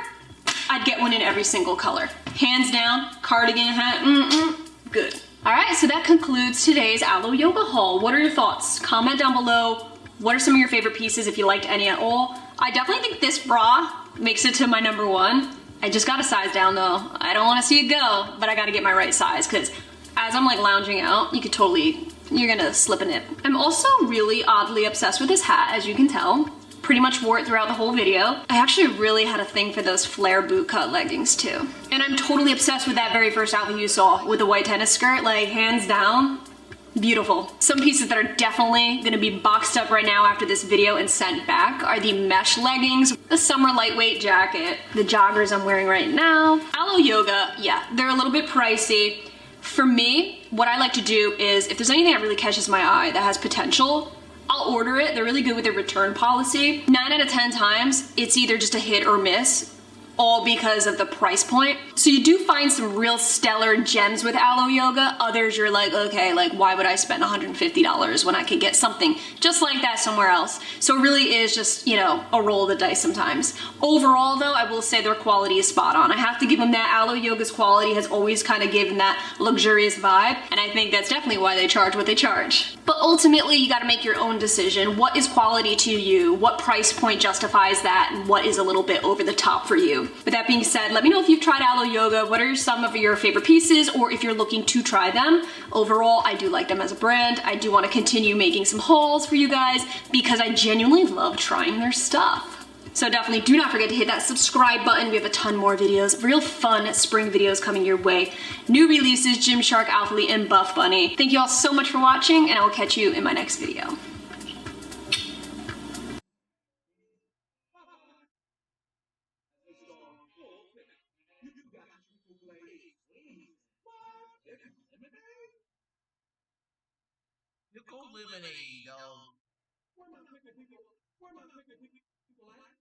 I'd get one in every single color. Hands down, cardigan hat, good. All right, so that concludes today's Alo Yoga haul. What are your thoughts? Comment down below. What are some of your favorite pieces if you liked any at all? I definitely think this bra makes it to my #1. I just gotta size down though. I don't wanna see it go, but I gotta get my right size because as I'm like lounging out, you could totally, you're gonna slip a nip. I'm also really oddly obsessed with this hat, as you can tell. Pretty much wore it throughout the whole video. I actually really had a thing for those flare boot cut leggings too. And I'm totally obsessed with that very first outfit you saw with the white tennis skirt, like hands down. Beautiful. Some pieces that are definitely gonna be boxed up right now after this video and sent back are the mesh leggings, the summer lightweight jacket, the joggers I'm wearing right now. Alo Yoga, yeah, they're a little bit pricey. For me, what I like to do is if there's anything that really catches my eye that has potential, I'll order it. They're really good with their return policy. 9 out of 10 times, it's either just a hit or miss, all because of the price point. So you do find some real stellar gems with Alo Yoga. Others you're like, okay, like why would I spend $150 when I could get something just like that somewhere else? So it really is just, you know, a roll of the dice sometimes. Overall though, I will say their quality is spot on. I have to give them that. Alo Yoga's quality has always kind of given that luxurious vibe, and I think that's definitely why they charge what they charge. But ultimately, you gotta make your own decision. What is quality to you? What price point justifies that? And what is a little bit over the top for you? With that being said, let me know if you've tried Alo Yoga. What are some of your favorite pieces, or if you're looking to try them? Overall, I do like them as a brand. I do want to continue making some hauls for you guys because I genuinely love trying their stuff. So definitely do not forget to hit that subscribe button. We have a ton more videos, real fun spring videos coming your way. New releases, Gymshark, Alphalete, and Buff Bunny. Thank you all so much for watching, and I will catch you in my next video. You go lemonade, dog. Where my people at?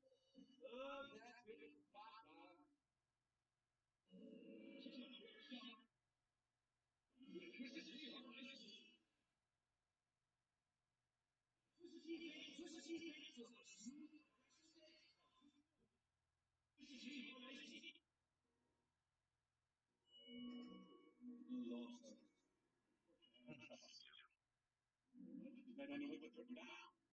That's big spot, dog.